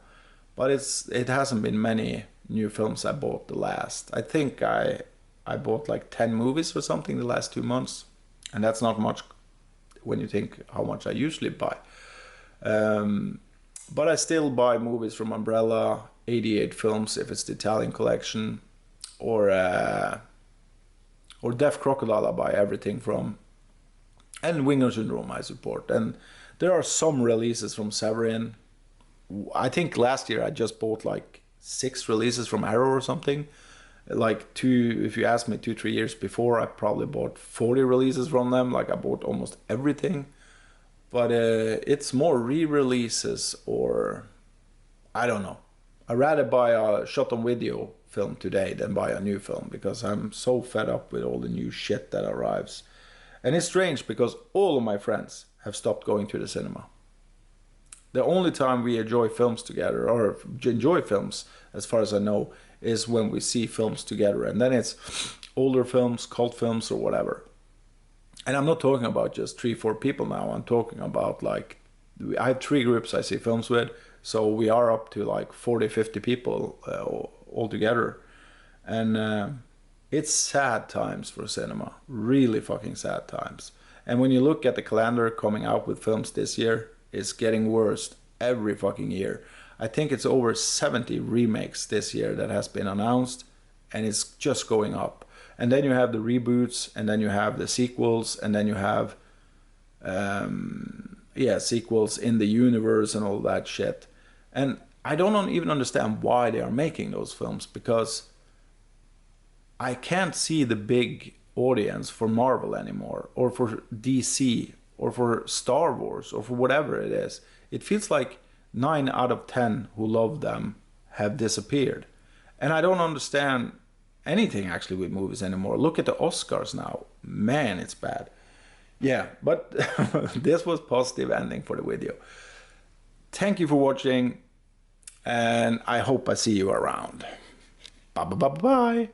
A: But it hasn't been many new films I bought the last. I think I bought like 10 movies or something the last 2 months. And that's not much when you think how much I usually buy. But I still buy movies from Umbrella, 88 films if it's the Italian collection, or Deaf Crocodile I buy everything from, and Vinegar Syndrome I support. And there are some releases from Severin. I think last year I just bought like 6 releases from Arrow or something. Like if you asked me 2-3 years before, I probably bought 40 releases from them. Like I bought almost everything. But it's more re-releases, or I don't know. I'd rather buy a shot on video film today than buy a new film, because I'm so fed up with all the new shit that arrives. And it's strange because all of my friends have stopped going to the cinema. The only time we enjoy films together, or enjoy films as far as I know, is when we see films together. And then it's older films, cult films, or whatever. And I'm not talking about just 3-4 people now. I'm talking about like, I have 3 groups I see films with. So we are up to like 40-50 people all together. And it's sad times for cinema. Really fucking sad times. And when you look at the calendar coming out with films this year, it's getting worse every fucking year. I think it's over 70 remakes this year that has been announced. And it's just going up. And then you have the reboots, and then you have the sequels, and then you have sequels in the universe and all that shit. And I don't even understand why they are making those films, because I can't see the big audience for Marvel anymore, or for DC, or for Star Wars, or for whatever it is. It feels like 9 out of 10 who love them have disappeared. And I don't understand anything actually with movies anymore. Look at the Oscars now. Man, it's bad. Yeah, but this was positive ending for the video. Thank you for watching, and I hope I see you around. Bye bye bye bye.